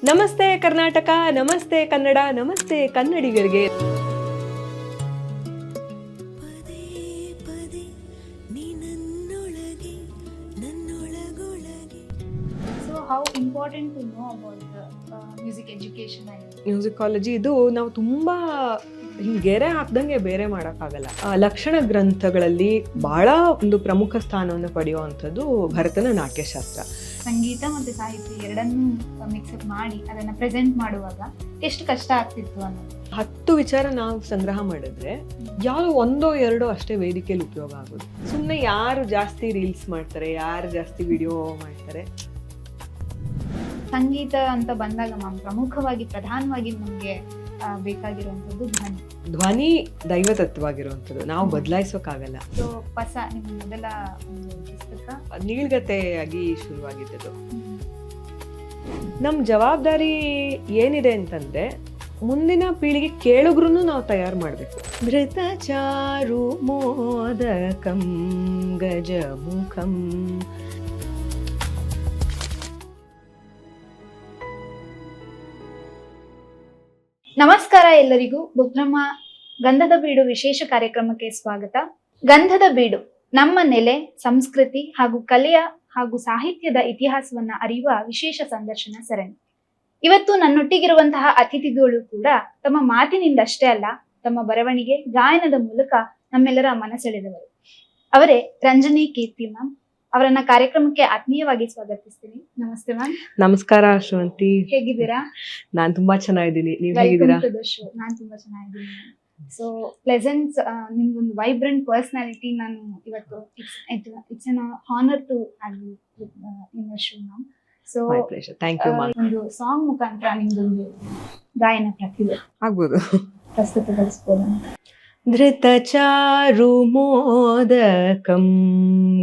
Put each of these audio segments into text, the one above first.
ನಮಸ್ತೆ ಕರ್ನಾಟಕ, ನಮಸ್ತೆ ಕನ್ನಡ, ನಮಸ್ತೆ ಕನ್ನಡಿಗರಿಗೆ. So how important to know about the music education? Musicology ಇದು ನಾವು ತುಂಬಾ ಗೆರೆ ಹಾಕ್ದಂಗೆ ಬೇರೆ ಮಾಡೋಕ್ಕಾಗಲ್ಲ. ಲಕ್ಷಣ ಗ್ರಂಥಗಳಲ್ಲಿ ಬಹಳ ಒಂದು ಪ್ರಮುಖ ಸ್ಥಾನವನ್ನು ಪಡೆಯುವಂಥದ್ದು ಭರತನ ನಾಟ್ಯಶಾಸ್ತ್ರ. ಸಂಗೀತ ಮತ್ತು ಸಾಹಿತ್ಯ ಎರಡನ್ನೂ ಮಿಕ್ಸಪ್ ಮಾಡಿ ಅದನ್ನ ಪ್ರೆಸೆಂಟ್ ಮಾಡುವಾಗ ಎಷ್ಟು ಕಷ್ಟ ಆಗ್ತಿತ್ತು ಅನ್ನೋದು. 10 ವಿಚಾರ ನಾವು ಸಂಗ್ರಹ ಮಾಡಿದ್ರೆ ಯಾವ್ದು ಒಂದೋ ಎರಡೋ ಅಷ್ಟೇ ವೇದಿಕೆಯಲ್ಲಿ ಉಪಯೋಗ ಆಗೋದು. ಸುಮ್ಮನೆ ಯಾರು ಜಾಸ್ತಿ ರೀಲ್ಸ್ ಮಾಡ್ತಾರೆ, ಯಾರು ಜಾಸ್ತಿ ವಿಡಿಯೋ ಮಾಡ್ತಾರೆ. ಸಂಗೀತ ಅಂತ ಬಂದಾಗ ಪ್ರಮುಖವಾಗಿ ಪ್ರಧಾನವಾಗಿ ನಮಗೆ ಬೇಕಾಗಿರುವಂಥದ್ದು ಧ್ವನಿ. ಧ್ವನಿ ದೈವತತ್ವವಾಗಿರುವಂಥದ್ದು, ನಾವು ಬದಲಾಯಿಸೋಕ್ಕಾಗಲ್ಲ. ಸೊ ಪಸ ನಿಮ್ಮ ಮೊದಲ ಒಂದು ಪುಸ್ತಕ ನೀಳ್ಗತೆಯಾಗಿ ಶುರುವಾಗಿದ್ದು. ನಮ್ಮ ಜವಾಬ್ದಾರಿ ಏನಿದೆ ಅಂತಂದ್ರೆ ಮುಂದಿನ ಪೀಳಿಗೆ ಕೇಳುಗ್ರು ನಾವು ತಯಾರು ಮಾಡಬೇಕು. ಧೃತ ಚಾರು ಮೋದಕಂ ಗಜಮುಖಂ. ನಮಸ್ಕಾರ ಎಲ್ಲರಿಗೂ. ಬುಕ್ರಮ್ಮ ಗಂಧದ ಬೀಡು ವಿಶೇಷ ಕಾರ್ಯಕ್ರಮಕ್ಕೆ ಸ್ವಾಗತ. ಗಂಧದ ಬೀಡು ನಮ್ಮ ನೆಲೆ, ಸಂಸ್ಕೃತಿ ಹಾಗೂ ಕಲೆಯ ಹಾಗೂ ಸಾಹಿತ್ಯದ ಇತಿಹಾಸವನ್ನ ಅರಿಯುವ ವಿಶೇಷ ಸಂದರ್ಶನ ಸರಣಿ. ಇವತ್ತು ನನ್ನೊಟ್ಟಿಗಿರುವಂತಹ ಅತಿಥಿಗಳು ಕೂಡ ತಮ್ಮ ಮಾತಿನಿಂದಷ್ಟೇ ಅಲ್ಲ, ತಮ್ಮ ಬರವಣಿಗೆ, ಗಾಯನದ ಮೂಲಕ ನಮ್ಮೆಲ್ಲರ ಮನಸೆಳೆದವರು. ಅವರೇ ರಂಜನಿ ಕೀರ್ತಿ ಮ್ಯಾಮ್. ಅವರನ್ನ ಕಾರ್ಯಕ್ರಮಕ್ಕೆ ಆತ್ಮೀಯವಾಗಿ ಸ್ವಾಗತಿಸ್ತೀನಿ. ನಮಸ್ತೆ ಮ್ಯಾಮ್. ನಮಸ್ಕಾರ ಶ್ರವಂತಿ, ಹೇಗಿದ್ದೀರಾ? ನಾನ್ ತುಂಬಾ ಚೆನ್ನಾಗಿದ್ದೀನಿ, ನೀವ್ ಹೇಗಿದ್ದೀರಾ? ನಾನ್ ತುಂಬಾ ಚೆನ್ನಾಗಿದ್ದೀನಿ. ಸೊ ಪ್ಲೆಸೆಂಟ್, ನಿಮ್ಗೊಂದು ವೈಬ್ರೆಂಟ್ ಪರ್ಸನಾಲಿಟಿ. ನಾನು ಇವತ್ತು it's an honour to have you in the show ma'am. So ಒಂದು ಸಾಂಗ್ ಮುಖಾಂತರ ನಿಮ್ದೊಂದು ಗಾಯನ ಪ್ರತಿಭೆ ಆಗ್ಬೋದು, ಪ್ರಸ್ತುತಪಡಿಸ್ಬೋದು. ಧೃತ ಚಾರು ಮೋದಕಂ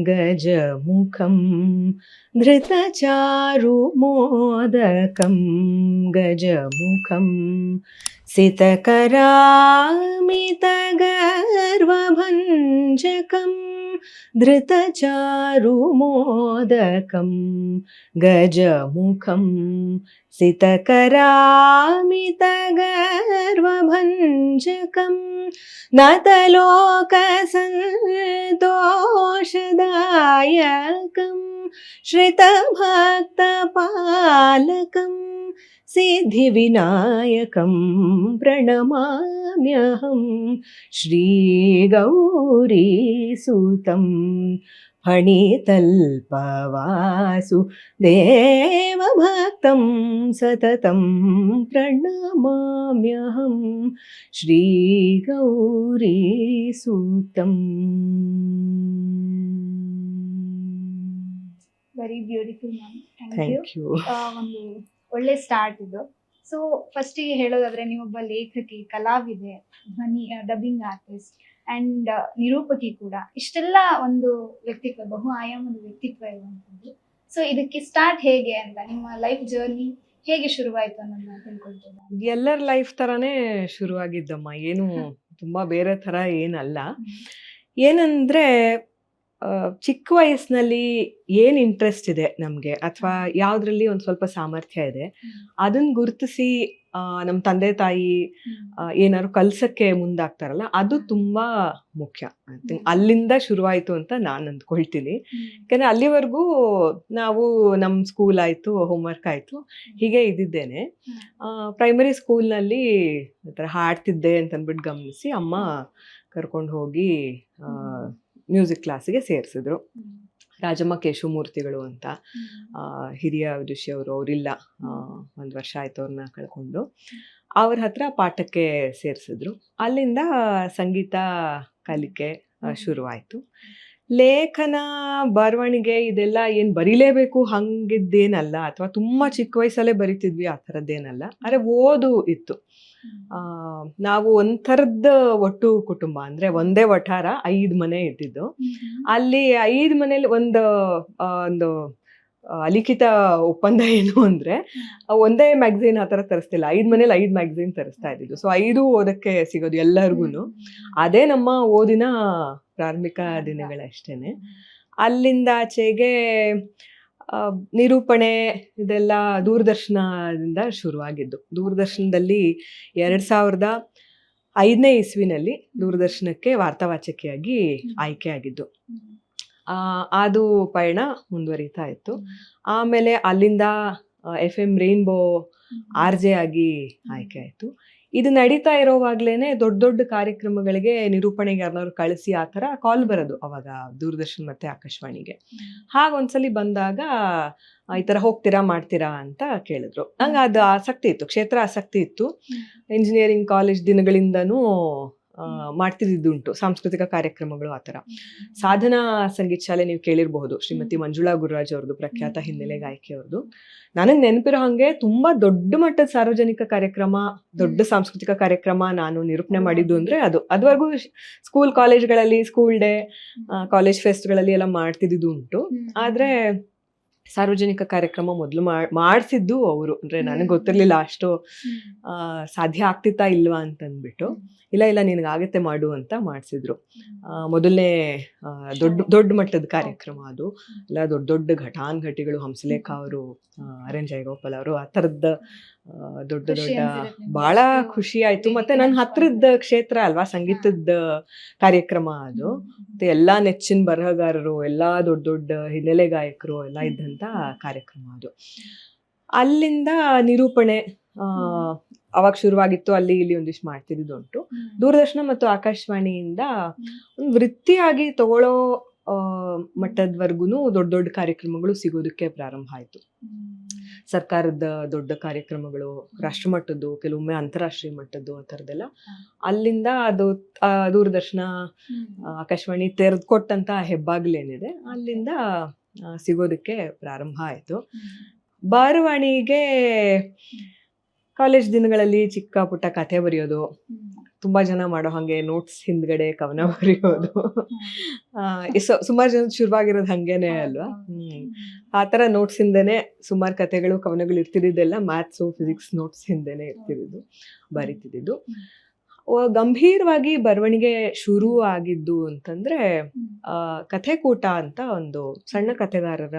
ಗಜಮುಖಂ. ಧೃತ ಚಾರು ಮೋದಕಂ ಗಜಮುಖಂ. ಸಿತಕರಾಮಿತ ಗರ್ವಭಂಜಕಂ. ಧೃತ ಚಾರು ಮೋದಕಂ ಗಜಮುಖಂ. ಸಿತಕರಾಮಿತ ಗರ್ವಭಂಜಕಂ. ನತಲೋಕ ಸಂತೋಷದಾಯಕಂ. ಶ್ರಿತ ಭಕ್ತ ಪಾಲಕಂ. ಸಿದ್ಧಿ ವಿನಾಯಕಂ ಪ್ರಣಮಾಮ್ಯಹಂ. ಶ್ರೀ ಗೌರಿ ಸುತಂ ಫಣಿತಲ್ಪವಾಸು ದೇವಭಕ್ತಂ ಸತತಂ ಪ್ರಣಮಾಮ್ಯಹಂ. ಶ್ರೀ ಗೌರಿ ಸುತಂ. Very beautiful ma'am. Thank you. ಒಂದು ಒಳ್ಳೆ ಸ್ಟಾರ್ಟ್ ಇದು. ಸೊ ಫಸ್ಟಿಗೆ ಹೇಳೋದಾದ್ರೆ ನೀವೊಬ್ಬ ಲೇಖಕಿ, ಕಲಾವಿದೆ, ಧ್ವನಿ, ಡಬ್ಬಿಂಗ್ ಆರ್ಟಿಸ್ಟ್ ಅಂಡ್ ನಿರೂಪಕಿ ಕೂಡ. ಇಷ್ಟೆಲ್ಲ ಒಂದು ವ್ಯಕ್ತಿತ್ವ, ಬಹು ಆಯಾಮದ ವ್ಯಕ್ತಿತ್ವ ಇರುವಂಥದ್ದು. ಸೊ ಇದಕ್ಕೆ ಸ್ಟಾರ್ಟ್ ಹೇಗೆ ಅಂತ, ನಿಮ್ಮ ಲೈಫ್ ಜರ್ನಿ ಹೇಗೆ ಶುರುವಾಯ್ತು ಅನ್ನೋದನ್ನ ತಿಳ್ಕೊಳ್ತೇವೆ. ಎಲ್ಲರ ಲೈಫ್ ತರಾನೇ ಶುರುವಾಗಿದ್ದಮ್ಮ, ಏನು ತುಂಬಾ ಬೇರೆ ತರ ಏನಲ್ಲ. ಏನಂದ್ರೆ ಚಿಕ್ಕ ವಯಸ್ಸಿನಲ್ಲಿ ಏನ್ ಇಂಟ್ರೆಸ್ಟ್ ಇದೆ ನಮ್ಗೆ, ಅಥವಾ ಯಾವ್ದ್ರಲ್ಲಿ ಒಂದ್ ಸ್ವಲ್ಪ ಸಾಮರ್ಥ್ಯ ಇದೆ, ಅದನ್ನ ಗುರುತಿಸಿ ನಮ್ಮ ತಂದೆ ತಾಯಿ ಏನಾದ್ರು ಕಲ್ಸಕ್ಕೆ ಮುಂದಾಗ್ತಾರಲ್ಲ, ಅದು ತುಂಬಾ ಮುಖ್ಯ. ಅಲ್ಲಿಂದ ಶುರುವಾಯ್ತು ಅಂತ ನಾನು ಅಂದ್ಕೊಳ್ತೀನಿ. ಯಾಕಂದ್ರೆ ಅಲ್ಲಿವರೆಗೂ ನಾವು ನಮ್ಮ ಸ್ಕೂಲ್ ಆಯ್ತು, ಹೋಮ್ವರ್ಕ್ ಆಯ್ತು, ಹೀಗೆ ಇದ್ದಿದ್ದೇನೆ. ಪ್ರೈಮರಿ ಸ್ಕೂಲ್ನಲ್ಲಿ ಹಾಡ್ತಿದ್ದೆ ಅಂತ ಅಂದ್ಬಿಟ್ಟು ಗಮನಿಸಿ ಅಮ್ಮ ಕರ್ಕೊಂಡು ಹೋಗಿ ಮ್ಯೂಸಿಕ್ ಕ್ಲಾಸಿಗೆ ಸೇರಿಸಿದ್ರು. ರಾಜಮ್ಮ ಕೇಶವಮೂರ್ತಿಗಳು ಅಂತ ಹಿರಿಯ ವಿದುಷಿಯವರು, ಅವರಿಲ್ಲ, 1 ವರ್ಷ ಆಯ್ತು ಅವ್ರನ್ನ ಕಳ್ಕೊಂಡು. ಅವ್ರ ಹತ್ರ ಪಾಠಕ್ಕೆ ಸೇರಿಸಿದ್ರು. ಅಲ್ಲಿಂದ ಸಂಗೀತ ಕಲಿಕೆ ಶುರುವಾಯಿತು. ಲೇಖನ, ಬರವಣಿಗೆ ಇದೆಲ್ಲ ಏನು ಬರೀಲೇಬೇಕು ಹಂಗಿದ್ದೇನಲ್ಲ, ಅಥವಾ ತುಂಬ ಚಿಕ್ಕ ವಯಸ್ಸಲ್ಲೇ ಬರಿತಿದ್ವಿ ಆ ಥರದ್ದೇನಲ್ಲ. ಆದರೆ ಓದು ಇತ್ತು. ನಾವು ಒಂಥರದ ಒಟ್ಟು ಕುಟುಂಬ, ಅಂದ್ರೆ ಒಂದೇ ವಠಾರ, 5 ಮನೆ ಇದ್ದಿದ್ದು. ಅಲ್ಲಿ 5 ಮನೇಲಿ ಒಂದು ಅಲಿಖಿತ ಒಪ್ಪಂದ ಏನು ಅಂದ್ರೆ ಒಂದೇ ಮ್ಯಾಗಝಿನ್ ಆ ಥರ ತರಿಸ್ತಿಲ್ಲ, 5 ಮನೇಲಿ 5 ಮ್ಯಾಗಝಿನ್ ತರಿಸ್ತಾ ಇದ್ದಿದ್ದು. ಸೊ 5 ಓದಕ್ಕೆ ಸಿಗೋದು ಎಲ್ಲರಿಗೂ. ಅದೇ ನಮ್ಮ ಓದಿನ ಪ್ರಾರಂಭಿಕ ದಿನಗಳಷ್ಟೇನೆ. ಅಲ್ಲಿಂದ ಆಚೆಗೆ ನಿರೂಪಣೆ ಇದೆಲ್ಲ ದೂರದರ್ಶನದಿಂದ ಶುರುವಾಗಿದ್ದು. ದೂರದರ್ಶನದಲ್ಲಿ 2005ನೇ ಇಸ್ವಿನಲ್ಲಿ ದೂರದರ್ಶನಕ್ಕೆ ವಾರ್ತಾವಾಚಕಿಯಾಗಿ ಆಯ್ಕೆಯಾಗಿದ್ದು. ಅದು ಪಯಣ ಮುಂದುವರಿತಾ ಇತ್ತು. ಆಮೇಲೆ ಅಲ್ಲಿಂದ FM ರೈನ್ಬೋ RJ ಆಗಿ ಆಯ್ಕೆ ಆಯಿತು. ಇದು ನಡೀತಾ ಇರೋವಾಗ್ಲೇನೆ ದೊಡ್ಡ ದೊಡ್ಡ ಕಾರ್ಯಕ್ರಮಗಳಿಗೆ ನಿರೂಪಣೆಗೆ ಯಾರನ್ನಾದ್ರು ಕಳಿಸಿ ಆ ಥರ ಕಾಲ್ ಬರೋದು ಅವಾಗ ದೂರದರ್ಶನ್ ಮತ್ತೆ ಆಕಾಶವಾಣಿಗೆ. ಹಾಗೊಂದ್ಸಲಿ ಬಂದಾಗ ಈ ಥರ ಹೋಗ್ತೀರಾ ಮಾಡ್ತೀರಾ ಅಂತ ಕೇಳಿದ್ರು. ನಂಗೆ ಅದು ಆಸಕ್ತಿ ಇತ್ತು, ಕ್ಷೇತ್ರ ಆಸಕ್ತಿ ಇತ್ತು. ಇಂಜಿನಿಯರಿಂಗ್ ಕಾಲೇಜ್ ದಿನಗಳಿಂದನೂ ಮಾಡ್ತಿದ್ದುಂಟು ಸಾಂಸ್ಕೃತಿಕ ಕಾರ್ಯಕ್ರಮಗಳು ಆ ಥರ. ಸಾಧನಾ ಸಂಗೀತ ಶಾಲೆ ನೀವು ಕೇಳಿರಬಹುದು, ಶ್ರೀಮತಿ ಮಂಜುಳಾ ಗುರುರಾಜ್ ಅವ್ರದ್ದು, ಪ್ರಖ್ಯಾತ ಹಿನ್ನೆಲೆ ಗಾಯಕಿ ಅವ್ರದ್ದು. ನನಗೆ ನೆನಪಿರೋ ಹಾಗೆ ತುಂಬಾ ದೊಡ್ಡ ಮಟ್ಟದ ಸಾರ್ವಜನಿಕ ಕಾರ್ಯಕ್ರಮ, ದೊಡ್ಡ ಸಾಂಸ್ಕೃತಿಕ ಕಾರ್ಯಕ್ರಮ ನಾನು ನಿರೂಪಣೆ ಮಾಡಿದ್ದು ಅಂದ್ರೆ ಅದುವರೆಗೂ ಸ್ಕೂಲ್ ಕಾಲೇಜ್ಗಳಲ್ಲಿ, ಸ್ಕೂಲ್ ಡೇ, ಕಾಲೇಜ್ ಫೆಸ್ಟ್ಗಳಲ್ಲಿ ಎಲ್ಲ ಮಾಡ್ತಿದ್ದು ಉಂಟು. ಆದ್ರೆ ಸಾರ್ವಜನಿಕ ಕಾರ್ಯಕ್ರಮ ಮೊದಲು ಮಾಡಿಸಿದ್ದು ಅವರು. ಅಂದ್ರೆ ನನಗೆ ಗೊತ್ತಿರ್ಲಿಲ್ಲ ಅಷ್ಟು ಸಾಧ್ಯ ಆಗ್ತಿತ್ತಾ ಇಲ್ವಾ ಅಂತಂದ್ಬಿಟ್ಟು. ಇಲ್ಲ ನಿನಗಾಗತ್ತೆ ಮಾಡು ಅಂತ ಮಾಡಿಸಿದ್ರು. ಮೊದಲನೇ ದೊಡ್ಡ ಮಟ್ಟದ ಕಾರ್ಯಕ್ರಮ ಅದು. ಎಲ್ಲ ದೊಡ್ಡ ದೊಡ್ಡ ಘಟಾನುಘಟಿಗಳು, ಹಂಸಲೇಖ ಅವರು, RN ಜಯಗೋಪಾಲ್ ಅವರು, ಆ ಥರದ ದೊಡ್ಡ ಬಹಳ ಖುಷಿ ಆಯ್ತು. ಮತ್ತೆ ನನ್ನ ಹತ್ರದ ಕ್ಷೇತ್ರ ಅಲ್ವಾ ಸಂಗೀತದ ಕಾರ್ಯಕ್ರಮ ಅದು. ಮತ್ತೆ ಎಲ್ಲಾ ನೆಚ್ಚಿನ ಬರಹಗಾರರು, ಎಲ್ಲಾ ದೊಡ್ಡ ದೊಡ್ಡ ಹಿನ್ನೆಲೆ ಗಾಯಕರು ಎಲ್ಲ ಇದ್ದಂತ ಕಾರ್ಯಕ್ರಮ ಅದು. ಅಲ್ಲಿಂದ ನಿರೂಪಣೆ ಅವಾಗ ಶುರುವಾಗಿತ್ತು. ಅಲ್ಲಿ ಇಲ್ಲಿ ಒಂದಿಷ್ಟು ಮಾಡ್ತಿದ್ದುಂಟು. ದೂರದರ್ಶನ ಮತ್ತು ಆಕಾಶವಾಣಿಯಿಂದ ಒಂದು ವೃತ್ತಿಯಾಗಿ ತಗೊಳ್ಳೋ ಮಟ್ಟದವರೆಗೂ ದೊಡ್ಡ ದೊಡ್ಡ ಕಾರ್ಯಕ್ರಮಗಳು ಸಿಗೋದಕ್ಕೆ ಪ್ರಾರಂಭ ಆಯ್ತು. ಸರ್ಕಾರದ ದೊಡ್ಡ ಕಾರ್ಯಕ್ರಮಗಳು, ರಾಷ್ಟ್ರಮಟ್ಟದ್ದು, ಕೆಲವೊಮ್ಮೆ ಅಂತಾರಾಷ್ಟ್ರೀಯ ಮಟ್ಟದ್ದು, ಆ ಥರದ್ದೆಲ್ಲ ಅಲ್ಲಿಂದ ಅದು ದೂರದರ್ಶನ ಆಕಾಶವಾಣಿ ತೆರೆದುಕೊಟ್ಟಂತ ಹೆಬ್ಬಾಗ್ಲೇನಿದೆ, ಅಲ್ಲಿಂದ ಸಿಗೋದಕ್ಕೆ ಪ್ರಾರಂಭ ಆಯ್ತು. ಬಾರವಾಣಿಗೆ ಕಾಲೇಜ್ ದಿನಗಳಲ್ಲಿ ಚಿಕ್ಕ ಪುಟ್ಟ ಕಥೆ ಬರೆಯೋದು, ತುಂಬಾ ಜನ ಮಾಡೋ ಹಾಗೆ ನೋಟ್ಸ್ ಹಿಂದ್ಗಡೆ ಕವನ ಬರೆಯೋದು, ಸುಮಾರು ಜನ ಶುರುವಾಗಿರೋದು ಹಂಗೇನೆ ಅಲ್ವಾ. ಆ ಥರ ನೋಟ್ಸ್ ಹಿಂದೆನೆ ಸುಮಾರು ಕಥೆಗಳು, ಕವನಗಳು ಇರ್ತಿದ್ದೆಲ್ಲ ಮ್ಯಾಥ್ಸು, ಫಿಸಿಕ್ಸ್ ನೋಟ್ಸ್ ಹಿಂದೆನೆ ಇರ್ತಿದ್ದು, ಬರೀತಿದ್ದು. ಗಂಭೀರವಾಗಿ ಬರವಣಿಗೆ ಶುರು ಆಗಿದ್ದು ಅಂತಂದ್ರೆ ಕಥೆಕೂಟ ಅಂತ ಒಂದು ಸಣ್ಣ ಕಥೆಗಾರರ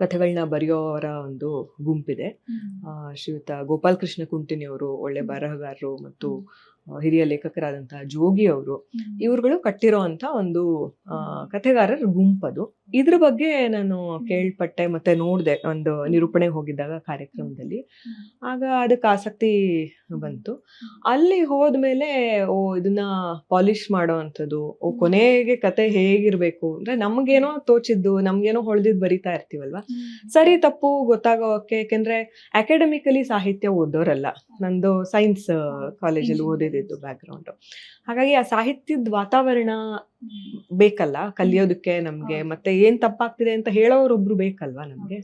ಕಥೆಗಳನ್ನ ಬರೆಯೋರ ಒಂದು ಗುಂಪಿದೆ. ಶ್ರೀಯುತ ಗೋಪಾಲ್ ಕೃಷ್ಣ ಕುಂಟಿನಿ ಅವರು ಒಳ್ಳೆ ಬರಹಗಾರರು ಮತ್ತು ಹಿರಿಯ ಲೇಖಕರಾದಂತಹ ಜೋಗಿ ಅವರು, ಇವ್ರುಗಳು ಕಟ್ಟಿರೋ ಅಂತ ಒಂದು ಕಥೆಗಾರರ ಗುಂಪದು. ಇದ್ರ ಬಗ್ಗೆ ನಾನು ಕೇಳ್ಪಟ್ಟೆ ಮತ್ತೆ ನೋಡಿದೆ ಒಂದು ನಿರೂಪಣೆಗೆ ಹೋಗಿದ್ದಾಗ ಕಾರ್ಯಕ್ರಮದಲ್ಲಿ. ಆಗ ಅದಕ್ಕೆ ಆಸಕ್ತಿ ಬಂತು. ಅಲ್ಲಿ ಹೋದ್ಮೇಲೆ ಇದನ್ನ ಪಾಲಿಶ್ ಮಾಡೋ ಅಂಥದ್ದು, ಕೊನೆಗೆ ಕತೆ ಹೇಗಿರ್ಬೇಕು ಅಂದ್ರೆ ನಮ್ಗೇನೋ ತೋಚಿದ್ದು, ನಮ್ಗೇನೋ ಹೊಳ್ದಿದ್ದು ಬರಿತಾ ಇರ್ತೀವಲ್ವಾ, ಸರಿ ತಪ್ಪು ಗೊತ್ತಾಗೋಕೆ. ಯಾಕೆಂದ್ರೆ ಅಕಾಡೆಮಿಕಲಿ ಸಾಹಿತ್ಯ ಓದೋರಲ್ಲ, ನಂದು ಸೈನ್ಸ್ ಕಾಲೇಜಲ್ಲಿ ಓದಿದ್ದು ಬ್ಯಾಕ್ಗ್ರೌಂಡ್. ಹಾಗಾಗಿ ಆ ಸಾಹಿತ್ಯದ ವಾತಾವರಣ ಬೇಕಲ್ಲ ಕಲಿಯೋದಕ್ಕೆ ನಮ್ಗೆ, ಮತ್ತೆ ಏನ್ ತಪ್ಪಾಗ್ತಿದೆ ಅಂತ ಹೇಳೋರೊಬ್ರು ಬೇಕಲ್ವಾ ನಮ್ಗೆ.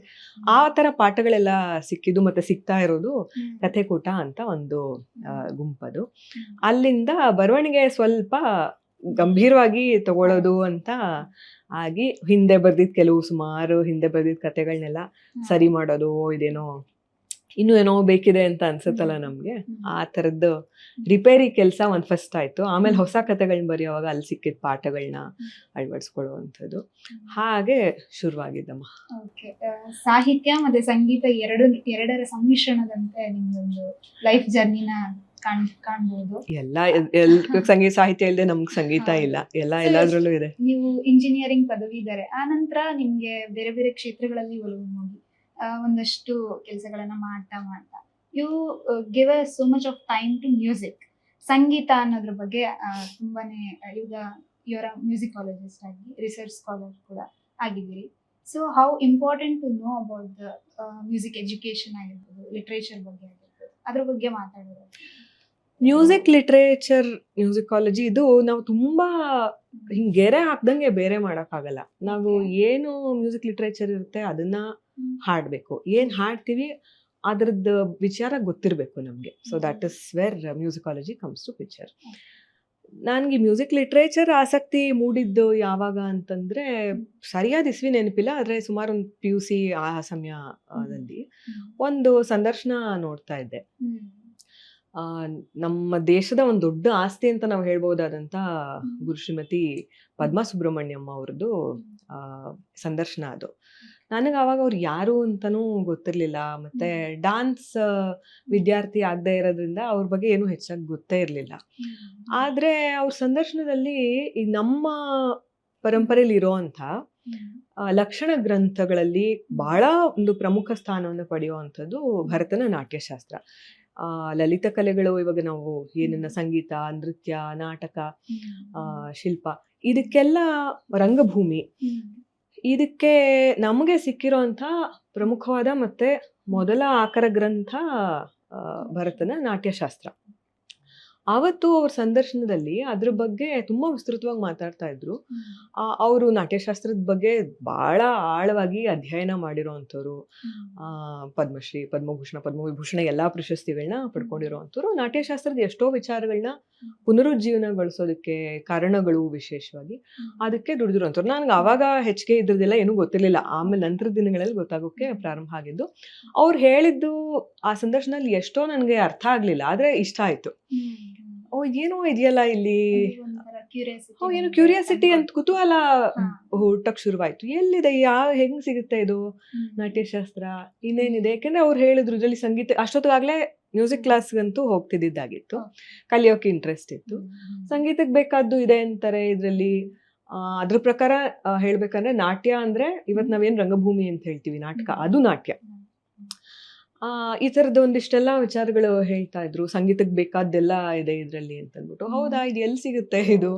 ಆ ತರ ಪಾಠಗಳೆಲ್ಲ ಸಿಕ್ಕಿದ್ದು ಮತ್ತೆ ಸಿಗ್ತಾ ಇರೋದು ಕಥೆಕೂಟ ಅಂತ ಒಂದು ಗುಂಪದು. ಅಲ್ಲಿಂದ ಬರವಣಿಗೆ ಸ್ವಲ್ಪ ಗಂಭೀರವಾಗಿ ತಗೊಳ್ಳೋದು ಅಂತ ಆಗಿ, ಹಿಂದೆ ಬರ್ದಿದ್ ಸುಮಾರು ಹಿಂದೆ ಬರ್ದಿದ್ ಕಥೆಗಳನ್ನೆಲ್ಲ ಸರಿ ಮಾಡೋದು, ಇದೇನೋ ಇನ್ನೂ ಏನೋ ಬೇಕಿದೆ ಅಂತ ಅನ್ಸುತ್ತಲ್ಲ ನಮ್ಗೆ, ಆ ಥರದ್ದು ರಿಪೇರಿ ಕೆಲಸ ಒಂದು ಫಸ್ಟ್ ಆಯ್ತು. ಆಮೇಲೆ ಹೊಸ ಕಥೆಗಳನ್ನ ಬರೆಯುವಾಗ ಅಲ್ಲಿ ಸಿಕ್ಕಿದ ಪಾಠಗಳನ್ನ ಅಳವಡಿಸ್ಕೊಳ್ಳುವಂಥದ್ದು, ಹಾಗೆ ಶುರುವಾಗಿದ್ದಮ್ಮ. ಸಾಹಿತ್ಯ ಮತ್ತೆ ಸಂಗೀತ ಎರಡರ ಸಮ್ಮಿಶ್ರಣದಂತೆ ನಿಮ್ದೊಂದು ಲೈಫ್ ಜರ್ನಿನ ಕಾಣ್ಬೋದು. ಸಂಗೀತ ಸಾಹಿತ್ಯ ಇಲ್ಲದೆ ನಮ್ಗೆ ಸಂಗೀತ ಇಲ್ಲ, ಎಲ್ಲದ್ರಲ್ಲೂ ಇದೆ. ನೀವು ಇಂಜಿನಿಯರಿಂಗ್ ಪದವೀಧರೆ, ಆ ನಂತರ ನಿಮ್ಗೆ ಬೇರೆ ಬೇರೆ ಕ್ಷೇತ್ರಗಳಲ್ಲಿ ಒಲವು ಹೋಗಿ ಒಂದಷ್ಟು ಕೆಲಸಗಳನ್ನ ಮಾಡ್ತಾ you give so much of time to music. ಸಂಗೀತ ಅನ್ನೋದ್ರ ಬಗ್ಗೆ ತುಂಬಾನೇ, ಈಗ ಇವರ ಮ್ಯೂಸಿಕಾಲಜಿಸ್ಟ್ ಆಗಿ ರಿಸರ್ಚ್ ಸ್ಕಾಲರ್ ಕೂಡ ಆಗಿದ್ದೀರಿ. So how important to know about the music education ಆಗಿರ್ಬೋದು, ಲಿಟ್ರೇಚರ್ ಬಗ್ಗೆ ಆಗಿರ್ಬೋದು, ಅದ್ರ ಬಗ್ಗೆ ಮಾತಾಡೋದು. ಮ್ಯೂಸಿಕ್ ಲಿಟ್ರೇಚರ್, ಮ್ಯೂಸಿಕಾಲಜಿ ಇದು ನಾವು ತುಂಬಾ ಹಿಂಗ್ ಗೆರೆ ಹಾಕ್ದಂಗೆ ಬೇರೆ ಮಾಡಕ್ಕಾಗಲ್ಲ. ನಾವು ಏನು ಮ್ಯೂಸಿಕ್ ಲಿಟ್ರೇಚರ್ ಇರುತ್ತೆ ಅದನ್ನ ಹಾಡ್ಬೇಕು, ಏನ್ ಹಾಡ್ತೀವಿ ಅದ್ರದ್ದು ವಿಚಾರ ಗೊತ್ತಿರ್ಬೇಕು ನಮ್ಗೆ. So that is where musicology comes to picture. ನನ್ಗೆ ಮ್ಯೂಸಿಕ್ ಲಿಟ್ರೇಚರ್ ಆಸಕ್ತಿ ಮೂಡಿದ್ದು ಯಾವಾಗ ಅಂತಂದ್ರೆ, ಸರಿಯಾದ ಇಸ್ವಿ ನೆನಪಿಲ್ಲ, ಆದ್ರೆ ಸುಮಾರು ಒಂದು PUC ಆ ಸಮಯದಲ್ಲಿ ಒಂದು ಸಂದರ್ಶನ ನೋಡ್ತಾ ಇದ್ದೆ. ನಮ್ಮ ದೇಶದ ಒಂದು ದೊಡ್ಡ ಆಸ್ತಿ ಅಂತ ನಾವು ಹೇಳ್ಬಹುದಾದಂತ ಗುರು ಶ್ರೀಮತಿ ಪದ್ಮಾ ಸುಬ್ರಹ್ಮಣ್ಯಂ ಅವ್ರದ್ದು ಸಂದರ್ಶನ ಅದು. ನನಗೆ ಅವಾಗ ಅವ್ರು ಯಾರು ಅಂತನೂ ಗೊತ್ತಿರಲಿಲ್ಲ. ಮತ್ತೆ ಡಾನ್ಸ್ ವಿದ್ಯಾರ್ಥಿ ಆಗದೆ ಇರೋದ್ರಿಂದ ಅವ್ರ ಬಗ್ಗೆ ಏನು ಹೆಚ್ಚಾಗಿ ಗೊತ್ತೇ ಇರಲಿಲ್ಲ. ಆದರೆ ಅವ್ರ ಸಂದರ್ಶನದಲ್ಲಿ ಈ ನಮ್ಮ ಪರಂಪರೆಯಲ್ಲಿ ಇರೋವಂಥ ಲಕ್ಷಣ ಗ್ರಂಥಗಳಲ್ಲಿ ಬಹಳ ಒಂದು ಪ್ರಮುಖ ಸ್ಥಾನವನ್ನು ಪಡೆಯುವಂಥದ್ದು ಭರತನ ನಾಟ್ಯಶಾಸ್ತ್ರ. ಲಲಿತ ಕಲೆಗಳು ಇವಾಗ ನಾವು ಏನನ್ನ ಸಂಗೀತ, ನೃತ್ಯ, ನಾಟಕ, ಶಿಲ್ಪ, ಇದಕ್ಕೆಲ್ಲ ರಂಗಭೂಮಿ, ಇದಕ್ಕೆ ನಮಗೆ ಸಿಕ್ಕಿರೋಂಥ ಪ್ರಮುಖವಾದ ಮತ್ತೆ ಮೊದಲ ಆಕರ ಗ್ರಂಥ ಭರತನ ನಾಟ್ಯಶಾಸ್ತ್ರ. ಆವತ್ತು ಅವ್ರ ಸಂದರ್ಶನದಲ್ಲಿ ಅದ್ರ ಬಗ್ಗೆ ತುಂಬಾ ವಿಸ್ತೃತವಾಗಿ ಮಾತಾಡ್ತಾ ಇದ್ರು. ಅವರು ನಾಟ್ಯಶಾಸ್ತ್ರದ ಬಗ್ಗೆ ಬಹಳ ಆಳವಾಗಿ ಅಧ್ಯಯನ ಮಾಡಿರೋವಂಥವ್ರು. ಪದ್ಮಶ್ರೀ, ಪದ್ಮಭೂಷಣ, ಪದ್ಮವಿಭೂಷಣ ಎಲ್ಲಾ ಪ್ರಶಸ್ತಿಗಳನ್ನ ಪಡ್ಕೊಂಡಿರೋವಂಥವ್ರು. ನಾಟ್ಯಶಾಸ್ತ್ರದ ಎಷ್ಟೋ ವಿಚಾರಗಳನ್ನ ಪುನರುಜ್ಜೀವನಗೊಳಿಸೋದಕ್ಕೆ ಕಾರಣಗಳು ವಿಶೇಷವಾಗಿ ಅದಕ್ಕೆ ದುಡಿದಿರೋಂಥವ್ರು. ನನಗೆ ಅವಾಗ ಹೆಚ್ಚಿಗೆ ಇದ್ರದ್ದೆಲ್ಲ ಏನೂ ಗೊತ್ತಿರಲಿಲ್ಲ. ಆಮೇಲೆ ನಂತರದ ದಿನಗಳಲ್ಲಿ ಗೊತ್ತಾಗೋಕ್ಕೆ ಪ್ರಾರಂಭ ಆಗಿದ್ದು. ಅವ್ರು ಹೇಳಿದ್ದು ಆ ಸಂದರ್ಶನದಲ್ಲಿ ಎಷ್ಟೋ ನನಗೆ ಅರ್ಥ ಆಗ್ಲಿಲ್ಲ, ಆದ್ರೆ ಇಷ್ಟ ಆಯ್ತು. ಏನೋ ಇದೆಯಲ್ಲ ಇಲ್ಲಿ, ಏನೋ ಕ್ಯೂರಿಯಾಸಿಟಿ ಅಂತ ಕುತೂಹಲ ಹುಟ್ಟಕ್ ಶುರುವಾಯ್ತು. ಎಲ್ಲಿದೆ, ಹೆಂಗ್ ಸಿಗುತ್ತೆ ಇದು ನಾಟ್ಯಶಾಸ್ತ್ರ, ಇನ್ನೇನಿದೆ? ಯಾಕಂದ್ರೆ ಅವ್ರು ಹೇಳಿದ್ರು ಇದ್ರಲ್ಲಿ ಸಂಗೀತ, ಅಷ್ಟೊತ್ತಿಗಾಗ್ಲೇ ಮ್ಯೂಸಿಕ್ ಕ್ಲಾಸ್ಗಂತೂ ಹೋಗ್ತಿದ್ದಾಗಿತ್ತು, ಕಲಿಯೋಕೆ ಇಂಟ್ರೆಸ್ಟ್ ಇತ್ತು. ಸಂಗೀತಕ್ಕೆ ಬೇಕಾದ್ದು ಇದೆ ಅಂತಾರೆ ಇದ್ರಲ್ಲಿ. ಅದ್ರ ಪ್ರಕಾರ ಹೇಳ್ಬೇಕಂದ್ರೆ ನಾಟ್ಯ ಅಂದ್ರೆ ಇವತ್ ನಾವೇನ್ ರಂಗಭೂಮಿ ಅಂತ ಹೇಳ್ತೀವಿ, ನಾಟಕ, ಅದು ನಾಟ್ಯ. ಈ ತರದ ಒಂದಿಷ್ಟೆಲ್ಲ ವಿಚಾರಗಳು ಹೇಳ್ತಾ ಇದ್ರು. ಸಂಗೀತಕ್ಕೆ ಬೇಕಾದ್ದೆಲ್ಲ ಇದೆ ಇದ್ರಲ್ಲಿ ಅಂತಂದ್ಬಿಟ್ಟು. ಹೌದಾ, ಇದು ಎಲ್ಲಿ ಸಿಗುತ್ತೆ ಇದು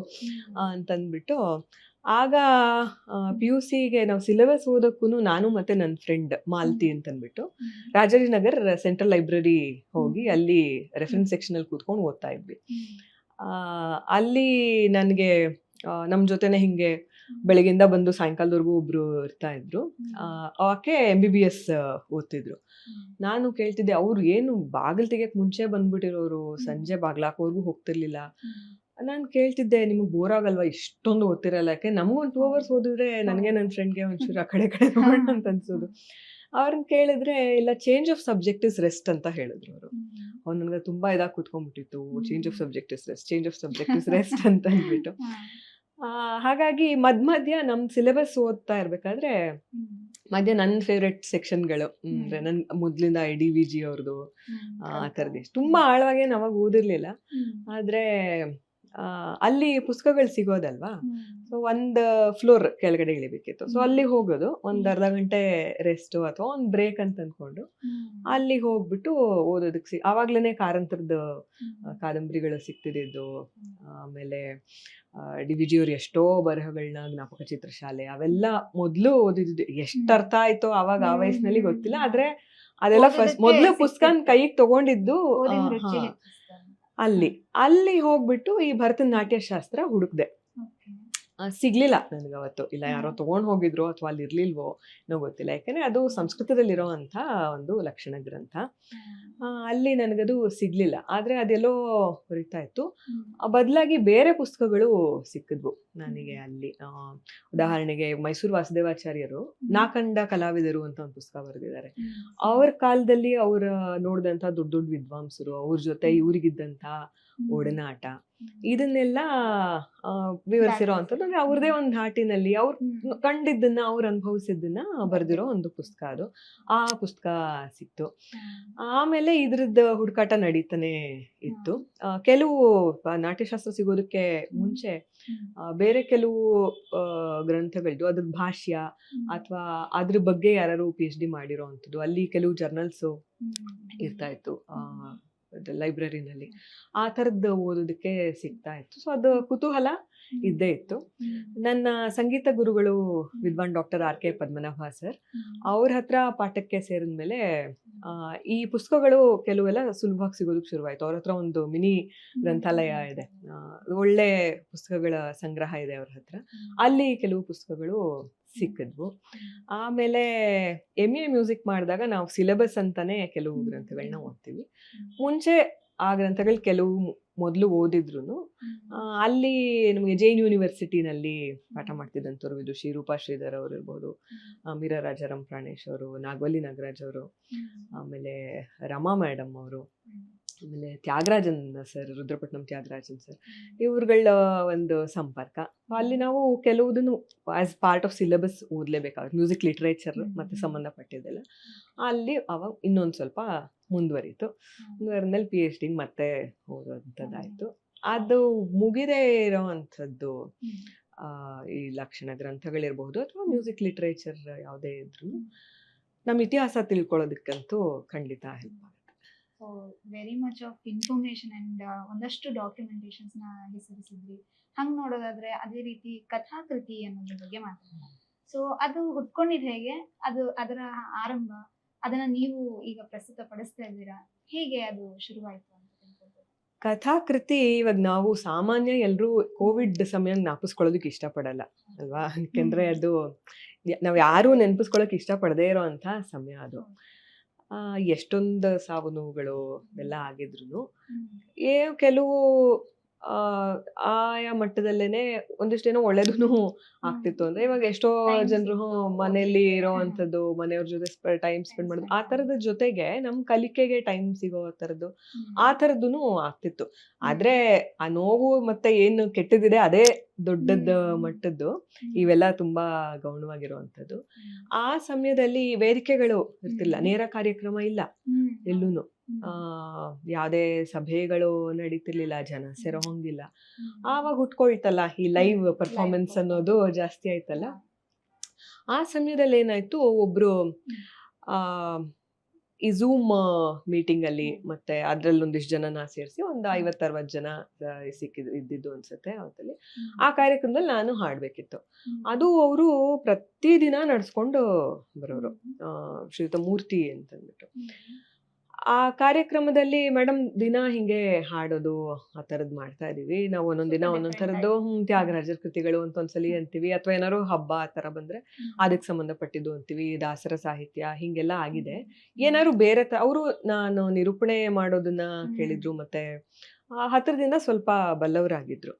ಅಂತಂದ್ಬಿಟ್ಟು ಆಗ PUCಗೆ ನಾವು ಸಿಲೆಬಸ್ ಓದಕ್ಕೂ ನಾನು ಮತ್ತೆ ನನ್ನ ಫ್ರೆಂಡ್ ಮಾಲ್ತಿ ಅಂತಂದ್ಬಿಟ್ಟು ರಾಜಾಜಿನಗರ್ ಸೆಂಟ್ರಲ್ ಲೈಬ್ರರಿ ಹೋಗಿ ಅಲ್ಲಿ ರೆಫರೆನ್ಸ್ ಸೆಕ್ಷನ್ ಅಲ್ಲಿ ಕೂತ್ಕೊಂಡು ಓದ್ತಾ ಇದ್ವಿ. ಅಲ್ಲಿ ನನಗೆ ನಮ್ಮ ಜೊತೆನೆ ಹಿಂಗೆ ಬೆಳಗಿಂದ ಬಂದು ಸಾಯಂಕಾಲದವರೆಗೂ ಒಬ್ರು ಇರ್ತಾ ಇದ್ರು. ಆಕೆ MBBS ಓದ್ತಿದ್ರು. ನಾನು ಕೇಳ್ತಿದ್ದೆ, ಅವ್ರು ಏನು ಬಾಗಿಲು ತೆಗಿಯಕ್ ಮುಂಚೆ ಬಂದ್ಬಿಟ್ಟಿರೋರು, ಸಂಜೆ ಬಾಗ್ಲಾಕೋರ್ಗೂ ಹೋಗ್ತಿರ್ಲಿಲ್ಲ. ನಾನು ಕೇಳ್ತಿದ್ದೆ, ನಿಮ್ಗೆ ಬೋರ್ ಆಗಲ್ವಾ ಇಷ್ಟೊಂದು ಓದ್ತಿರಲ್ಲ? ಯಾಕೆ ನಮಗೊಂದು 2 hours ಓದಿದ್ರೆ ನನಗೆ ನನ್ನ ಫ್ರೆಂಡ್ಗೆ ಒಂಚೂರು ಆ ಕಡೆ ನೋಡೋಣ ಅಂತ ಅನ್ಸೋದು. ಅವ್ರನ್ನ ಕೇಳಿದ್ರೆ ಇಲ್ಲ, change of subject is rest ಅಂತ ಹೇಳಿದ್ರು ಅವರು. ಅವ್ರು ನನಗೆ ತುಂಬಾ ಇದಾಗಿ ಕೂತ್ಕೊಂಡ್ಬಿಟ್ಟಿತ್ತು, change of subject is rest, change of subject is rest ಅಂತ ಅಂದ್ಬಿಟ್ಟು. ಹಾಗಾಗಿ ಮಧ್ಯ ನಮ್ ಸಿಲೆಬಸ್ ಓದ್ತಾ ಇರ್ಬೇಕಾದ್ರೆ ಮಧ್ಯ ನನ್ನ ಫೇವ್ರೆಟ್ ಸೆಕ್ಷನ್ಗಳು ಅಂದ್ರೆ ನನ್ ಮೊದ್ಲಿಂದ IDVG ಅವ್ರದ್ದು ಆ ಥರದ್ದು ತುಂಬಾ ಆಳವಾಗಿ ಅವಾಗ ಓದಿರ್ಲಿಲ್ಲ. ಆದ್ರೆ ಅಲ್ಲಿ ಪುಸ್ತಕಗಳು ಸಿಗೋದಲ್ವಾ, ಸೊ ಒಂದ್ ಫ್ಲೋರ್ ಕೆಳಗಡೆ ಇಳಿಬೇಕಿತ್ತು. ಸೊ ಅಲ್ಲಿ ಹೋಗೋದು, ಒಂದ್ ಅರ್ಧ ಗಂಟೆ ರೆಸ್ಟ್ ಅಥವಾ ಒಂದ್ ಬ್ರೇಕ್ ಅಂತ ಅನ್ಕೊಂಡು ಅಲ್ಲಿ ಹೋಗ್ಬಿಟ್ಟು ಓದೋದಕ್ಕೆ ಆವಾಗ್ಲೇನೆ ಕಾರಂತರದ ಕಾದಂಬರಿಗಳು ಸಿಗ್ತಿದ್ದು. ಆಮೇಲೆ DVG ಅವ್ರು ಎಷ್ಟೋ ಬರಹಗಳನ್ನ, ಜ್ಞಾಪಕ ಚಿತ್ರಶಾಲೆ ಅವೆಲ್ಲ ಮೊದ್ಲು ಓದಿದ್ದು. ಎಷ್ಟ್ ಅರ್ಥ ಆಯ್ತೋ ಅವಾಗ ಆ ವಯಸ್ಸಿನಲ್ಲಿ ಗೊತ್ತಿಲ್ಲ, ಆದ್ರೆ ಅದೆಲ್ಲ ಫಸ್ಟ್ ಮೊದ್ಲು ಪುಸ್ತಕ ಕೈಗೆ ತಗೊಂಡಿದ್ದು ಅಲ್ಲಿ ಹೋಗ್ಬಿಟ್ಟು ಈ ಭರತನ ನಾಟ್ಯಶಾಸ್ತ್ರ ಹುಡುಕ್ದೆ. ಸಿಗ್ಲಿಲ್ಲ ನನಗೆ ಅವತ್ತು. ಇಲ್ಲ ಯಾರೋ ತಗೊಂಡ್ ಹೋಗಿದ್ರು ಅಥವಾ ಅಲ್ಲಿ ಇರ್ಲಿಲ್ವೋ ಏನೋ ಗೊತ್ತಿಲ್ಲ. ಯಾಕಂದ್ರೆ ಅದು ಸಂಸ್ಕೃತದಲ್ಲಿರೋಂಥ ಒಂದು ಲಕ್ಷಣ ಗ್ರಂಥ. ಅಲ್ಲಿ ನನಗದು ಸಿಗ್ಲಿಲ್ಲ. ಆದ್ರೆ ಅದೆಲ್ಲೋ ಹೊರಿತಾ ಇತ್ತು. ಬದಲಾಗಿ ಬೇರೆ ಪುಸ್ತಕಗಳು ಸಿಕ್ಕಿದ್ವು ನನಗೆ ಅಲ್ಲಿ. ಉದಾಹರಣೆಗೆ ಮೈಸೂರು ವಾಸುದೇವಾಚಾರ್ಯರು ನಾಕಂಡ ಕಲಾವಿದರು ಅಂತ ಒಂದು ಪುಸ್ತಕ ಬರೆದಿದ್ದಾರೆ. ಅವ್ರ ಕಾಲದಲ್ಲಿ ಅವ್ರ ನೋಡಿದಂಥ ದೊಡ್ಡ ದೊಡ್ಡ ವಿದ್ವಾಂಸರು, ಅವ್ರ ಜೊತೆ ಇವ್ರಿಗಿದ್ದಂಥ ಒಡನಾಟ, ಇದನ್ನೆಲ್ಲ ವಿವರಿಸಿರೋ ಅಂಥದ್ದು. ಅಂದ್ರೆ ಅವ್ರದೇ ಒಂದು ಧಾಟಿನಲ್ಲಿ ಅವ್ರು ಕಂಡಿದ್ದನ್ನ, ಅವ್ರು ಅನುಭವಿಸಿದ್ದನ್ನ ಬರೆದಿರೋ ಒಂದು ಪುಸ್ತಕ ಅದು. ಆ ಪುಸ್ತಕ ಸಿಕ್ತು. ಆಮೇಲೆ ಇದ್ರದ್ದು ಹುಡುಕಾಟ ನಡೀತಾನೆ ಇತ್ತು. ಕೆಲವು ನಾಟ್ಯಶಾಸ್ತ್ರ ಸಿಗೋದಕ್ಕೆ ಮುಂಚೆ ಬೇರೆ ಕೆಲವು ಗ್ರಂಥಗಳದ್ದು ಅದ್ರ ಭಾಷ್ಯ ಅಥವಾ ಅದ್ರ ಬಗ್ಗೆ ಯಾರು PhD ಮಾಡಿರೋ ಅಂಥದ್ದು ಅಲ್ಲಿ ಕೆಲವು ಜರ್ನಲ್ಸು ಇರ್ತಾ ಇತ್ತು ಲೈಬ್ರರಿನಲ್ಲಿ. ಆ ಥರದ್ದು ಓದೋದಕ್ಕೆ ಸಿಗ್ತಾ ಇತ್ತು. ಸೊ ಅದು ಕುತೂಹಲ ಇದ್ದೇ ಇತ್ತು. ನನ್ನ ಸಂಗೀತ ಗುರುಗಳು ವಿದ್ವಾನ್ ಡಾಕ್ಟರ್ RK ಪದ್ಮನಾಭ ಸರ್, ಅವ್ರ ಹತ್ರ ಪಾಠಕ್ಕೆ ಸೇರಿದ್ಮೇಲೆ ಈ ಪುಸ್ತಕಗಳು ಕೆಲವೆಲ್ಲ ಸುಲಭವಾಗಿ ಸಿಗೋದಕ್ಕೆ ಶುರುವಾಯ್ತು. ಅವ್ರ ಹತ್ರ ಒಂದು ಮಿನಿ ಗ್ರಂಥಾಲಯ ಇದೆ, ಒಳ್ಳೆ ಪುಸ್ತಕಗಳ ಸಂಗ್ರಹ ಇದೆ ಅವ್ರ ಹತ್ರ. ಅಲ್ಲಿ ಕೆಲವು ಪುಸ್ತಕಗಳು ಸಿಕ್ಕಿದ್ವು. ಆಮೇಲೆ MA ಮ್ಯೂಸಿಕ್ ಮಾಡಿದಾಗ ನಾವು ಸಿಲೆಬಸ್ ಅಂತಾನೆ ಕೆಲವು ಗ್ರಂಥಗಳನ್ನ ಓದ್ತೀವಿ. ಮುಂಚೆ ಆ ಗ್ರಂಥಗಳು ಕೆಲವು ಮೊದಲು ಓದಿದ್ರು ಅಲ್ಲಿ ನಮಗೆ ಜೈನ್ ಯೂನಿವರ್ಸಿಟಿನಲ್ಲಿ ಪಾಠ ಮಾಡ್ತಿದ್ದಂಥವ್ರು ವಿದುಷಿ ರೂಪಾ ಶ್ರೀಧರ್ ಅವರು ಇರ್ಬೋದು, ಮೀರಾ ರಾಜಾರಾಮ್ ಪ್ರಾಣೇಶ್ ಅವರು, ನಾಗವಲ್ಲಿ ನಾಗರಾಜ್ ಅವರು, ಆಮೇಲೆ ರಮಾ ಮೇಡಮ್ ಅವರು, ಆಮೇಲೆ ತ್ಯಾಗರಾಜನ್ ಸರ್, ರುದ್ರಪಟ್ನಂ ತ್ಯಾಗರಾಜನ್ ಸರ್, ಇವ್ರುಗಳ ಒಂದು ಸಂಪರ್ಕ. ಅಲ್ಲಿ ನಾವು ಕೆಲವುದನ್ನು ಆಸ್ ಪಾರ್ಟ್ ಆಫ್ ಸಿಲೆಬಸ್ ಓದಲೇಬೇಕಾಗುತ್ತೆ, ಮ್ಯೂಸಿಕ್ ಲಿಟ್ರೇಚರ್ ಮತ್ತೆ ಸಂಬಂಧಪಟ್ಟಿದ್ದೆಲ್ಲ. ಅಲ್ಲಿ ಅವಾಗ ಇನ್ನೊಂದು ಸ್ವಲ್ಪ ಮುಂದುವರಿತು. ಮುಂದುವರೆದ್ಮೇಲೆ PhD ಮತ್ತೆ ಓದೋಂಥದ್ದಾಯ್ತು. ಅದು ಮುಗಿದೇ ಇರೋವಂಥದ್ದು ಈ ಲಕ್ಷಣ ಗ್ರಂಥಗಳಿರ್ಬಹುದು ಅಥವಾ ಮ್ಯೂಸಿಕ್ ಲಿಟ್ರೇಚರ್ ಯಾವುದೇ ಇದ್ರು ನಮ್ಮ ಇತಿಹಾಸ ತಿಳ್ಕೊಳ್ಳೋದಕ್ಕಂತೂ ಖಂಡಿತ ಹೆಲ್ಪ್ ಆಗುತ್ತೆ. Very much of information and ಒಂದಷ್ಟು ಡಾಕ್ಯುಮೆಂಟೇಶನ್ಸ್ ನ ಹೆಸರಿಸಿದ್ರಿ. ಹಂಗ್ ನೋಡೋದಾದ್ರೆ ಅದೇ ರೀತಿ ಕಥಾಕೃತಿ ಅನ್ನೋದ್ರ ಬಗ್ಗೆ ಮಾತಾಡೋಣ. ಸೊ ಅದು ಹುಟ್ಕೊಂಡಿದ್ ಹೇಗೆ, ಅದು ಅದರ ಆರಂಭ, ಅದನ್ನ ನೀವು ಈಗ ಪ್ರಸ್ತುತ ಪಡಿಸ್ತಾ ಇದ್ದೀರಾ, ಹೇಗೆ ಅದು ಶುರುವಾಯ್ತು ಅಂತ ತಿಳ್ಕೊಳ್ಬೋದು. ಕಥಾಕೃತಿ ಇವಾಗ ನಾವು ಸಾಮಾನ್ಯ ಎಲ್ಲರೂ ಕೋವಿಡ್ ಸಮಯ ಜ್ಞಾಪಿಸ್ಕೊಳ್ಳೋದಕ್ಕೆ ಇಷ್ಟಪಡಲ್ಲ ಅಲ್ವಾ, ಯಾಕೆಂದ್ರೆ ಅದು ನಾವು ಯಾರೂ ನೆನಪಿಸ್ಕೊಳ್ಳೋಕೆ ಇಷ್ಟಪಡದೇ ಇರೋ ಅಂಥ ಸಮಯ ಅದು. ಎಷ್ಟೊಂದು ಸಾವು ನೋವುಗಳು ಎಲ್ಲ ಆಗಿದ್ರು ಕೆಲವು ಆಯಾ ಮಟ್ಟದಲ್ಲೇನೆ ಒಂದಿಷ್ಟೇನೋ ಒಳ್ಳೇದೂ ಆಗ್ತಿತ್ತು. ಅಂದ್ರೆ ಇವಾಗ ಎಷ್ಟೋ ಜನರು ಮನೆಯಲ್ಲಿ ಇರೋ ಅಂಥದ್ದು, ಮನೆಯವ್ರ ಜೊತೆ ಟೈಮ್ ಸ್ಪೆಂಡ್ ಮಾಡೋದು, ಆ ಥರದ ಜೊತೆಗೆ ನಮ್ಮ ಕಲಿಕೆಗೆ ಟೈಮ್ ಸಿಗೋ ಥರದ್ದು ಆ ಥರದ್ದು ಆಗ್ತಿತ್ತು. ಆದ್ರೆ ಆ ನೋವು ಮತ್ತೆ ಏನು ಕೆಟ್ಟದಿದೆ ಅದೇ ದೊಡ್ಡದ ಮಟ್ಟದ್ದು, ಇವೆಲ್ಲ ತುಂಬಾ ಗೌಣವಾಗಿರುವಂಥದ್ದು. ಆ ಸಮಯದಲ್ಲಿ ವೇದಿಕೆಗಳು ಇರ್ತಿಲ್ಲ, ನೇರ ಕಾರ್ಯಕ್ರಮ ಇಲ್ಲ ಎಲ್ಲೂನು, ಯಾವುದೇ ಸಭೆಗಳು ನಡೀತಿರ್ಲಿಲ್ಲ, ಜನ ಸೇರೋ ಹಂಗಿಲ್ಲ. ಆವಾಗ ಹುಟ್ಕೊಳ್ತಲ್ಲ ಈ ಲೈವ್ ಪರ್ಫಾರ್ಮೆನ್ಸ್ ಅನ್ನೋದು ಜಾಸ್ತಿ ಆಯ್ತಲ್ಲ. ಆ ಸಮಯದಲ್ಲಿ ಏನಾಯ್ತು, ಒಬ್ರು ಈ ಝೂಮ್ ಮೀಟಿಂಗ್ ಅಲ್ಲಿ ಮತ್ತೆ ಅದ್ರಲ್ಲಿ ಒಂದಿಷ್ಟು ಜನನ ಸೇರಿಸಿ ಒಂದು 50-60 ಜನ ಇದ್ದಿದ್ದು ಅನ್ಸುತ್ತೆ ಅವತ್ತಲ್ಲಿ. ಆ ಕಾರ್ಯಕ್ರಮದಲ್ಲಿ ನಾನು ಹಾಡ್ಬೇಕಿತ್ತು. ಅದು ಅವರು ಪ್ರತಿದಿನ ನಡ್ಸ್ಕೊಂಡು ಬರೋರು, ಶ್ರೀಯುತ ಮೂರ್ತಿ ಅಂತಂದ್ಬಿಟ್ಟು. ಆ ಕಾರ್ಯಕ್ರಮದಲ್ಲಿ ಮೇಡಮ್ ದಿನ ಹಿಂಗೆ ಹಾಡೋದು ಆ ಥರದ್ದು ಮಾಡ್ತಾ ಇದೀವಿ ನಾವು. ಒಂದೊಂದಿನ ಒಂದೊಂದ್ ಥರದ್ದು ತ್ಯಾಗರಾಜರ ಕೃತಿಗಳು ಅಂತ ಒಂದ್ಸಲಿ ಅಂತೀವಿ, ಅಥವಾ ಏನಾದ್ರು ಹಬ್ಬ ಆ ಥರ ಬಂದ್ರೆ ಅದಕ್ಕೆ ಸಂಬಂಧಪಟ್ಟಿದ್ದು ಅಂತೀವಿ, ದಾಸರ ಸಾಹಿತ್ಯ ಹಿಂಗೆಲ್ಲ ಆಗಿದೆ. ಏನಾದ್ರು ಬೇರೆ ಅವರು ನಾನು ನಿರೂಪಣೆ ಮಾಡೋದನ್ನ ಕೇಳಿದ್ರು, ಮತ್ತೆ ಹತ್ರದಿಂದ ಸ್ವಲ್ಪ ಬಲ್ಲವರಾಗಿದ್ರು.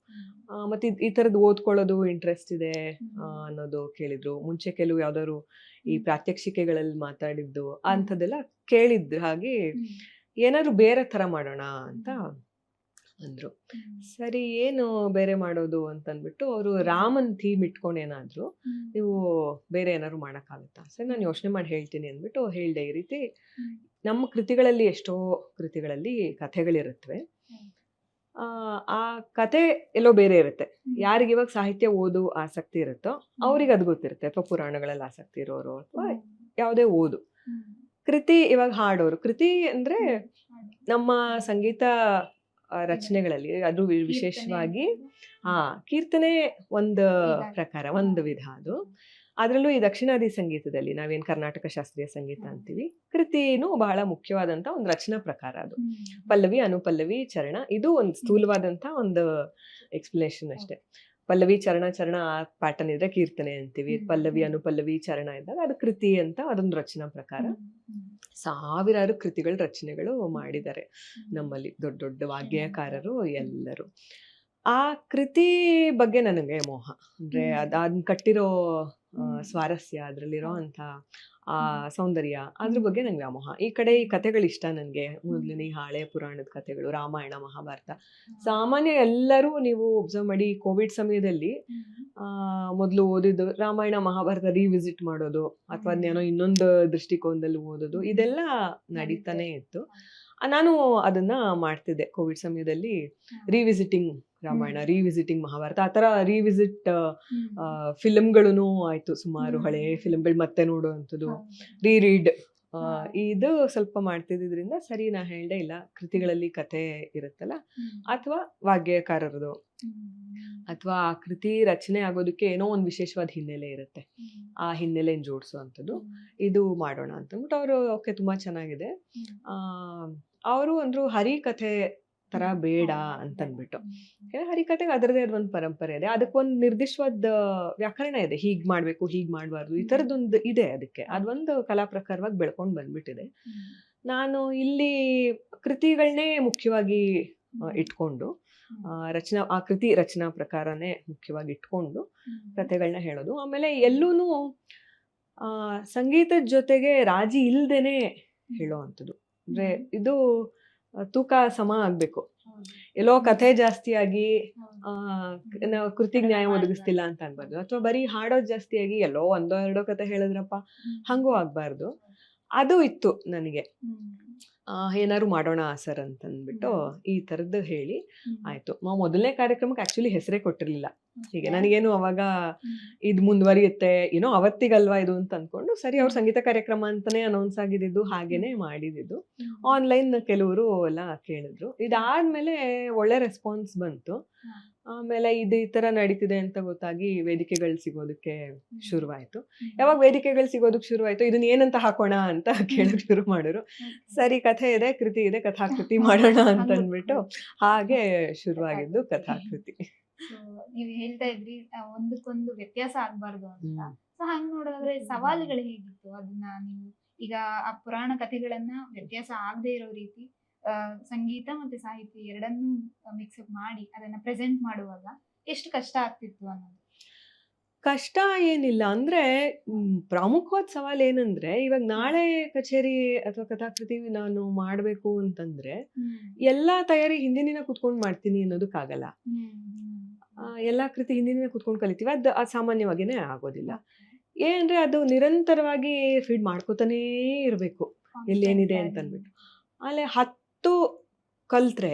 ಮತ್ತೆ ಈ ಥರದ್ದು ಓದ್ಕೊಳ್ಳೋದು ಇಂಟ್ರೆಸ್ಟ್ ಇದೆ ಅನ್ನೋದು ಕೇಳಿದ್ರು. ಮುಂಚೆ ಕೆಲವು ಯಾವ್ದಾದ್ರು ಈ ಪ್ರಾತ್ಯಕ್ಷಿಕೆಗಳಲ್ಲಿ ಮಾತಾಡಿದ್ದು ಅಂಥದ್ದೆಲ್ಲ ಕೇಳಿದ್ರು. ಹಾಗೆ ಏನಾದ್ರು ಬೇರೆ ಥರ ಮಾಡೋಣ ಅಂತ ಅಂದ್ರು. ಸರಿ, ಏನು ಬೇರೆ ಮಾಡೋದು ಅಂತಂದ್ಬಿಟ್ಟು ಅವರು ರಾಮನ್ ಥೀಮ್ ಇಟ್ಕೊಂಡು ಏನಾದ್ರು ನೀವು ಬೇರೆ ಏನಾದ್ರು ಮಾಡೋಕ್ಕಾಗುತ್ತಾ? ಸರಿ, ನಾನು ಯೋಚನೆ ಮಾಡಿ ಹೇಳ್ತೀನಿ ಅಂದ್ಬಿಟ್ಟು ಹೇಳ್ದೆ. ಈ ರೀತಿ ನಮ್ಮ ಕೃತಿಗಳಲ್ಲಿ ಎಷ್ಟೋ ಕೃತಿಗಳಲ್ಲಿ ಕಥೆಗಳಿರುತ್ತವೆ, ಆ ಕತೆ ಎಲ್ಲೋ ಬೇರೆ ಇರುತ್ತೆ. ಯಾರಿಗೆ ಇವಾಗ ಸಾಹಿತ್ಯ ಓದು ಆಸಕ್ತಿ ಇರುತ್ತೋ ಅವ್ರಿಗೆ ಅದು ಗೊತ್ತಿರುತ್ತೆ, ಅಥವಾ ಪುರಾಣಗಳಲ್ಲಿ ಆಸಕ್ತಿ ಇರೋರು ಅಥವಾ ಯಾವುದೇ ಓದು. ಕೃತಿ ಇವಾಗ ಹಾಡೋರು, ಕೃತಿ ಅಂದ್ರೆ ನಮ್ಮ ಸಂಗೀತ ರಚನೆಗಳಲ್ಲಿ ಅದು ವಿಶೇಷವಾಗಿ ಕೀರ್ತನೆ ಒಂದು ಪ್ರಕಾರ, ಒಂದು ವಿಧ. ಅದು ಅದರಲ್ಲೂ ಈ ದಕ್ಷಿಣಾದಿ ಸಂಗೀತದಲ್ಲಿ ನಾವೇನ್ ಕರ್ನಾಟಕ ಶಾಸ್ತ್ರೀಯ ಸಂಗೀತ ಅಂತೀವಿ, ಕೃತಿನೂ ಬಹಳ ಮುಖ್ಯವಾದಂತ ಒಂದು ರಚನಾ ಪ್ರಕಾರ. ಅದು ಪಲ್ಲವಿ, ಅನುಪಲ್ಲವಿ, ಚರಣ, ಇದು ಒಂದು ಸ್ಥೂಲವಾದಂತ ಒಂದು ಎಕ್ಸ್ಪ್ಲನೇಷನ್ ಅಷ್ಟೇ. ಪಲ್ಲವಿ, ಚರಣ, ಚರಣ ಆ ಪ್ಯಾಟರ್ನ್ ಇದ್ರೆ ಕೀರ್ತನೆ ಅಂತೀವಿ. ಪಲ್ಲವಿ, ಅನುಪಲ್ಲವಿ, ಚರಣ ಇದ್ದಾಗ ಅದು ಕೃತಿ ಅಂತ ಅದೊಂದು ರಚನಾ ಪ್ರಕಾರ. ಸಾವಿರಾರು ಕೃತಿಗಳು, ರಚನೆಗಳು ಮಾಡಿದ್ದಾರೆ ನಮ್ಮಲ್ಲಿ ದೊಡ್ಡ ದೊಡ್ಡ ವಾಗ್ಗೇಯಕಾರರು ಎಲ್ಲರೂ. ಆ ಕೃತಿ ಬಗ್ಗೆ ನನಗೆ ಮೋಹ, ಅಂದ್ರೆ ಅದನ್ನ ಕಟ್ಟಿರೋ ಸ್ವಾರಸ್ಯ, ಅದ್ರಲ್ಲಿರೋ ಅಂತ ಆ ಸೌಂದರ್ಯ, ಅದ್ರ ಬಗ್ಗೆ ನಂಗೆ ವ್ಯಾಮೋಹ. ಈ ಕಡೆ ಈ ಕಥೆಗಳು ಇಷ್ಟ ನನಗೆ. ಮೊದಲಿನ ಈ ಹಳೆ ಪುರಾಣದ ಕಥೆಗಳು, ರಾಮಾಯಣ, ಮಹಾಭಾರತ. ಸಾಮಾನ್ಯ ಎಲ್ಲರೂ ನೀವು ಒಬ್ಸರ್ವ್ ಮಾಡಿ, ಕೋವಿಡ್ ಸಮಯದಲ್ಲಿ ಮೊದಲು ಓದಿದ್ದು ರಾಮಾಯಣ ಮಹಾಭಾರತ ರಿವಿಸಿಟ್ ಮಾಡೋದು, ಅಥವಾ ಅದನ್ನೇನೋ ಇನ್ನೊಂದು ದೃಷ್ಟಿಕೋನದಲ್ಲಿ ಓದೋದು, ಇದೆಲ್ಲ ನಡೀತಾನೆ ಇತ್ತು. ನಾನು ಅದನ್ನ ಮಾಡ್ತಿದ್ದೆ ಕೋವಿಡ್ ಸಮಯದಲ್ಲಿ. ರಿವಿಸಿಟಿಂಗ್ ರಾಮಾಯಣ, ರಿವಿಸಿಟಿಂಗ್ ಮಹಾಭಾರತ, ಆ ಥರ ರಿವಿಸಿಟ್ ಫಿಲ್ಮ್ಗಳೂ ಆಯ್ತು. ಸುಮಾರು ಹಳೆ ಫಿಲ್ಮ್ಗಳು ಮತ್ತೆ ನೋಡುವಂಥದ್ದು, ರೀಡ್, ಇದು ಸ್ವಲ್ಪ ಮಾಡ್ತಿದ್ರಿಂದ ಸರಿ ನಾ ಹೇಳ್ದೆ, ಇಲ್ಲ ಕೃತಿಗಳಲ್ಲಿ ಕತೆ ಇರುತ್ತಲ್ಲ, ಅಥವಾ ವಾಗ್ಗೇಯಕಾರರದು, ಅಥವಾ ಆ ಕೃತಿ ರಚನೆ ಆಗೋದಕ್ಕೆ ಏನೋ ಒಂದು ವಿಶೇಷವಾದ ಹಿನ್ನೆಲೆ ಇರುತ್ತೆ, ಆ ಹಿನ್ನೆಲೆಯನ್ನು ಜೋಡಿಸುವಂಥದ್ದು, ಇದು ಮಾಡೋಣ ಅಂತಂದ್ಬಿಟ್ಟು ಅವರು ಓಕೆ ತುಂಬಾ ಚೆನ್ನಾಗಿದೆ. ಅವರು ಅಂದ್ರು ಹರಿಕಥೆ ತರ ಬೇಡ ಅಂತಂದ್ಬಿಟ್ಟು. ಹರಿಕಥೆಗೆ ಅದರದೇ ಆದ ಒಂದು ಪರಂಪರೆ ಇದೆ, ಅದಕ್ಕೊಂದು ನಿರ್ದಿಷ್ಟವಾದ ವ್ಯಾಕರಣ ಇದೆ, ಹೀಗ್ ಮಾಡ್ಬೇಕು ಹೀಗ್ ಮಾಡ್ಬಾರ್ದು, ಈ ತರದೊಂದು ಇದೆ. ಅದಕ್ಕೆ ಅದೊಂದು ಕಲಾ ಪ್ರಕಾರವಾಗಿ ಬೆಳ್ಕೊಂಡು ಬಂದ್ಬಿಟ್ಟಿದೆ. ನಾನು ಇಲ್ಲಿ ಕೃತಿಗಳನ್ನೇ ಮುಖ್ಯವಾಗಿ ಇಟ್ಕೊಂಡು ಆ ಕೃತಿ ರಚನಾ ಪ್ರಕಾರನೇ ಮುಖ್ಯವಾಗಿ ಇಟ್ಕೊಂಡು ಕಥೆಗಳನ್ನ ಹೇಳೋದು. ಆಮೇಲೆ ಎಲ್ಲೂನು ಸಂಗೀತದ ಜೊತೆಗೆ ರಾಜಿ ಇಲ್ದೇನೆ ಹೇಳೋ ಅಂಥದ್ದು. ಅಂದ್ರೆ ಇದು ತೂಕ ಸಮ ಆಗ್ಬೇಕು. ಎಲ್ಲೋ ಕಥೆ ಜಾಸ್ತಿಯಾಗಿ ನಾವು ಕೃತಿಗೆ ನ್ಯಾಯ ಒದಗಿಸ್ತಿಲ್ಲ ಅಂತ ಅನ್ಬಾರ್ದು, ಅಥವಾ ಬರೀ ಹಾಡೋದು ಜಾಸ್ತಿಯಾಗಿ ಎಲ್ಲೋ ಒಂದೋ ಎರಡೋ ಕತೆ ಹೇಳಿದ್ರಪ್ಪ ಹಂಗೂ ಆಗ್ಬಾರ್ದು. ಅದು ಇತ್ತು ನನಗೆ. ಏನಾದ್ರು ಮಾಡೋಣ ಸರ್ ಅಂತಂದ್ಬಿಟ್ಟು ಈ ಥರದ್ದು ಹೇಳಿ ಆಯ್ತು. ನಾವು ಮೊದಲನೇ ಕಾರ್ಯಕ್ರಮಕ್ಕೆ ಆಕ್ಚುಲಿ ಹೆಸರೇ ಕೊಟ್ಟಿರ್ಲಿಲ್ಲ. ಹೀಗೆ ನನಗೇನು ಅವಾಗ ಇದು ಮುಂದುವರಿಯುತ್ತೆ ಏನೋ ಅವತ್ತಿಗಲ್ವಾ ಇದು ಅಂತ ಅನ್ಕೊಂಡು, ಸರಿ ಅವ್ರ ಸಂಗೀತ ಕಾರ್ಯಕ್ರಮ ಅಂತಾನೆ ಅನೌನ್ಸ್ ಆಗಿದ್ದು, ಹಾಗೇನೆ ಮಾಡಿದ್ದು. ಆನ್ಲೈನ್ ಕೆಲವರು ಎಲ್ಲ ಕೇಳಿದ್ರು. ಇದಾದ್ಮೇಲೆ ಒಳ್ಳೆ ರೆಸ್ಪಾನ್ಸ್ ಬಂತು. ಆಮೇಲೆ ಇದು ಈ ತರ ನಡೀತಿದೆ ಅಂತ ಗೊತ್ತಾಗಿ ವೇದಿಕೆಗಳು ಸಿಗೋದಕ್ಕೆ ಶುರುವಾಯ್ತು. ಯಾವಾಗ ವೇದಿಕೆಗಳು ಸಿಗೋದಕ್ಕೆ ಶುರುವಾಯ್ತು, ಇದನ್ನ ಏನಂತ ಹಾಕೋಣ ಅಂತ ಕೇಳಕ್ ಶುರು ಮಾಡಿದ್ರು. ಸರಿ, ಕಥೆ ಇದೆ, ಕೃತಿ ಇದೆ, ಕಥಾಕೃತಿ ಮಾಡೋಣ ಅಂತ ಅಂದ್ಬಿಟ್ಟು ಹಾಗೆ ಶುರುವಾಗಿದ್ದು ಕಥಾಕೃತಿ. ನೀವು ಹೇಳ್ತಾ ಇದ್ರಿ ಒಂದಕ್ಕೊಂದು ವ್ಯತ್ಯಾಸ ಆಗ್ಬಾರ್ದು ಅಂತ. ಸೊ ಹಂಗ್ ನೋಡೋದಾದ್ರೆ ಸವಾಲುಗಳು ಹೇಗಿತ್ತು? ಅದನ್ನ ನೀವು ಈಗ ಆ ಪುರಾಣ ಕಥೆಗಳನ್ನ ವ್ಯತ್ಯಾಸ ಆಗದೆ ಇರೋ ರೀತಿ ಸಂಗೀತ ಮತ್ತೆ ಸಾಹಿತ್ಯ ಎರಡನ್ನೂ ಮಿಕ್ಸಪ್ ಮಾಡಿ ಅದನ್ನ ಪ್ರೆಸೆಂಟ್ ಮಾಡುವಾಗ ಎಷ್ಟು ಕಷ್ಟ ಆಗ್ತಿತ್ತು ಅನ್ನೋದು? ಕಷ್ಟ ಏನಿಲ್ಲ ಅಂದ್ರೆ, ಪ್ರಮುಖವಾದ ಸವಾಲ್ ಏನಂದ್ರೆ, ಇವಾಗ ನಾಳೆ ಕಚೇರಿ ಅಥವಾ ಕಥಾಕೃತಿ ನಾನು ಮಾಡ್ಬೇಕು ಅಂತಂದ್ರೆ ಎಲ್ಲಾ ತಯಾರಿ ಹಿಂದಿನ ಕುತ್ಕೊಂಡ್ ಮಾಡ್ತೀನಿ ಅನ್ನೋದಕ್ಕಾಗಲ್ಲ. ಎಲ್ಲಾ ಕೃತಿ ಹಿಂದಿನ ಕುತ್ಕೊಂಡ್ ಕಲಿತೀವಿ, ಅದು ಸಾಮಾನ್ಯವಾಗಿನೇ ಆಗೋದಿಲ್ಲ. ಏನಂದ್ರೆ ಅದು ನಿರಂತರವಾಗಿ ಫೀಡ್ ಮಾಡ್ಕೋತಾನೇ ಇರ್ಬೇಕು ಎಲ್ಲೇನಿದೆ ಅಂತ ಅಂದ್ಬಿಟ್ಟು. ಆಮೇಲೆ 10 ಕಲ್ತ್ರೆ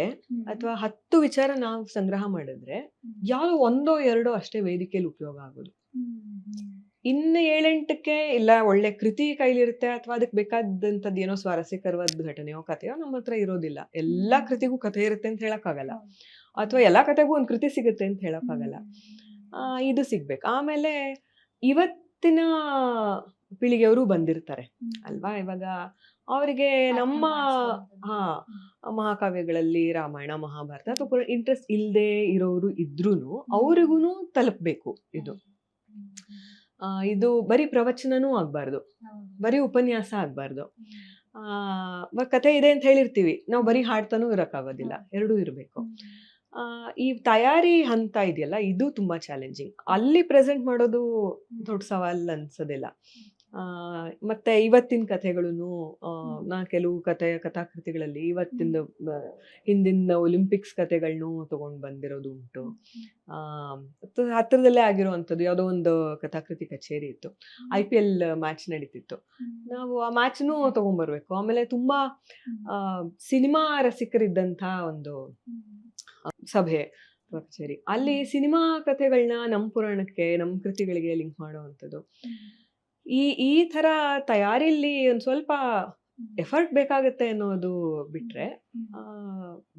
ಅಥವಾ 10 ವಿಚಾರ ನಾವು ಸಂಗ್ರಹ ಮಾಡಿದ್ರೆ ಯಾವ್ದೋ ಒಂದೋ ಎರಡೋ ಅಷ್ಟೇ ವೇದಿಕೆಯಲ್ಲಿ ಉಪಯೋಗ ಆಗೋದು. ಇನ್ನು 7-8ಕ್ಕೆ ಇಲ್ಲ ಒಳ್ಳೆ ಕೃತಿ ಕೈಲಿರುತ್ತೆ, ಅಥವಾ ಅದಕ್ಕೆ ಬೇಕಾದಂಥದ್ದು ಏನೋ ಸ್ವಾರಸ್ಯಕರವಾದ ಘಟನೆಯೋ ಕಥೆಯೋ ನಮ್ಮ ಹತ್ರ ಇರೋದಿಲ್ಲ. ಎಲ್ಲಾ ಕೃತಿಗೂ ಕಥೆ ಇರುತ್ತೆ ಅಂತ ಹೇಳಕ್ಕಾಗಲ್ಲ, ಅಥವಾ ಎಲ್ಲಾ ಕಥೆಗೂ ಒಂದು ಕೃತಿ ಸಿಗುತ್ತೆ ಅಂತ ಹೇಳಕ್ಕಾಗಲ್ಲ. ಇದು ಸಿಗ್ಬೇಕು. ಆಮೇಲೆ ಇವತ್ತಿನ ಪೀಳಿಗೆಯವರು ಬಂದಿರ್ತಾರೆ ಅಲ್ವಾ, ಇವಾಗ ಅವರಿಗೆ ನಮ್ಮ ಮಹಾಕಾವ್ಯಗಳಲ್ಲಿ ರಾಮಾಯಣ ಮಹಾಭಾರತ ಅಥವಾ ಇಂಟ್ರೆಸ್ಟ್ ಇಲ್ಲದೆ ಇರೋರು ಇದ್ರೂನು ಅವ್ರಿಗೂ ತಲುಪಬೇಕು. ಇದು ಬರೀ ಪ್ರವಚನನೂ ಆಗ್ಬಾರ್ದು, ಬರೀ ಉಪನ್ಯಾಸ ಆಗ್ಬಾರ್ದು. ಕಥೆ ಇದೆ ಅಂತ ಹೇಳಿರ್ತೀವಿ, ನಾವು ಬರೀ ಹಾಡ್ತಾನೂ ಇರಕ್ಕಾಗೋದಿಲ್ಲ, ಎರಡೂ ಇರಬೇಕು. ಈ ತಯಾರಿ ಹಂತ ಇದೆಯಲ್ಲ, ಇದು ತುಂಬಾ ಚಾಲೆಂಜಿಂಗ್. ಅಲ್ಲಿ ಪ್ರೆಸೆಂಟ್ ಮಾಡೋದು ದೊಡ್ಡ ಸವಾಲ್ ಅನ್ಸೋದಿಲ್ಲ. ಮತ್ತೆ ಇವತ್ತಿನ ಕಥೆಗಳನ್ನು ನಾ ಕೆಲವು ಕಥಾಕೃತಿಗಳಲ್ಲಿ ಇವತ್ತಿನ ಹಿಂದಿನ ಒಲಿಂಪಿಕ್ಸ್ ಕಥೆಗಳನ್ನು ತಗೊಂಡ್ ಬಂದಿರೋದು ಉಂಟು. ಹತ್ತಿರದಲ್ಲೇ ಆಗಿರುವಂಥದ್ದು ಯಾವುದೋ ಒಂದು ಕಥಾಕೃತಿ ಕಚೇರಿ ಇತ್ತು, IPL ಮ್ಯಾಚ್ ನಡೀತಿತ್ತು. ನಾವು ಆ ಮ್ಯಾಚ್ನು ತಗೊಂಡ್ಬರ್ಬೇಕು. ಆಮೇಲೆ ತುಂಬಾ ಸಿನಿಮಾ ರಸಿಕರಿದ್ದಂಥ ಒಂದು ಸಭೆ ಅಥವಾ ಕಚೇರಿ, ಅಲ್ಲಿ ಸಿನಿಮಾ ಕಥೆಗಳನ್ನ ನಮ್ಮ ಪುರಾಣಕ್ಕೆ, ನಮ್ಮ ಕೃತಿಗಳಿಗೆ ಲಿಂಕ್ ಮಾಡುವಂಥದ್ದು. ಈ ತರ ತಯಾರಿಯಲ್ಲಿ ಒಂದ್ ಸ್ವಲ್ಪ ಎಫರ್ಟ್ ಬೇಕಾಗತ್ತೆ ಅನ್ನೋದು ಬಿಟ್ರೆ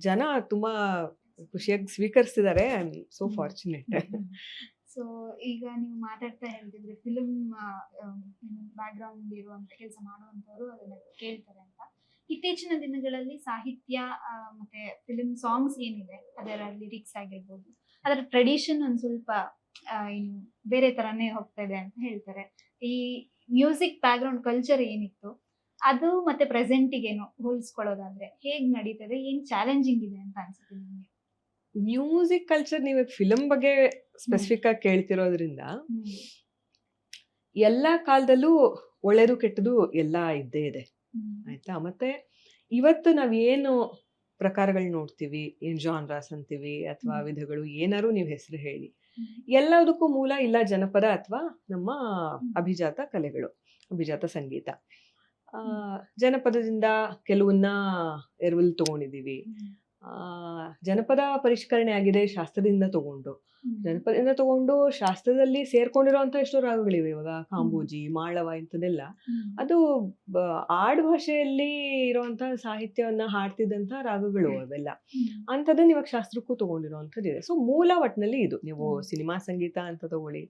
ಜನ ತುಂಬಾ ಖುಷಿಯಾಗಿ ಸ್ವೀಕರಿಸಿದ್ದಾರೆ. I am so fortunate. So ಈಗ ನೀವು ಮಾತಾಡ್ತಾ ಹೇಳ್ತಿದ್ರೆ ಫಿಲ್ಮ್ ಬ್ಯಾಕ್ ಗ್ರೌಂಡ್ ಇರುವಂತ ಕೆಲಸ ಮಾಡುವಂತವರು ಅದನ್ನ ಕೇಳ್ತಾರೆ ಅಂತ. ಇತ್ತೀಚಿನ ದಿನಗಳಲ್ಲಿ ಸಾಹಿತ್ಯ ಮತ್ತೆ ಫಿಲ್ಮ್ ಸಾಂಗ್ಸ್ ಏನಿದೆ ಅದರ ಲಿರಿಕ್ಸ್ ಆಗಿರ್ಬೋದು, ಅದರ ಟ್ರೆಡಿಷನ್ ಒಂದ್ ಸ್ವಲ್ಪ ಇನ್ನು ಬೇರೆ ತರಾನೇ ಹೋಗ್ತಾ ಇದೆ ಅಂತ ಹೇಳ್ತಾರೆ. ಈ ಮ್ಯೂಸಿಕ್ ಬ್ಯಾಕ್ ಗ್ರೌಂಡ್ ಕಲ್ಚರ್ ಏನಿತ್ತು ಅದು ಮತ್ತೆ ಪ್ರೆಸೆಂಟಿಗೇನು ಹೋಲಿಸ್ಕೊಳ್ಳೋದಾದ್ರೆ ಹೇಗ್ ನಡೀತದೆ, ಏನ್ ಚಾಲೆಂಜಿಂಗ್ ಇದೆ ಅಂತ ಅನ್ಸುತ್ತೆ ನಿಮ್ಗೆ? ಮ್ಯೂಸಿಕ್ ಕಲ್ಚರ್ ನೀವು ಫಿಲಮ್ ಬಗ್ಗೆ ಸ್ಪೆಸಿಫಿಕ್ ಆಗಿ ಕೇಳ್ತಿರೋದ್ರಿಂದ, ಎಲ್ಲಾ ಕಾಲದಲ್ಲೂ ಒಳ್ಳೇದು ಕೆಟ್ಟದು ಎಲ್ಲ ಇದ್ದೇ ಇದೆ ಆಯ್ತಾ. ಮತ್ತೆ ಇವತ್ತು ನಾವ್ ಏನು ಪ್ರಕಾರಗಳು ನೋಡ್ತೀವಿ, ಏನ್ ಜಾನ್ರಾಸ್ ಅಂತೀವಿ ಅಥವಾ ವಿಧಗಳು, ಏನಾರು ನೀವು ಹೆಸರು ಹೇಳಿ, ಎಲ್ಲದಕ್ಕೂ ಮೂಲ ಇಲ್ಲ ಜನಪದ ಅಥವಾ ನಮ್ಮ ಅಭಿಜಾತ ಕಲೆಗಳು, ಅಭಿಜಾತ ಸಂಗೀತ. ಜನಪದದಿಂದ ಕೆಲವನ್ನ ಎರವಲು ತಗೊಂಡಿದೀವಿ. ಜನಪದ ಪರಿಷ್ಕರಣೆ ಆಗಿದೆ ಶಾಸ್ತ್ರದಿಂದ ತಗೊಂಡು. ಜನಪದದಿಂದ ತಗೊಂಡು ಶಾಸ್ತ್ರದಲ್ಲಿ ಸೇರ್ಕೊಂಡಿರುವಂತ ಎಷ್ಟೋ ರಾಗಗಳಿವೆ ಇವಾಗ, ಕಾಂಬೂಜಿ, ಮಾಳವ ಇಂಥದೆಲ್ಲ. ಅದು ಆಡು ಭಾಷೆಯಲ್ಲಿ ಇರುವಂತ ಸಾಹಿತ್ಯವನ್ನ ಹಾಡ್ತಿದ್ದಂತ ರಾಗಗಳು ಅವೆಲ್ಲ. ಅಂಥದ್ದನ್ನ ಇವಾಗ ಶಾಸ್ತ್ರಕ್ಕೂ ತಗೊಂಡಿರುವಂಥದ್ದಿದೆ. ಸೊ ಮೂಲ ಒಟ್ಟಿನಲ್ಲಿ ಇದು. ನೀವು ಸಿನಿಮಾ ಸಂಗೀತ ಅಂತ ತಗೊಳ್ಳಿ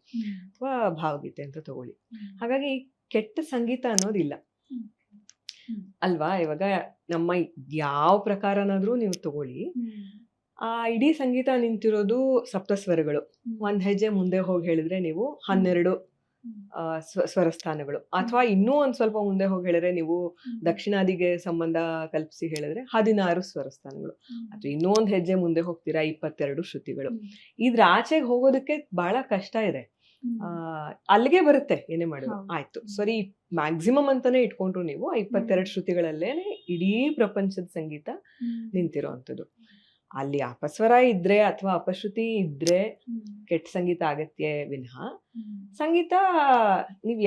ಅಥವಾ ಭಾವಗೀತೆ ಅಂತ ತಗೊಳ್ಳಿ. ಹಾಗಾಗಿ ಕೆಟ್ಟ ಸಂಗೀತ ಅನ್ನೋದಿಲ್ಲ ಅಲ್ವಾ. ಇವಾಗ ನಮ್ಮ ಯಾವ ಪ್ರಕಾರನಾದ್ರೂ ನೀವು ತಗೊಳ್ಳಿ, ಆ ಇಡೀ ಸಂಗೀತ ನಿಂತಿರೋದು ಸಪ್ತಸ್ವರಗಳು. ಒಂದ್ ಹೆಜ್ಜೆ ಮುಂದೆ ಹೋಗಿ ಹೇಳಿದ್ರೆ ನೀವು 12 ಸ್ವರಸ್ಥಾನಗಳು, ಅಥವಾ ಇನ್ನೂ ಒಂದ್ ಸ್ವಲ್ಪ ಮುಂದೆ ಹೋಗಿ ಹೇಳಿದ್ರೆ ನೀವು ದಕ್ಷಿಣಾದಿಗೆ ಸಂಬಂಧ ಕಲ್ಪಿಸಿ ಹೇಳಿದ್ರೆ 16 ಸ್ವರಸ್ಥಾನಗಳು, ಅಥವಾ ಇನ್ನೂ ಒಂದ್ ಹೆಜ್ಜೆ ಮುಂದೆ ಹೋಗ್ತೀರಾ 22 ಶ್ರುತಿಗಳು. ಇದ್ರ ಆಚೆಗೆ ಹೋಗೋದಕ್ಕೆ ಬಹಳ ಕಷ್ಟ ಇದೆ. ಅಲ್ಲಿಗೆ ಬರುತ್ತೆ ಏನೇ ಮಾಡಿದ್ರು. ಹೌದು. ಆಯ್ತು ಸರಿ, ಮ್ಯಾಕ್ಸಿಮಮ್ ಅಂತಾನೆ ಇಟ್ಕೊಂಡ್ರು ನೀವು 22 ಶ್ರುತಿಗಳಲ್ಲೇನೆ ಇಡೀ ಪ್ರಪಂಚದ ಸಂಗೀತ ನಿಂತಿರೋವಂಥದ್ದು. ಅಲ್ಲಿ ಅಪಸ್ವರ ಇದ್ರೆ ಅಥವಾ ಅಪಶ್ರುತಿ ಇದ್ರೆ ಕೆಟ್ಟ ಸಂಗೀತ ಆಗತ್ತೆ ವಿನಃ, ಸಂಗೀತ ನೀವ್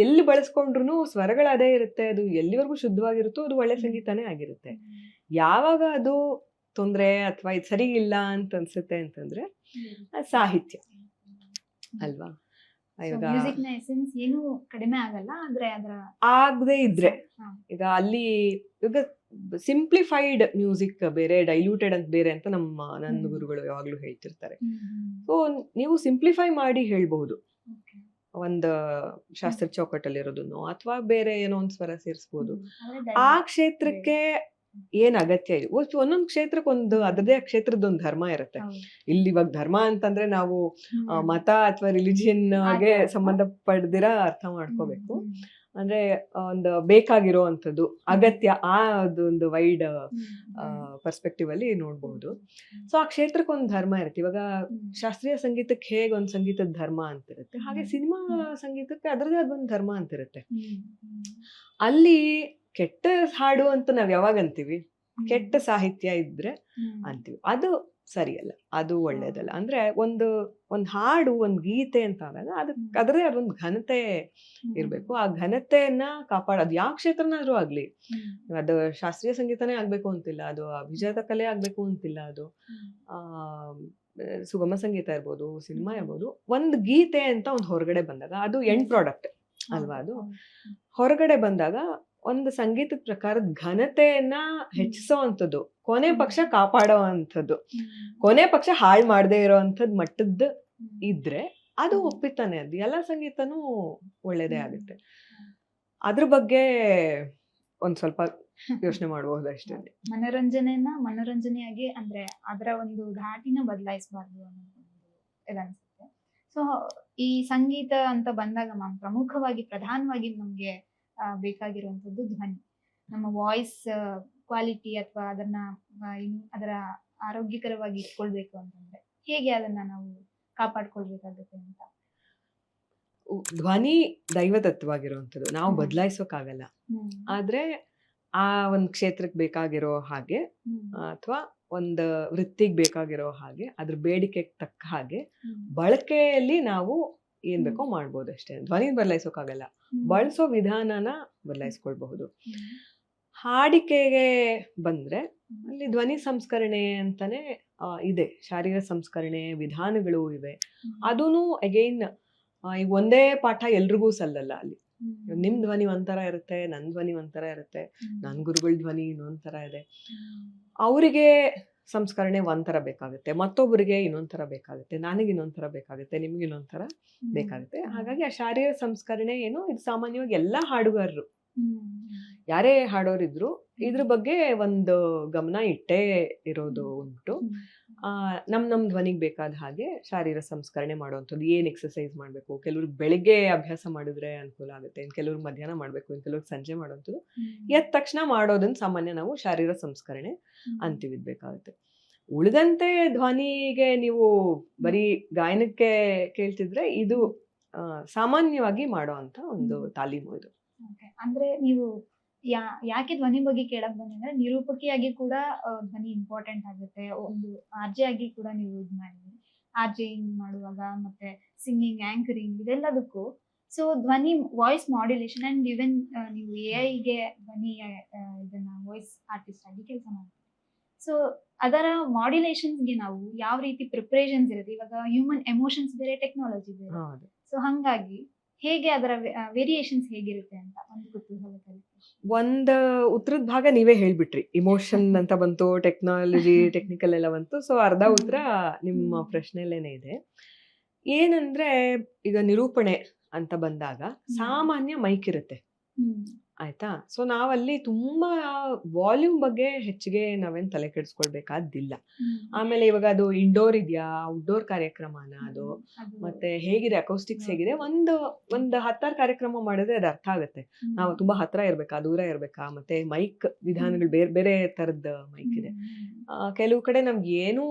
ಎಲ್ಲಿ ಬಳಸ್ಕೊಂಡ್ರು ಸ್ವರಗಳು ಅದೇ ಇರುತ್ತೆ, ಅದು ಎಲ್ಲಿವರೆಗೂ ಶುದ್ಧವಾಗಿರುತ್ತೋ ಅದು ಒಳ್ಳೆ ಸಂಗೀತನೇ ಆಗಿರುತ್ತೆ. ಯಾವಾಗ ಅದು ತೊಂದ್ರೆ ಅಥವಾ ಇದು ಸರಿ ಇಲ್ಲ ಅಂತ ಅನ್ಸುತ್ತೆ ಅಂತಂದ್ರೆ ಅದು ಸಾಹಿತ್ಯ ಅಲ್ವಾ. ಇವಾಗ ಮ್ಯೂಸಿಕ್ ನ ಎಸೆನ್ಸ್ ಏನು ಕಡಿಮೆ ಆಗಲ್ಲ, ಆದ್ರೆ ಅದರ ಆಗದೆ ಇದ್ರೆ ಈಗ ಅಲ್ಲಿ ಈಗ ಸಿಂಪ್ಲಿಫೈಡ್ ಮ್ಯೂಸಿಕ್ ಬೇರೆ, ಡೈಲ್ಯೂಟೆಡ್ ಅಂತ ಬೇರೆ ಅಂತ ನನ್ನ ಗುರುಗಳು ಯಾವಾಗ್ಲೂ ಹೇಳ್ತಿರ್ತಾರೆ. ಸೊ ನೀವು ಸಿಂಪ್ಲಿಫೈ ಮಾಡಿ ಹೇಳ್ಬಹುದು ಒಂದು ಶಾಸ್ತ್ರ ಚೌಕಟ್ಟಲ್ಲಿರೋದನ್ನು, ಅಥವಾ ಬೇರೆ ಏನೋ ಒಂದ್ ಸ್ವರ ಸೇರಿಸಬಹುದು. ಆ ಕ್ಷೇತ್ರಕ್ಕೆ ಏನ್ ಅಗತ್ಯ ಇದೆ, ಒಂದೊಂದು ಕ್ಷೇತ್ರಕ್ಕೆ ಅದರದೇ ಕ್ಷೇತ್ರದೊಂದು ಧರ್ಮ ಇರುತ್ತೆ. ಇಲ್ಲಿ ಇವಾಗ ಧರ್ಮ ಅಂತಂದ್ರೆ ನಾವು ಮತ ಅಥವಾ ರಿಲಿಜಿಯನ್ಗೆ ಸಂಬಂಧ ಪಡ್ದಿರ ಅರ್ಥ ಮಾಡ್ಕೋಬೇಕು. ಅಂದ್ರೆ ಒಂದು ಬೇಕಾಗಿರೋ ಅಂಥದ್ದು ಅಗತ್ಯ, ಅದೊಂದು ವೈಡ್ ಪರ್ಸ್ಪೆಕ್ಟಿವ್ ಅಲ್ಲಿ ನೋಡ್ಬಹುದು. ಸೊ ಆ ಕ್ಷೇತ್ರಕ್ಕೆ ಒಂದು ಧರ್ಮ ಇರುತ್ತೆ. ಇವಾಗ ಶಾಸ್ತ್ರೀಯ ಸಂಗೀತಕ್ಕೆ ಹೇಗೆ ಒಂದು ಸಂಗೀತದ ಧರ್ಮ ಅಂತಿರುತ್ತೆ, ಹಾಗೆ ಸಿನಿಮಾ ಸಂಗೀತಕ್ಕೆ ಅದರದೇ ಅದೊಂದು ಧರ್ಮ ಅಂತಿರುತ್ತೆ. ಅಲ್ಲಿ ಕೆಟ್ಟ ಹಾಡು ಅಂತ ನಾವ್ ಯಾವಾಗ ಅಂತೀವಿ, ಕೆಟ್ಟ ಸಾಹಿತ್ಯ ಇದ್ರೆ ಅಂತೀವಿ, ಅದು ಸರಿಯಲ್ಲ, ಅದು ಒಳ್ಳೇದಲ್ಲ. ಅಂದ್ರೆ ಒಂದು ಹಾಡು, ಒಂದು ಗೀತೆ ಅಂತ ಆದಾಗ ಅದರದೇ ಅದೊಂದು ಘನತೆ ಇರ್ಬೇಕು. ಆ ಘನತೆಯನ್ನ ಕಾಪಾಡೋದು ಯಾವ ಕ್ಷೇತ್ರನಾದ್ರೂ ಆಗ್ಲಿ, ಅದು ಶಾಸ್ತ್ರೀಯ ಸಂಗೀತನೇ ಆಗ್ಬೇಕು ಅಂತಿಲ್ಲ, ಅದು ಅಭಿಜಾತ ಕಲೆ ಆಗ್ಬೇಕು ಅಂತಿಲ್ಲ, ಅದು ಸುಗಮ ಸಂಗೀತ ಇರ್ಬೋದು, ಸಿನಿಮಾ ಇರ್ಬೋದು. ಒಂದು ಗೀತೆ ಅಂತ ಒಂದು ಹೊರಗಡೆ ಬಂದಾಗ ಅದು ಎಂಡ್ ಪ್ರಾಡಕ್ಟ್ ಅಲ್ವಾ. ಅದು ಹೊರಗಡೆ ಬಂದಾಗ ಒಂದು ಸಂಗೀತದ ಪ್ರಕಾರದ ಘನತೆಯನ್ನ ಹೆಚ್ಚಿಸೋ ಅಂಥದ್ದು, ಕೊನೆ ಪಕ್ಷ ಕಾಪಾಡೋ ಅಂಥದ್ದು, ಕೊನೆ ಪಕ್ಷ ಹಾಳು ಮಾಡದೇ ಇರೋ ಅಂಥದ್ದು ಮಟ್ಟದ್ದು ಇದ್ರೆ ಅದು ಒಪ್ಪಿತಾನೆ. ಅದು ಎಲ್ಲ ಸಂಗೀತನೂ ಒಳ್ಳೇದೇ ಆಗುತ್ತೆ. ಅದ್ರ ಬಗ್ಗೆ ಒಂದ್ ಸ್ವಲ್ಪ ಯೋಚನೆ ಮಾಡಬಹುದು ಅಷ್ಟೇ. ಮನೋರಂಜನೆಯಾಗಿ ಅಂದ್ರೆ ಅದರ ಒಂದು ಘಾಟಿನ ಬದಲಾಯಿಸಬಾರ್ದು ಅನ್ನೋದು ಅನ್ಸುತ್ತೆ. ಸೊ ಈ ಸಂಗೀತ ಅಂತ ಬಂದಾಗ ಮ್ಯಾಮ್ ಪ್ರಧಾನವಾಗಿ ನಮ್ಗೆ ಬೇಕಾಗಿರುವಂತದ್ದು ಧ್ವನಿ, ನಮ್ಮ ವಾಯ್ಸ್ ಕ್ವಾಲಿಟಿ ಅಥವಾ ಅದರ ಆರೋಗ್ಯಕರವಾಗಿ ಇಟ್ಕೊಳ್ಬೇಕು ಅಂತಂದ್ರೆ ಹೇಗೆ ಅದನ್ನ ನಾವು ಕಾಪಾಡ್ಕೊಳ್ಬೇಕಾಗುತ್ತೆ ಅಂತ. ಧ್ವನಿ ದೈವದತ್ತವಾಗಿರುವಂಥದ್ದು, ನಾವು ಬದಲಾಯಿಸೋಕ್ಕಾಗಲ್ಲ. ಆದ್ರೆ ಆ ಒಂದ್ ಕ್ಷೇತ್ರಕ್ಕೆ ಬೇಕಾಗಿರೋ ಹಾಗೆ ಅಥವಾ ಒಂದು ವೃತ್ತಿಗೆ ಬೇಕಾಗಿರೋ ಹಾಗೆ ಅದ್ರ ಬೇಡಿಕೆಗೆ ತಕ್ಕ ಹಾಗೆ ಬಳಕೆಯಲ್ಲಿ ನಾವು ಏನ್ ಬೇಕೋ ಮಾಡ್ಬೋದು ಅಷ್ಟೇ. ಧ್ವನಿ ಬದಲಾಯಿಸೋಕ್ಕಾಗಲ್ಲ, ಬಳಸೋ ವಿಧಾನನ ಬದಲಾಯಿಸ್ಕೊಳ್ಬಹುದು. ಹಾಡಿಕೆಗೆ ಬಂದ್ರೆ ಅಲ್ಲಿ ಧ್ವನಿ ಸಂಸ್ಕರಣೆ ಅಂತಾನೆ ಇದೆ, ಶಾರೀರ ಸಂಸ್ಕರಣೆ ವಿಧಾನಗಳು ಇವೆ. ಅದೂನು ಅಗೈನ್ ಈಗ ಒಂದೇ ಪಾಠ ಎಲ್ರಿಗೂ ಸಲ್ಲಲ್ಲ. ಅಲ್ಲಿ ನಿಮ್ ಧ್ವನಿ ಒಂಥರ ಇರುತ್ತೆ, ನನ್ ಧ್ವನಿ ಒಂಥರ ಇರುತ್ತೆ, ನನ್ ಗುರುಗಳ ಧ್ವನಿ ಇನ್ನೊಂಥರ ಇದೆ. ಅವರಿಗೆ ಸಂಸ್ಕರಣೆ ಒಂಥರ ಬೇಕಾಗುತ್ತೆ, ಮತ್ತೊಬ್ಬರಿಗೆ ಇನ್ನೊಂಥರ ಬೇಕಾಗುತ್ತೆ, ನನಗೆ ಇನ್ನೊಂಥರ ಬೇಕಾಗುತ್ತೆ, ನಿಮ್ಗೆ ಇನ್ನೊಂಥರ ಬೇಕಾಗುತ್ತೆ. ಹಾಗಾಗಿ ಆ ಶಾರೀರ ಸಂಸ್ಕರಣೆ ಏನು, ಇದು ಸಾಮಾನ್ಯವಾಗಿ ಎಲ್ಲಾ ಹಾಡುಗಾರರು ಯಾರೇ ಹಾಡೋರಿದ್ರು ಇದ್ರ ಬಗ್ಗೆ ಒಂದು ಗಮನ ಇಟ್ಟೇ ಇರೋದು ಉಂಟು. ನಮ್ ಧ್ವನಿಗೆ ಬೇಕಾದ ಹಾಗೆ ಶಾರೀರ ಸಂಸ್ಕರಣೆ ಮಾಡುವಂಥದ್ದು. ಏನ್ ಎಕ್ಸರ್ಸೈಸ್ ಮಾಡ್ಬೇಕು, ಕೆಲವ್ರಿಗೆ ಬೆಳಿಗ್ಗೆ ಅಭ್ಯಾಸ ಮಾಡಿದ್ರೆ ಅನುಕೂಲ ಆಗುತ್ತೆ, ಇನ್ ಕೆಲವ್ರಿಗೆ ಮಧ್ಯಾಹ್ನ ಮಾಡ್ಬೇಕು, ಇನ್ ಕೆಲವ್ರಿಗೆ ಸಂಜೆ ಮಾಡುವಂಥದ್ದು. ಎದ್ದ ತಕ್ಷಣ ಮಾಡೋದನ್ನ ಸಾಮಾನ್ಯ ನಾವು ಶಾರೀರ ಸಂಸ್ಕರಣೆ ಅಂತೀವಿ, ಬೇಕಾಗುತ್ತೆ. ಉಳಿದಂತೆ ಧ್ವನಿಗೆ ನೀವು ಬರೀ ಗಾಯನಕ್ಕೆ ಕೇಳ್ತಿದ್ರೆ ಇದು ಸಾಮಾನ್ಯವಾಗಿ ಮಾಡೋ ಅಂತ ಒಂದು ತಾಲೀಮು ಇದು. ಅಂದ್ರೆ ನೀವು ಯಾಕೆ ಧ್ವನಿ ಬಗ್ಗೆ ಕೇಳಕ್ ಬಂದ್ರೆ ನಿರೂಪಕಿಯಾಗಿ ಕೂಡ ಧ್ವನಿ ಇಂಪಾರ್ಟೆಂಟ್ ಆಗುತ್ತೆ. ಒಂದು ಆರ್ಜೆ ಆಗಿ ಕೂಡ ನೀವು ಇದು ಮಾಡಿದ್ರಿ, ಆರ್ಜೆಯಿಂಗ್ ಮಾಡುವಾಗ ಮತ್ತೆ ಸಿಂಗಿಂಗ್, ಆಂಕರಿಂಗ್ ಇದೆಲ್ಲದಕ್ಕೂ. ಸೊ ಧ್ವನಿ ವಾಯ್ಸ್ ಮಾಡ್ಯುಲೇಷನ್ ಅಂಡ್ ಈವನ್ ನೀವು AI ಧ್ವನಿ ಇದನ್ನ ವಾಯ್ಸ್ ಆರ್ಟಿಸ್ಟ್ ಆಗಿ ಕೆಲಸ ಮಾಡ್ತೀವಿ. ಸೊ ಅದರ ಮಾಡ್ಯುಲೇಷನ್ಸ್ಗೆ ನಾವು ಯಾವ ರೀತಿ ಪ್ರಿಪರೇಷನ್ಸ್ ಇರುತ್ತೆ, ಇವಾಗ ಹ್ಯೂಮನ್ ಎಮೋಷನ್ಸ್ ಬೇರೆ, ಟೆಕ್ನಾಲಜಿ ಬೇರೆ. ಸೊ ಹಂಗಾಗಿ ಹೇಗೆ ಅದರ ವೇರಿಯೇಷನ್ಸ್ ಹೇಗಿರುತ್ತೆ ಅಂತ ಒಂದು ಕುತೂಹಲ. ಒಂದು ಉತ್ತರದ ಭಾಗ ನೀವೇ ಹೇಳ್ಬಿಟ್ರಿ, ಇಮೋಷನ್ ಅಂತ ಬಂತು, ಟೆಕ್ನಾಲಜಿ ಟೆಕ್ನಿಕಲ್ ಎಲ್ಲ ಬಂತು. ಸೊ ಅರ್ಧ ಉತ್ತರ ನಿಮ್ಮ ಪ್ರಶ್ನೆಯಲ್ಲೇನೆ ಇದೆ. ಏನಂದ್ರೆ ಈಗ ನಿರೂಪಣೆ ಅಂತ ಬಂದಾಗ ಸಾಮಾನ್ಯ ಮೈಕ್ ಇರುತ್ತೆ, ಆಯ್ತಾ. ಸೊ ನಾವಲ್ಲಿ ತುಂಬಾ ವಾಲ್ಯೂಮ್ ಬಗ್ಗೆ ಹೆಚ್ಚಿಗೆ ನಾವೇನ್ ತಲೆ ಕೆಡಿಸ್ಕೊಳ್ಬೇಕಾದಿಲ್ಲ. ಆಮೇಲೆ ಇವಾಗ ಅದು ಇಂಡೋರ್ ಇದೆಯಾ, ಔಟ್ಡೋರ್ ಕಾರ್ಯಕ್ರಮನ ಅದು, ಮತ್ತೆ ಹೇಗಿದೆ ಅಕೌಸ್ಟಿಕ್ಸ್ ಹೇಗಿದೆ, ಒಂದು 10 ಕಾರ್ಯಕ್ರಮ ಮಾಡಿದ್ರೆ ಅದು ಅರ್ಥ ಆಗುತ್ತೆ. ನಾವು ತುಂಬಾ ಹತ್ರ ಇರ್ಬೇಕಾ, ದೂರ ಇರ್ಬೇಕಾ, ಮತ್ತೆ ಮೈಕ್ ವಿಧಾನಗಳು ಬೇರೆ ಬೇರೆ ತರದ ಮೈಕ್ ಇದೆ. ಕೆಲವು ಕಡೆ ನಮ್ಗೆ ಏನೂ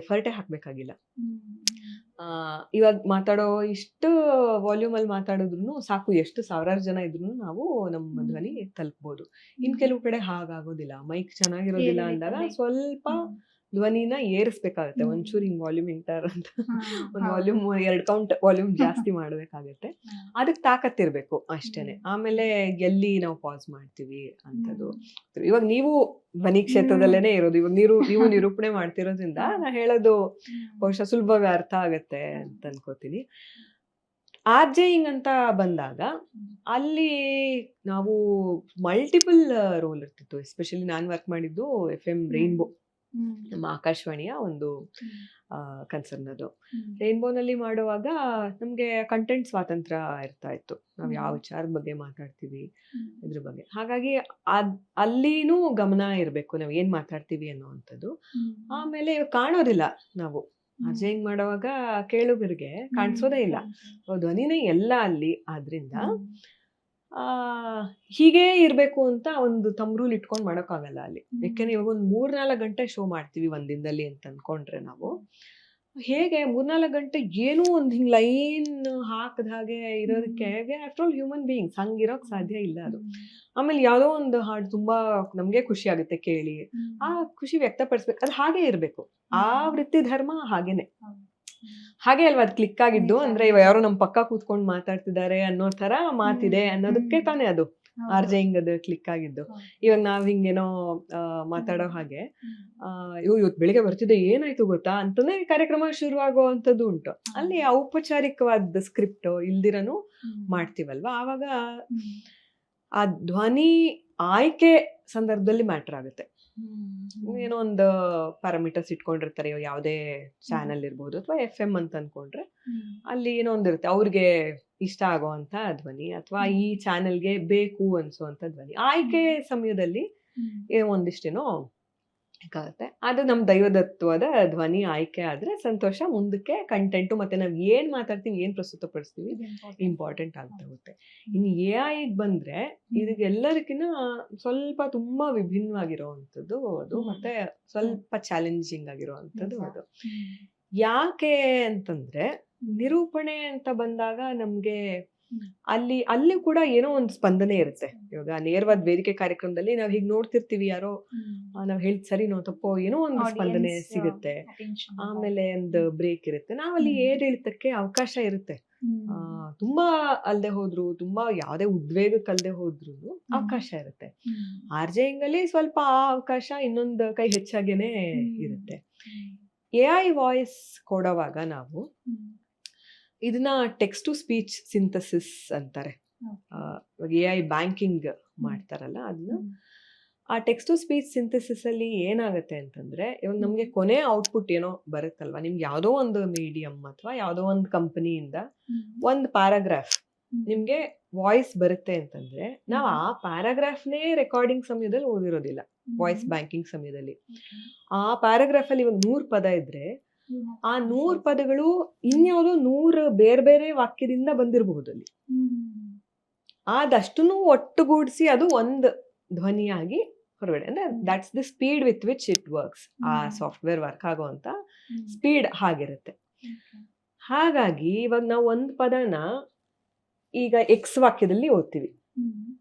ಎಫರ್ಟೇ ಹಾಕ್ಬೇಕಾಗಿಲ್ಲ. ಇವಾಗ ಮಾತಾಡೋ ಇಷ್ಟು ವಾಲ್ಯೂಮ್ ಅಲ್ಲಿ ಮಾತಾಡಿದ್ರು ಸಾಕು, ಎಷ್ಟು ಸಾವಿರಾರು ಜನ ಇದ್ರು ನಾವು ನಮ್ಮ ಧ್ವನಿ ತಲುಪಬಹುದು. ಇನ್ ಕೆಲವು ಕಡೆ ಹಾಗಾಗೋದಿಲ್ಲ, ಮೈಕ್ ಚೆನ್ನಾಗಿರೋದಿಲ್ಲ ಅಂದಾಗ ಸ್ವಲ್ಪ ಧ್ವನಿನ ಏರಿಸ್ಬೇಕಾಗತ್ತೆ, ಒಂಚೂರು ಹಿಂಗ್ ವಾಲ್ಯೂಮ್ ಇಂಟರ್ ಅಂತ ಒಂದು ವಾಲ್ಯೂಮ್ 2 ಕೌಂಟ್ ವಾಲ್ಯೂಮ್ ಜಾಸ್ತಿ ಮಾಡ್ಬೇಕಾಗತ್ತೆ. ಅದಕ್ಕೆ ತಾಕತ್ತಿರ್ಬೇಕು ಅಷ್ಟೇನೆ. ಆಮೇಲೆ ಎಲ್ಲಿ ನಾವು ಪಾಸ್ ಮಾಡ್ತೀವಿ ಅಂತದ್ದು. ಇವಾಗ ನೀವು ಧ್ವನಿ ಕ್ಷೇತ್ರದಲ್ಲೇನೆ ಇರೋದು, ಇವಾಗ ನೀವು ನಿರೂಪಣೆ ಮಾಡ್ತಿರೋದ್ರಿಂದ ನಾ ಹೇಳೋದು ಬಹುಶಃ ಸುಲಭವಾಗಿ ಅರ್ಥ ಆಗತ್ತೆ ಅಂತ ಅನ್ಕೋತೀನಿ. ಆರ್ಜೆಯಿಂಗ್ ಅಂತ ಬಂದಾಗ ಅಲ್ಲಿ ನಾವು ಮಲ್ಟಿಪಲ್ ರೋಲ್ ಇರ್ತಿತ್ತು. ಎಸ್ಪೆಷಲಿ ನಾನು ವರ್ಕ್ ಮಾಡಿದ್ದು FM ರೈನ್ಬೋ, ನಮ್ಮ ಆಕಾಶವಾಣಿಯ ಒಂದು ಕನ್ಸರ್ನ್ ಅದು. ರೈನ್ಬೋನಲ್ಲಿ ಮಾಡುವಾಗ ನಮ್ಗೆ ಕಂಟೆಂಟ್ ಸ್ವಾತಂತ್ರ್ಯ ಇರ್ತಾ ಇತ್ತು, ನಾವ್ ಯಾವ ವಿಚಾರದ ಬಗ್ಗೆ ಮಾತಾಡ್ತೀವಿ ಇದ್ರ ಬಗ್ಗೆ. ಹಾಗಾಗಿ ಅಲ್ಲಿನೂ ಗಮನ ಇರ್ಬೇಕು ನಾವ್ ಏನ್ ಮಾತಾಡ್ತೀವಿ ಅನ್ನೋವಂಥದ್ದು. ಆಮೇಲೆ ಕಾಣೋದಿಲ್ಲ, ನಾವು ಅರ್ಜೆಯಿಂಗ್ ಮಾಡುವಾಗ ಕೇಳುಗರಿಗೆ ಕಾಣಿಸೋದೇ ಇಲ್ಲ, ಧ್ವನಿನೇ ಎಲ್ಲ ಅಲ್ಲಿ. ಆದ್ರಿಂದ ಹೀಗೆ ಇರ್ಬೇಕು ಅಂತ ಒಂದು ತಮ್ರೂಲ್ ಇಟ್ಕೊಂಡ್ ಮಾಡೋಕ್ಕಾಗಲ್ಲ ಅಲ್ಲಿ. ಯಾಕೆಂದ್ರೆ ಇವಾಗ ಒಂದು 3-4 ಗಂಟೆ ಶೋ ಮಾಡ್ತೀವಿ ಒಂದಿನದಲ್ಲಿ ಅಂತ ಅನ್ಕೊಂಡ್ರೆ ನಾವು ಹೇಗೆ 3-4 ಗಂಟೆ ಏನೂ ಒಂದು ಹಿಂಗ್ ಲೈನ್ ಹಾಕದ ಹಾಗೆ ಇರೋದಕ್ಕೆ, ಆಫ್ಟರ್ ಆಲ್ ಹ್ಯೂಮನ್ ಬೀಯಿಂಗ್ಸ್ ಹಂಗಿರೋಕ್ ಸಾಧ್ಯ ಇಲ್ಲ ಅದು. ಆಮೇಲೆ ಯಾವ್ದೋ ಒಂದು ಹಾಡು ತುಂಬಾ ನಮ್ಗೆ ಖುಷಿ ಆಗುತ್ತೆ ಕೇಳಿ, ಆ ಖುಷಿ ವ್ಯಕ್ತಪಡಿಸ್ಬೇಕು, ಅದು ಹಾಗೆ ಇರ್ಬೇಕು. ಆ ವೃತ್ತಿ ಧರ್ಮ ಹಾಗೇನೆ, ಹಾಗೆ ಅಲ್ವಾ ಅದು ಕ್ಲಿಕ್ ಆಗಿದ್ದು. ಅಂದ್ರೆ ಇವಾಗ ಯಾರೋ ನಮ್ ಪಕ್ಕ ಕೂತ್ಕೊಂಡು ಮಾತಾಡ್ತಿದ್ದಾರೆ ಅನ್ನೋ ತರ ಮಾತಿದೆ ಅನ್ನೋದಕ್ಕೆ ತಾನೇ ಅದು ಆರ್ಜೆಯಿಂಗ್ ಅದು ಕ್ಲಿಕ್ ಆಗಿದ್ದು. ಇವಾಗ ನಾವ್ ಹಿಂಗೇನೋ ಮಾತಾಡೋ ಹಾಗೆ ಇವತ್ತು ಬೆಳಿಗ್ಗೆ ಬರ್ತಿದ್ದೆ ಏನಾಯ್ತು ಗೊತ್ತಾ ಅಂತಾನೆ ಕಾರ್ಯಕ್ರಮ ಶುರು ಆಗುವಂಥದ್ದು ಉಂಟು. ಅಲ್ಲಿ ಔಪಚಾರಿಕವಾದ ಸ್ಕ್ರಿಪ್ಟ್ ಇಲ್ದಿರನು ಮಾಡ್ತೀವಲ್ವಾ, ಆವಾಗ ಆ ಧ್ವನಿ ಆಯ್ಕೆ ಸಂದರ್ಭದಲ್ಲಿ ಮ್ಯಾಟರ್ ಆಗುತ್ತೆ. ಏನೋ ಒಂದು ಪ್ಯಾರಾಮೀಟರ್ಸ್ ಇಟ್ಕೊಂಡಿರ್ತಾರೆ, ಯಾವುದೇ ಚಾನೆಲ್ ಇರ್ಬೋದು ಅಥವಾ FM ಅಂತ ಅನ್ಕೊಂಡ್ರೆ ಅಲ್ಲಿ ಏನೋ ಒಂದಿರುತ್ತೆ ಅವ್ರಿಗೆ ಇಷ್ಟ ಆಗೋವಂತ ಧ್ವನಿ ಅಥವಾ ಈ ಚಾನೆಲ್ಗೆ ಬೇಕು ಅನ್ಸುವಂತ ಧ್ವನಿ. ಆಯ್ಕೆ ಸಮಯದಲ್ಲಿ ಒಂದಿಷ್ಟೇನೋ ಆಗುತ್ತೆ. ಅದು ನಮ್ ದೈವದತ್ವದ ಧ್ವನಿ ಆಯ್ಕೆ ಆದ್ರೆ ಸಂತೋಷ. ಮುಂದಕ್ಕೆ ಕಂಟೆಂಟು ಮತ್ತೆ ನಾವ್ ಏನ್ ಮಾತಾಡ್ತೀವಿ, ಏನ್ ಪ್ರಸ್ತುತ ಪಡಿಸ್ತೀವಿ ಇಂಪಾರ್ಟೆಂಟ್ ಆಗ್ತಾ ಹೋಗುತ್ತೆ. ಇನ್ನು AI ಬಂದ್ರೆ ಇದಕ್ಕೆಲ್ಲದಕ್ಕಿಂತ ಸ್ವಲ್ಪ ತುಂಬಾ ವಿಭಿನ್ನವಾಗಿರುವಂತದ್ದು ಅದು, ಮತ್ತೆ ಸ್ವಲ್ಪ ಚಾಲೆಂಜಿಂಗ್ ಆಗಿರುವಂತದ್ದು ಅದು. ಯಾಕೆ ಅಂತಂದ್ರೆ ನಿರೂಪಣೆ ಅಂತ ಬಂದಾಗ ನಮ್ಗೆ ಅಲ್ಲಿ ಕೂಡ ಏನೋ ಒಂದು ಸ್ಪಂದನೆ ಇರುತ್ತೆ. ಇವಾಗ ನೇರವಾದ ವೇದಿಕೆ ಕಾರ್ಯಕ್ರಮದಲ್ಲಿ ನಾವ್ ಹೀಗ್ ನೋಡ್ತಿರ್ತೀವಿ, ಯಾರೋ ನಾವ್ ಹೇಳ್ದ್ ಸರಿನೋ ತಪ್ಪೋ ಏನೋ ಒಂದು ಸ್ಪಂದನೆ ಸಿಗುತ್ತೆ. ಆಮೇಲೆ ಒಂದು ಬ್ರೇಕ್ ಇರುತ್ತೆ, ನಾವಲ್ಲಿ ಏರಿಳಿತಕ್ಕೆ ಅವಕಾಶ ಇರುತ್ತೆ. ತುಂಬಾ ಅಲ್ದೆ ಹೋದ್ರು, ತುಂಬಾ ಯಾವ್ದೇ ಉದ್ವೇಗಕ್ಕಲ್ದೆ ಹೋದ್ರು ಅವಕಾಶ ಇರುತ್ತೆ. ಆರ್ಜೆಯಿಂಗ್ ಅಲ್ಲಿ ಸ್ವಲ್ಪ ಆ ಅವಕಾಶ ಇನ್ನೊಂದು ಕೈ ಹೆಚ್ಚಾಗೇನೆ ಇರುತ್ತೆ. AI ವಾಯ್ಸ್ ಕೊಡುವಾಗ ನಾವು ಇದನ್ನ ಟೆಕ್ಸ್ಟ್ ಟು ಸ್ಪೀಚ್ ಸಿಂಥಸಿಸ್ ಅಂತಾರೆ. AI ಬ್ಯಾಂಕಿಂಗ್ ಮಾಡ್ತಾರಲ್ಲ ಅದನ್ನ, ಆ ಟೆಕ್ಸ್ಟ್ ಟು ಸ್ಪೀಚ್ ಸಿಂಥಸಿಸ್ ಅಲ್ಲಿ ಏನಾಗುತ್ತೆ ಅಂತಂದ್ರೆ, ಇವಾಗ ನಮ್ಗೆ ಕೊನೆ ಔಟ್ಪುಟ್ ಏನೋ ಬರುತ್ತಲ್ವಾ, ನಿಮ್ಗೆ ಯಾವ್ದೋ ಒಂದು ಮೀಡಿಯಂ ಅಥವಾ ಯಾವ್ದೋ ಒಂದು ಕಂಪನಿಯಿಂದ ಒಂದು ಪ್ಯಾರಾಗ್ರಾಫ್ ನಿಮ್ಗೆ ವಾಯ್ಸ್ ಬರುತ್ತೆ ಅಂತಂದ್ರೆ, ನಾವ್ ಆ ಪ್ಯಾರಾಗ್ರಾಫ್ನೇ ರೆಕಾರ್ಡಿಂಗ್ ಸಮಯದಲ್ಲಿ ಓದಿರೋದಿಲ್ಲ. ವಾಯ್ಸ್ ಬ್ಯಾಂಕಿಂಗ್ ಸಮಯದಲ್ಲಿ ಆ ಪ್ಯಾರಾಗ್ರಾಫ್ ಅಲ್ಲಿ ಇವಾಗ 100 ಪದ ಇದ್ರೆ ಆ 100 ಪದಗಳು ಇನ್ಯಾವುದೋ 100 ಬೇರೆ ಬೇರೆ ವಾಕ್ಯದಿಂದ ಬಂದಿರಬಹುದು ಅಲ್ಲಿ. ಅದಷ್ಟನ್ನು ಒಟ್ಟುಗೂಡಿಸಿ ಅದು ಒಂದು ಧ್ವನಿಯಾಗಿ ಹೊರಗಡೆ, ಅಂದ್ರೆ that's the speed with which it works. ಆ ಸಾಫ್ಟ್ವೇರ್ ವರ್ಕ್ ಆಗುವಂತ ಸ್ಪೀಡ್ ಹಾಗಿರುತ್ತೆ. ಹಾಗಾಗಿ ಇವಾಗ ನಾವು ಒಂದು ಪದನ ಈಗ X ವಾಕ್ಯದಲ್ಲಿ ಓದ್ತೀವಿ,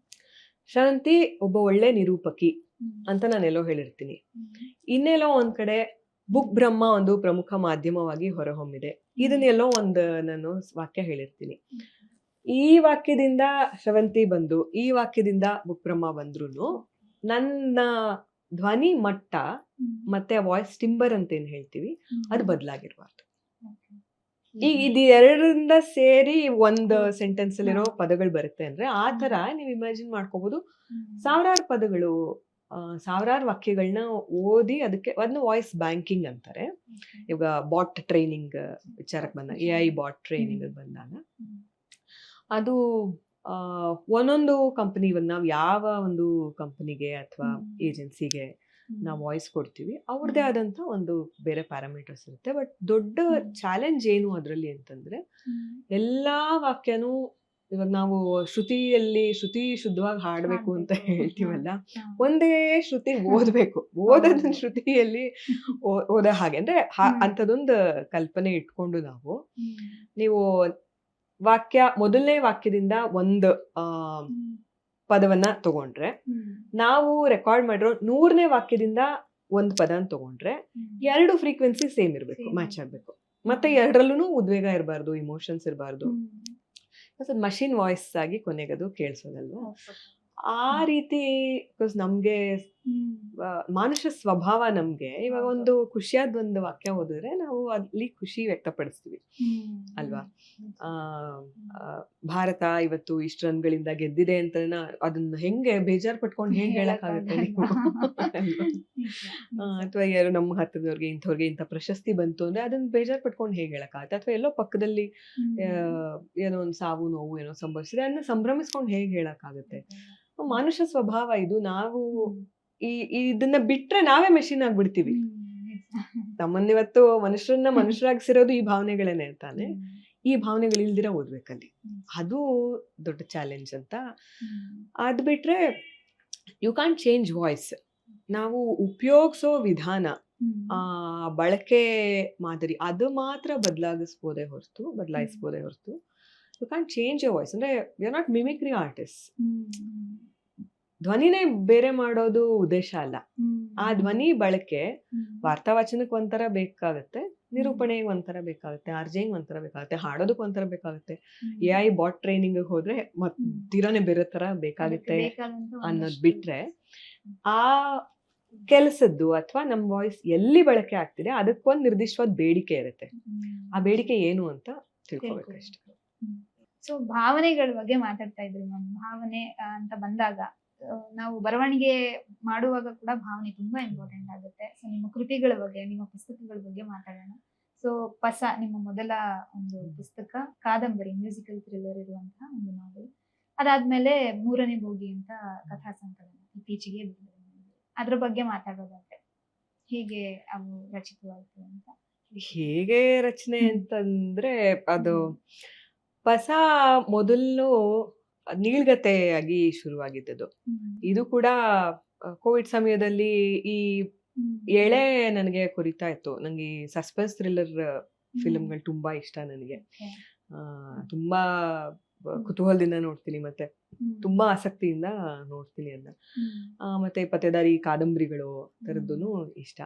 ಶ್ರವಂತಿ ಒಬ್ಬ ಒಳ್ಳೆ ನಿರೂಪಕಿ ಅಂತ ನಾನೆಲ್ಲೋ ಹೇಳಿರ್ತೀನಿ. ಇನ್ನೆಲ್ಲೋ ಒಂದ್ ಕಡೆ ಬುಕ್ ಬ್ರಹ್ಮ ಒಂದು ಪ್ರಮುಖ ಮಾಧ್ಯಮವಾಗಿ ಹೊರಹೊಮ್ಮಿದೆ, ಇದನ್ನೆಲ್ಲೋ ಒಂದು ನಾನು ವಾಕ್ಯ ಹೇಳಿರ್ತೀನಿ. ಈ ವಾಕ್ಯದಿಂದ ಶ್ರವಂತಿ ಬಂದು ಈ ವಾಕ್ಯದಿಂದ ಬುಕ್ ಬ್ರಹ್ಮ ಬಂದ್ರು ನನ್ನ ಧ್ವನಿ ಮಟ್ಟ ಮತ್ತೆ ವಾಯ್ಸ್ ಟಿಂಬರ್ ಅಂತ ಏನ್ ಹೇಳ್ತೀವಿ ಅದು ಬದಲಾಗಿರ್ಬಾರ್ದು. ಈಗ ಇದು ಎರಡರಿಂದ ಸೇರಿ ಒಂದು ಸೆಂಟೆನ್ಸ್ ಅಲ್ಲಿರೋ ಪದಗಳು ಬರುತ್ತೆ ಅಂದ್ರೆ, ಆ ತರ ನೀವು ಇಮ್ಯಾಜಿನ್ ಮಾಡ್ಕೋಬಹುದು. ಸಾವಿರಾರು ಪದಗಳು, ಸಾವಿರಾರು ವಾಕ್ಯಗಳನ್ನ ಓದಿ ಅದಕ್ಕೆ ಅದನ್ನ ವಾಯ್ಸ್ ಬ್ಯಾಂಕಿಂಗ್ ಅಂತಾರೆ. ಇವಾಗ ಬಾಟ್ ಟ್ರೈನಿಂಗ್ ವಿಚಾರಕ್ಕೆ ಬಂದಾಗ, AI ಬಾಟ್ ಟ್ರೈನಿಂಗ್ ಬಂದಾಗ ಅದು ಒಂದೊಂದು ಕಂಪನಿ, ಇವಾಗ ನಾವು ಯಾವ ಒಂದು ಕಂಪನಿಗೆ ಅಥವಾ ಏಜೆನ್ಸಿಗೆ ನಾವು ವಾಯ್ಸ್ ಕೊಡ್ತೀವಿ ಅವ್ರದ್ದೇ ಆದಂತ ಒಂದು ಬೇರೆ ಪ್ಯಾರಾಮೀಟರ್ಸ್ ಇರುತ್ತೆ. ಬಟ್ ದೊಡ್ಡ ಚಾಲೆಂಜ್ ಏನು ಅದರಲ್ಲಿ ಅಂತಂದ್ರೆ, ಎಲ್ಲಾ ವಾಕ್ಯನೂ ಇವಾಗ ನಾವು ಶ್ರುತಿ ಶುದ್ಧವಾಗಿ ಹಾಡ್ಬೇಕು ಅಂತ ಹಾಡ್ಬೇಕು. ಹೇಳ್ತೀವಲ್ಲ, ಹಾ. ಒಂದೇ ಶ್ರುತಿ ಓದ್ಬೇಕು. ಓದೋದನ್ನ ಶ್ರುತಿಯಲ್ಲಿ ಓದೋ ಹಾಗೆ ಅಂದ್ರೆ ಅಂಥದ್ದೊಂದು ಕಲ್ಪನೆ ಇಟ್ಕೊಂಡು ನಾವು, ನೀವು ಮೊದಲನೇ ವಾಕ್ಯದಿಂದ ಒಂದು ಪದವನ್ನ ತಗೊಂಡ್ರೆ, ನಾವು ರೆಕಾರ್ಡ್ ಮಾಡಿರೋ 100ನೇ ವಾಕ್ಯದಿಂದ ಒಂದು ಪದನ ತಗೊಂಡ್ರೆ 2 ಫ್ರೀಕ್ವೆನ್ಸಿ ಸೇಮ್ ಇರಬೇಕು, ಮ್ಯಾಚ್ ಆಗ್ಬೇಕು. ಮತ್ತೆ 2ರಲ್ಲೂ ಉದ್ವೇಗ ಇರಬಾರ್ದು, ಇಮೋಷನ್ಸ್ ಇರಬಾರ್ದು. ಮಷಿನ್ ವಾಯ್ಸ್ ಆಗಿ ಕೊನೆಗದು ಕೇಳಿಸೋದಲ್ವಾ. ಆ ರೀತಿ ನಮ್ಗೆ ಮಾನುಷ ಸ್ವಭಾವ, ನಮ್ಗೆ ಇವಾಗ ಒಂದು ಖುಷಿಯಾದ ಒಂದು ವಾಕ್ಯ ಓದಿದ್ರೆ ನಾವು ಅಲ್ಲಿ ಖುಷಿ ವ್ಯಕ್ತಪಡಿಸ್ತೀವಿ ಅಲ್ವಾ. ಭಾರತ ಇವತ್ತು ಇಷ್ಟು ರನ್ಗಳಿಂದ ಗೆದ್ದಿದೆ ಅಂತ ಅದನ್ನ ಹೆಂಗೆ ಬೇಜಾರ್ ಪಟ್ಕೊಂಡು ಹೆಂಗ್ ಹೇಳಕ್ಕಾಗತ್ತೆ ನೀವು ಅಥವಾ ಯಾರು ನಮ್ಮ ಹತ್ತಿರದವ್ರಿಗೆ ಇಂಥ ಪ್ರಶಸ್ತಿ ಬಂತು ಅಂದ್ರೆ ಅದನ್ನ ಬೇಜಾರ್ ಪಟ್ಕೊಂಡು ಹೇಗೆ ಹೇಳಕ್ಕಾಗತ್ತೆ, ಅಥವಾ ಎಲ್ಲೋ ಪಕ್ಕದಲ್ಲಿ ಏನೋ ಒಂದು ಸಾವು ನೋವು ಏನೋ ಸಂಭವಿಸಿದೆ ಅದನ್ನ ಸಂಭ್ರಮಿಸ್ಕೊಂಡು ಹೇಗೆ ಹೇಳಕ್ಕಾಗತ್ತೆ. ಮಾನುಷ ಸ್ವಭಾವ ಇದು. ನಾವು ಇದನ್ನ ಬಿಟ್ರೆ ನಾವೇ ಮೆಷಿನ್ ಆಗ್ಬಿಡ್ತೀವಿ. ನಮ್ಮನ್ನಿವತ್ತು ಮನುಷ್ಯರಾಗಿಸಿರೋದು ಈ ಭಾವನೆಗಳೇನೆ ತಾನೆ. ಈ ಭಾವನೆಗಳು ಇಲ್ದಿರ ಓದ್ಬೇಕಲ್ಲಿ, ಅದು ದೊಡ್ಡ ಚಾಲೆಂಜ್ ಅಂತ. ಅದ್ ಬಿಟ್ರೆ ಯು ಕ್ಯಾನ್ ಚೇಂಜ್ ವಾಯ್ಸ್. ನಾವು ಉಪಯೋಗಿಸೋ ವಿಧಾನ, ಬಳಕೆ ಮಾದರಿ, ಅದು ಮಾತ್ರ ಬದಲಾಯಿಸ್ಬೋದೇ ಹೊರತು you can change your voice. ಅಂದ್ರೆ we are not mimicry artist. ಧ್ವನಿನೇ ಬೇರೆ ಮಾಡೋದು ಉದ್ದೇಶ ಅಲ್ಲ. ಆ ಧ್ವನಿ ಬಳಕೆ ವಾರ್ತಾವಾಚನಕ್ಕೆ ಒಂಥರ ಬೇಕಾಗತ್ತೆ, ನಿರೂಪಣೆಗೆ ಒಂಥರ ಬೇಕಾಗುತ್ತೆ, ಆರ್ಜೆಂಗ್ ಒಂಥರ ಬೇಕಾಗುತ್ತೆ, ಹಾಡೋದಕ್ಕೆ ಒಂಥರ ಬೇಕಾಗುತ್ತೆ. AI ಬಾಟ್ ಟ್ರೈನಿಂಗ್ ಹೋದ್ರೆ ತೀರಾನೇ ಬೇರೆ ತರ ಬೇಕಾಗುತ್ತೆ ಅನ್ನೋದ್ ಬಿಟ್ರೆ, ಆ ಕೆಲಸದ್ದು ಅಥವಾ ನಮ್ ವಾಯ್ಸ್ ಎಲ್ಲಿ ಬಳಕೆ ಆಗ್ತಿದೆ ಅದಕ್ಕೊಂದು ನಿರ್ದಿಷ್ಟವಾದ ಬೇಡಿಕೆ ಇರುತ್ತೆ. ಆ ಬೇಡಿಕೆ ಏನು ಅಂತ ತಿಳ್ಕೊಬೇಕಷ್ಟೆ. ಸೊ ಭಾವನೆಗಳ ಬಗ್ಗೆ ಮಾತಾಡ್ತಾ ಇದ್ರಿ ಮ್ಯಾಮ್. ಭಾವನೆ ಅಂತ ಬಂದಾಗ ನಾವು ಬರವಣಿಗೆ ಮಾಡುವಾಗ ಕೂಡ ಭಾವನೆ ತುಂಬಾ ಇಂಪಾರ್ಟೆಂಟ್ ಆಗುತ್ತೆ. ಸೊ ನಿಮ್ಮ ಕೃತಿಗಳ ಬಗ್ಗೆ, ನಿಮ್ಮ ಪುಸ್ತಕಗಳ ಬಗ್ಗೆ ಮಾತಾಡೋಣ. ಸೊ ಪಸ ನಿಮ್ಮ ಮೊದಲ ಒಂದು ಪುಸ್ತಕ, ಕಾದಂಬರಿ, ಮ್ಯೂಸಿಕಲ್ ಥ್ರಿಲ್ಲರ್ ಇರುವಂತಹ ಒಂದು ನಾವೆಲ್. ಅದಾದ್ಮೇಲೆ 3ನೇ ಭೋಗಿ ಅಂತ ಕಥಾ ಸಂಕಲನ ಇತ್ತೀಚೆಗೆ ಬಿಡುಗಡೆ ಮಾಡಿದೆ. ಅದ್ರ ಬಗ್ಗೆ ಮಾತಾಡೋದಾದ್ರೆ ಹೇಗೆ ಅವು ರಚಿತವಾಯಿತು ಅಂತ? ಹೇಗೆ ರಚನೆ ಅಂತಂದ್ರೆ, ಅದು ಪಸ ಮೊದಲು ನೀಳ್ಗತೆಯಾಗಿ ಶುರುವಾಗಿದ್ದದು. ಇದು ಕೂಡ ಕೋವಿಡ್ ಸಮಯದಲ್ಲಿ ಈ ಎಳೆ ನನಗೆ ಕುರಿತಾ ಇತ್ತು. ನಂಗೆ ಈ ಸಸ್ಪೆನ್ಸ್ ಥ್ರಿಲ್ಲರ್ ಫಿಲ್ಮ್ಗಳು ತುಂಬಾ ಇಷ್ಟ. ನನಗೆ ತುಂಬಾ ಕುತೂಹಲದಿಂದ ನೋಡ್ತೀನಿ, ಮತ್ತೆ ತುಂಬಾ ಆಸಕ್ತಿಯಿಂದ ನೋಡ್ತೀನಿ ಅದನ್ನ. ಮತ್ತೆ ಪತ್ತೇದಾರಿ ಕಾದಂಬರಿಗಳು ತರದ್ದು ಇಷ್ಟ.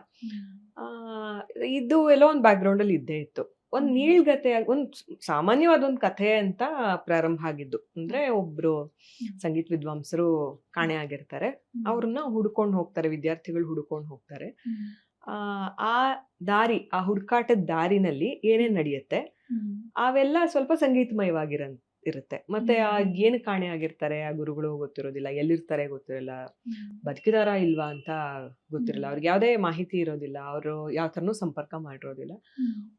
ಇದು ಎಲ್ಲೋ ಒಂದು ಬ್ಯಾಕ್ ಗ್ರೌಂಡ್ ಅಲ್ಲಿ ಇದ್ದೇ ಇತ್ತು. ಒಂದ್ ನೀಳ್ಗತೆ, ಒಂದ್ ಸಾಮಾನ್ಯವಾದ ಒಂದ್ ಕಥೆ ಅಂತ ಪ್ರಾರಂಭ ಆಗಿದ್ದು. ಅಂದ್ರೆ ಒಬ್ರು ಸಂಗೀತ ವಿದ್ವಾಂಸರು ಕಾಣೆ ಆಗಿರ್ತಾರೆ, ಅವ್ರನ್ನ ಹುಡ್ಕೊಂಡು ಹೋಗ್ತಾರೆ, ವಿದ್ಯಾರ್ಥಿಗಳು ಹುಡ್ಕೊಂಡು ಹೋಗ್ತಾರೆ. ಆ ಹುಡುಕಾಟದ ದಾರಿನಲ್ಲಿ ಏನೇನ್ ನಡೆಯುತ್ತೆ ಅವೆಲ್ಲ ಸ್ವಲ್ಪ ಸಂಗೀತಮಯವಾಗಿರುತ್ತೆ. ಮತ್ತೆ ಏನು ಕಾಣೆ ಆಗಿರ್ತಾರೆ ಆ ಗುರುಗಳು ಗೊತ್ತಿರೋದಿಲ್ಲ, ಎಲ್ಲಿರ್ತಾರೆ ಗೊತ್ತಿರಲ್ಲ, ಬದುಕಿದಾರ ಇಲ್ವಾ ಅಂತ ಗೊತ್ತಿರಲ್ಲ, ಅವ್ರಿಗೆ ಯಾವ್ದೇ ಮಾಹಿತಿ ಇರೋದಿಲ್ಲ, ಅವರು ಯಾವ ತರನೂ ಸಂಪರ್ಕ ಮಾಡಿರೋದಿಲ್ಲ.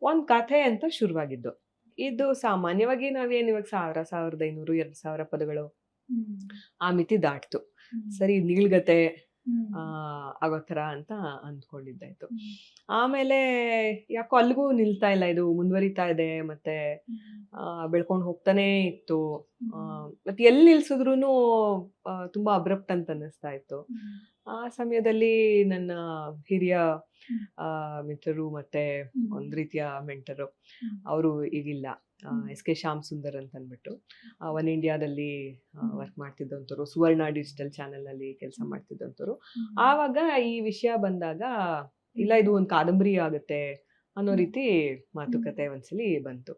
ಒಂದ್ ಕಥೆ ಅಂತ ಶುರುವಾಗಿದ್ದು. ಇದು ಸಾಮಾನ್ಯವಾಗಿ ನಾವೇನ್ ಇವಾಗ 1000, 1500, 2000 ಪದಗಳು ಆ ಮಿತಿ ದಾಟ್ತು. ಸರಿ, ನೀಳ್ಗತೆ ಆಗೋ ತರ ಅಂತ ಅಂದ್ಕೊಂಡಿದ್ದಾಯ್ತು. ಆಮೇಲೆ ಯಾಕೋ ಅಲ್ಲಿಗೂ ನಿಲ್ತಾ ಇಲ್ಲ, ಇದು ಮುಂದುವರಿತಾ ಇದೆ, ಮತ್ತೆ ಬೆಳ್ಕೊಂಡು ಹೋಗ್ತಾನೆ ಇತ್ತು. ಮತ್ತೆ ಎಲ್ಲಿ ನಿಲ್ಸಿದ್ರುನು ತುಂಬಾ ಅಬ್ರಪ್ಟ್ ಅಂತ ಅನ್ನಿಸ್ತಾ ಇತ್ತು. ಆ ಸಮಯದಲ್ಲಿ ನನ್ನ ಹಿರಿಯ ಮಿತ್ರರು ಮತ್ತೆ ಒಂದ್ ರೀತಿಯ ಮೆಂಟರು, ಅವರು ಈಗಿಲ್ಲ, SK ಶ್ಯಾಮ್ ಸುಂದರ್ ಅಂತ ಅಂದ್ಬಿಟ್ಟು ಒನ್ ಇಂಡಿಯಾದಲ್ಲಿ ವರ್ಕ್ ಮಾಡ್ತಿದ್ದಂಥವ್ರು, ಸುವರ್ಣ ಡಿಜಿಟಲ್ ಚಾನೆಲ್ ನಲ್ಲಿ ಕೆಲಸ ಮಾಡ್ತಿದ್ದಂಥವ್ರು. ಆವಾಗ ಈ ವಿಷಯ ಬಂದಾಗ, ಇಲ್ಲ ಇದು ಒಂದು ಕಾದಂಬರಿ ಆಗುತ್ತೆ ಅನ್ನೋ ರೀತಿ ಮಾತುಕತೆ ಒಂದ್ಸಲಿ ಬಂತು.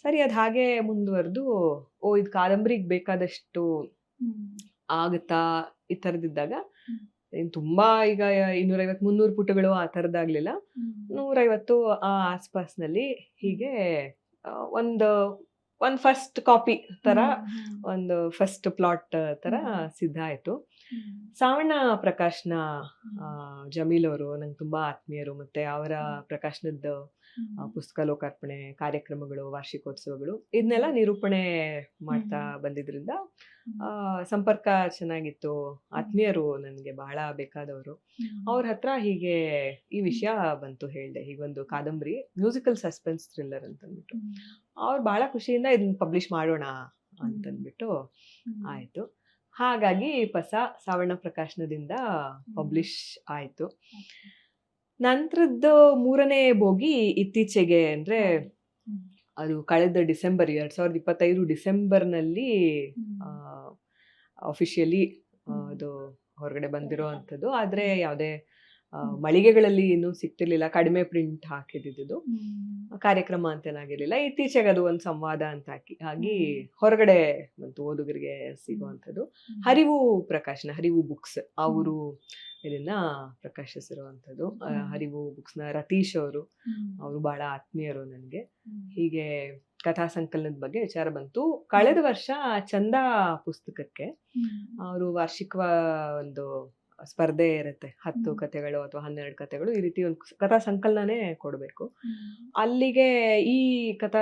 ಸರಿ, ಅದ್ ಹಾಗೆ ಮುಂದುವರೆದು, ಇದು ಕಾದಂಬರಿಗೆ ಬೇಕಾದಷ್ಟು ಆಗುತ್ತಾ ಈ ತರದಿದ್ದಾಗ, ತುಂಬಾ ಈಗ 250-300 ಪುಟಗಳು ಆ ತರದಾಗ್ಲಿಲ್ಲ, 150 ಆ ಆಸ್ಪಾಸ್ನಲ್ಲಿ ಹೀಗೆ ಒಂದು ಫಸ್ಟ್ ಕಾಪಿ ತರ, ಒಂದು ಫಸ್ಟ್ ಪ್ಲಾಟ್ ತರ ಸಿದ್ಧ ಆಯ್ತು. ಸಾವಣ್ಣ ಪ್ರಕಾಶ್ನ ಜಮೀಲ್ ಅವರು ನಂಗೆ ತುಂಬಾ ಆತ್ಮೀಯರು. ಮತ್ತೆ ಅವರ ಪ್ರಕಾಶನದ ಪುಸ್ತಕ ಲೋಕಾರ್ಪಣೆ ಕಾರ್ಯಕ್ರಮಗಳು, ವಾರ್ಷಿಕೋತ್ಸವಗಳು ಇದನ್ನೆಲ್ಲ ನಿರೂಪಣೆ ಮಾಡ್ತಾ ಬಂದಿದ್ರಿಂದ ಸಂಪರ್ಕ ಚೆನ್ನಾಗಿತ್ತು. ಆತ್ಮೀಯರು, ನನಗೆ ಬಹಳ ಬೇಕಾದವರು. ಅವ್ರ ಹತ್ರ ಹೀಗೆ ಈ ವಿಷಯ ಬಂತು, ಹೇಳ್ದೆ ಹೀಗೊಂದು ಕಾದಂಬರಿ ಮ್ಯೂಸಿಕಲ್ ಸಸ್ಪೆನ್ಸ್ ಥ್ರಿಲ್ಲರ್ ಅಂತ ಅಂದ್ಬಿಟ್ಟು. ಅವ್ರು ಬಹಳ ಖುಷಿಯಿಂದ ಇದನ್ನ ಪಬ್ಲಿಷ್ ಮಾಡೋಣ ಅಂತಂದ್ಬಿಟ್ಟು ಆಯಿತು. ಹಾಗಾಗಿ ಪಸ ಸಾವರ್ಣ ಪ್ರಕಾಶನದಿಂದ ಪಬ್ಲಿಷ್ ಆಯಿತು. ನಂತರದ್ದು 3ನೇ ಬೋಗಿ ಇತ್ತೀಚೆಗೆ ಅಂದರೆ ಅದು ಕಳೆದ ಡಿಸೆಂಬರ್ 2025 ಡಿಸೆಂಬರ್ನಲ್ಲಿ ಅಫಿಷಿಯಲಿ ಅದು ಹೊರಗಡೆ ಬಂದಿರೋ ಅಂಥದ್ದು. ಆದರೆ ಯಾವುದೇ ಮಳಿಗೆಗಳಲ್ಲಿ ಇನ್ನೂ ಸಿಗ್ತಿರ್ಲಿಲ್ಲ, ಕಡಿಮೆ ಪ್ರಿಂಟ್ ಹಾಕಿದ್ದು, ಕಾರ್ಯಕ್ರಮ ಅಂತೇನಾಗಿರ್ಲಿಲ್ಲ. ಇತ್ತೀಚೆಗೆ ಅದು ಒಂದು ಸಂವಾದ ಅಂತ ಆಗಿ ಹೊರಗಡೆ ಬಂತು, ಓದುಗರಿಗೆ ಸಿಗುವಂಥದ್ದು. ಹರಿವು ಪ್ರಕಾಶನ, ಹರಿವು ಬುಕ್ಸ್ ಅವರು ಇದನ್ನ ಪ್ರಕಾಶಿಸಿರುವಂಥದ್ದು. ಹರಿವು ಬುಕ್ಸ್ನ ರತೀಶ್ ಅವರು ಬಹಳ ಆತ್ಮೀಯರು ನನಗೆ. ಹೀಗೆ ಕಥಾ ಸಂಕಲನದ ಬಗ್ಗೆ ವಿಚಾರ ಬಂತು. ಕಳೆದ ವರ್ಷ ಚಂದ ಪುಸ್ತಕಕ್ಕೆ ಅವರು ವಾರ್ಷಿಕ ಒಂದು ಸ್ಪರ್ಧೆ ಇರುತ್ತೆ, 10 ಕಥೆಗಳು ಅಥವಾ 12 ಕಥೆಗಳು, ಈ ರೀತಿ ಒಂದು ಕಥಾ ಸಂಕಲನನೇ ಕೊಡಬೇಕು. ಅಲ್ಲಿಗೆ ಈ ಕಥಾ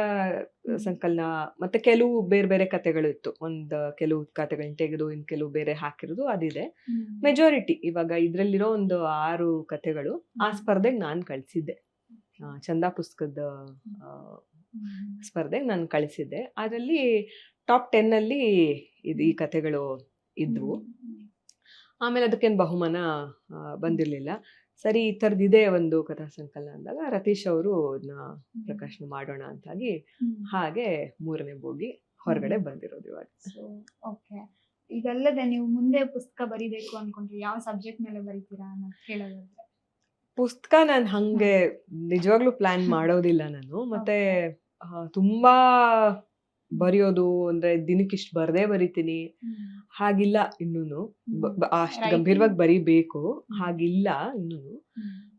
ಸಂಕಲನ ಮತ್ತೆ ಕೆಲವು ಬೇರೆ ಬೇರೆ ಕಥೆಗಳು ಇತ್ತು. ಕೆಲವು ಕಥೆಗಳನ್ನ ತೆಗೆದು ಇನ್ ಕೆಲವು ಬೇರೆ ಹಾಕಿರೋದು ಅದಿದೆ. ಮೆಜಾರಿಟಿ ಇವಾಗ ಇದ್ರಲ್ಲಿರೋ ಒಂದು 6 ಕಥೆಗಳು ಆ ಸ್ಪರ್ಧೆಗೆ ನಾನು ಕಳಿಸಿದ್ದೆ. ಚಂದ ಪುಸ್ತಕದ ಸ್ಪರ್ಧೆಗೆ ನಾನು ಕಳಿಸಿದ್ದೆ. ಅದರಲ್ಲಿ ಟಾಪ್ 10 ಅಲ್ಲಿ ಈ ಕಥೆಗಳು ಇದ್ವು. ಆಮೇಲೆ ಅದಕ್ಕೇನು ಬಹುಮಾನ ಬಂದಿರಲಿಲ್ಲ. ಸರಿ, ಈ ಥರದ್ದಿದೆ ಒಂದು ಕಥಾ ಸಂಕಲನ ಅಂದಾಗ ರತೀಶ್ ಅವರು ಅದನ್ನ ಪ್ರಕಾಶನ ಮಾಡೋಣ ಅಂತಾಗಿ ಹಾಗೆ 3ನೇ ಬೋಗಿ ಹೊರಗಡೆ ಬಂದಿರೋದು ಇವಾಗ. ಓಕೆ, ಇದಲ್ಲದೆ ನೀವು ಮುಂದೆ ಪುಸ್ತಕ ಬರಿಬೇಕು ಅನ್ಕೊಂಡ್ರೆ ಯಾವ ಸಬ್ಜೆಕ್ಟ್ ಮೇಲೆ ಬರೀತೀರಾ ಅನ್ನೋದು ಕೇಳೋದಾದ್ರೆ? ಪುಸ್ತಕ ನಾನು ಹಂಗೆ ನಿಜವಾಗ್ಲೂ ಪ್ಲಾನ್ ಮಾಡೋದಿಲ್ಲ ನಾನು. ಮತ್ತೆ ತುಂಬಾ ಬರೆಯೋದು ಅಂದ್ರೆ ದಿನಕ್ಕಿಷ್ಟು ಬರದೇ ಬರಿತೀನಿ ಹಾಗಿಲ್ಲ. ಇನ್ನೂನು ಅಷ್ಟು ಗಂಭೀರವಾಗಿ ಬರಿಬೇಕು ಹಾಗಿಲ್ಲ ಇನ್ನೂನು.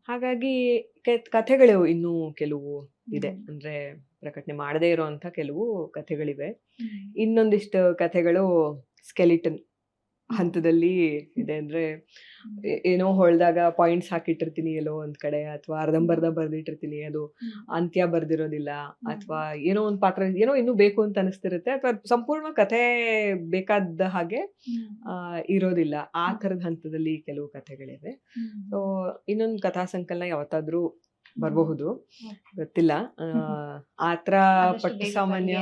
ಹಾಗಾಗಿ ಕಥೆಗಳು ಇನ್ನೂ ಕೆಲವು ಇದೆ, ಅಂದ್ರೆ ಪ್ರಕಟಣೆ ಮಾಡದೇ ಇರೋಂಥ ಕೆಲವು ಕಥೆಗಳಿವೆ. ಇನ್ನೊಂದಿಷ್ಟು ಕಥೆಗಳು ಸ್ಕೆಲಿಟನ್ ಹಂತದಲ್ಲಿ ಇದೆ. ಅಂದ್ರೆ ಏನೋ ಹೊಳ್ದಾಗ ಪಾಯಿಂಟ್ಸ್ ಹಾಕಿಟ್ಟಿರ್ತೀನಿ ಎಲ್ಲೋ ಒಂದ್ ಕಡೆ, ಅಥವಾ ಅರ್ಧಂಬರ್ಧ ಬರ್ದಿಟ್ಟಿರ್ತೀನಿ, ಅದು ಅಂತ್ಯ ಬರ್ದಿರೋದಿಲ್ಲ, ಅಥವಾ ಏನೋ ಒಂದ್ ಪಾತ್ರ ಏನೋ ಇನ್ನೂ ಬೇಕು ಅಂತ ಅನಿಸ್ತಿರುತ್ತೆ, ಅಥವಾ ಸಂಪೂರ್ಣ ಕಥೆ ಬೇಕಾದ ಹಾಗೆ ಇರೋದಿಲ್ಲ. ಆ ಥರದ ಹಂತದಲ್ಲಿ ಕೆಲವು ಕಥೆಗಳಿವೆ. ಸೊ ಇನ್ನೊಂದು ಕಥಾ ಸಂಕಲನ ಯಾವತ್ತಾದ್ರೂ ಬರಬಹುದು, ಗೊತ್ತಿಲ್ಲ. ಆತರ ಪಟ್ಟು ಸಾಮಾನ್ಯ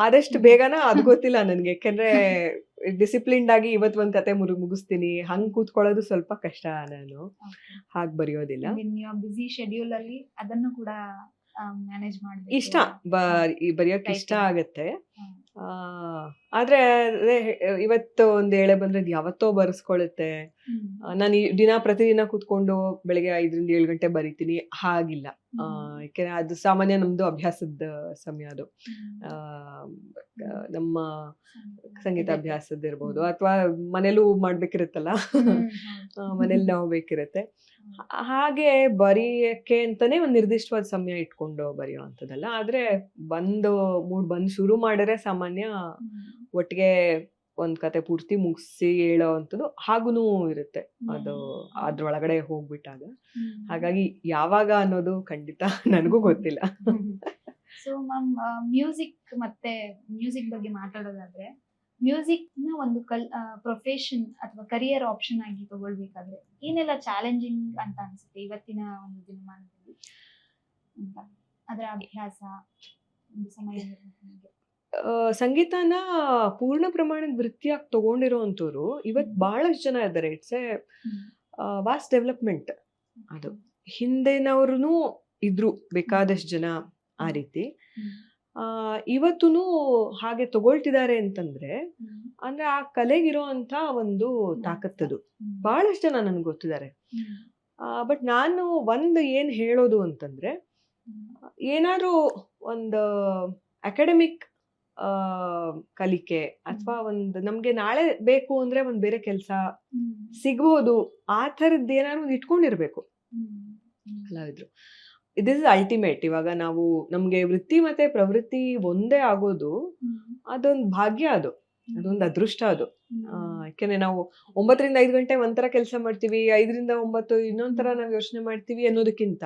ಆದಷ್ಟು ಬೇಗನ ಅದು ಗೊತ್ತಿಲ್ಲ ನನ್ಗೆ. ಯಾಕೆಂದ್ರೆ ಡಿಸಿಪ್ಲಿನ್ಡ್ ಆಗಿ ಇವತ್ತು ಒಂದ್ ಕತೆ ಮುಗಿಸ್ತೀನಿ, ಹಂಗ್ ಕೂತ್ಕೊಳ್ಳೋದು ಸ್ವಲ್ಪ ಕಷ್ಟ. ನಾನು ಹಾಗೆ ಬರೆಯೋದಿಲ್ಲ. ಬಿಸಿ ಶೆಡ್ಯೂಲ್ ಅಲ್ಲಿ ಅದನ್ನು ಕೂಡ ಮ್ಯಾನೇಜ್ ಮಾಡ್ಬೇಕು. ಇಷ್ಟ ಬರೆಯೋಕೆ ಇಷ್ಟ ಆಗತ್ತೆ. ಆದ್ರೆ ಇವತ್ತು ಒಂದ್ ಏಳೆ ಬಂದ್ರೆ ಯಾವತ್ತೋ ಬರ್ಸ್ಕೊಳುತ್ತೆ. ನಾನು ಪ್ರತಿದಿನ ಕೂತ್ಕೊಂಡು ಬೆಳಿಗ್ಗೆ 5ರಿಂದ 7 ಗಂಟೆ ಬರೀತೀನಿ ಹಾಗಿಲ್ಲ. ಯಾಕೆಂದ್ರೆ ಅದು ಸಾಮಾನ್ಯ ನಮ್ದು ಅಭ್ಯಾಸದ ಸಮಯ. ಅದು ನಮ್ಮ ಸಂಗೀತ ಅಭ್ಯಾಸದ ಇರ್ಬೋದು, ಅಥವಾ ಮನೇಲೂ ಮಾಡ್ಬೇಕಿರುತ್ತಲ್ಲ, ಮನೇಲಿ ನಾವು ಬೇಕಿರುತ್ತೆ. ಹಾಗೆ ಬರೆಯಕ್ಕೆ ಅಂತಾನೆ ಒಂದ್ ನಿರ್ದಿಷ್ಟವಾದ ಸಮಯ ಇಟ್ಕೊಂಡು ಬರೆಯೋ ಅಂತದಲ್ಲ. ಆದ್ರೆ ಮೂಡ್ ಬಂದು ಶುರು ಮಾಡಿದ್ರೆ ಸಾಮಾನ್ಯ ಒಟ್ಟಿಗೆ ಒಂದ್ ಕತೆ ಪೂರ್ತಿ ಮುಗಿಸಿ ಹೇಳೋ ಅಂತದ್ದು ಹಾಗೂನು ಇರುತ್ತೆ, ಅದು ಅದ್ರೊಳಗಡೆ ಹೋಗ್ಬಿಟ್ಟಾಗ. ಹಾಗಾಗಿ ಯಾವಾಗ ಅನ್ನೋದು ಖಂಡಿತ ನನಗೂ ಗೊತ್ತಿಲ್ಲ. ಸೊ ಮ್ಯಾಮ್, ಮ್ಯೂಸಿಕ್ ಬಗ್ಗೆ ಮಾತಾಡೋದಾದ್ರೆ, ಮ್ಯೂಸಿಕ್ ನ ಒಂದು ಪ್ರೊಫೆಷನ್ ಅಥವಾ ಕರಿಯರ್ ಆಪ್ಷನ್ ಆಗಿ ತಗೊಳ್ಬೇಕಾದ್ರೆ ಏನೆಲ್ಲ ಚಾಲೆಂಜಿಂಗ್ ಅಂತ ಅನ್ಸುತ್ತೆ ಇವತ್ತಿನ ಒಂದು ದಿನಮಾನದಲ್ಲಿ ಅಂತ? ಅದರ ಅಭ್ಯಾಸ, ಒಂದು ಸಮಯ ಸಂಗೀತನ ಪೂರ್ಣ ಪ್ರಮಾಣದ ವೃತ್ತಿಯಾಗಿ ತಗೊಂಡಿರೋಂಥವ್ರು ಇವತ್ತು ಬಹಳಷ್ಟು ಜನ ಇದ್ದಾರೆ. It's a vast development. ಅದು ಹಿಂದಿನವ್ರು ಇದ್ರು ಬೇಕಾದಷ್ಟು ಜನ ಆ ರೀತಿ. ಇವತ್ತೂ ಹಾಗೆ ತಗೊಳ್ತಿದ್ದಾರೆ ಅಂತಂದ್ರೆ ಅಂದ್ರೆ ಆ ಕಲೆಗಿರೋ ಅಂತ ಒಂದು ತಾಕತ್ತದು. ಬಹಳಷ್ಟು ಜನ ನನ್ಗೆ ಗೊತ್ತಿದ್ದಾರೆ. ಬಟ್ ನಾನು ಏನ್ ಹೇಳೋದು ಅಂತಂದ್ರೆ, ಏನಾದ್ರೂ ಒಂದು ಅಕಾಡೆಮಿಕ್ ಕಲಿಕೆ ಅಥವಾ ನಮ್ಗೆ ನಾಳೆ ಬೇಕು ಅಂದ್ರೆ ಒಂದ್ ಬೇರೆ ಕೆಲಸ ಸಿಗ್ಬೋದು, ಆ ಥರದ್ದು ಏನಾದ್ರು ಒಂದು ಇಟ್ಕೊಂಡಿರ್ಬೇಕು ಕಲಾವಿದ್ರು. It is ultimate. ಇವಾಗ ನಮ್ಗೆ ವೃತ್ತಿ ಮತ್ತೆ ಪ್ರವೃತ್ತಿ ಒಂದೇ ಆಗೋದು ಅದೊಂದು ಭಾಗ್ಯ, ಅದೊಂದು ಅದೃಷ್ಟ. ಅದು ಯಾಕೆಂದ್ರೆ ನಾವು 9ರಿಂದ 5 ಗಂಟೆ ಒಂಥರ ಕೆಲಸ ಮಾಡ್ತೀವಿ, 5ರಿಂದ 9 ಇನ್ನೊಂಥರ ನಾವು ಯೋಚನೆ ಮಾಡ್ತೀವಿ ಅನ್ನೋದಕ್ಕಿಂತ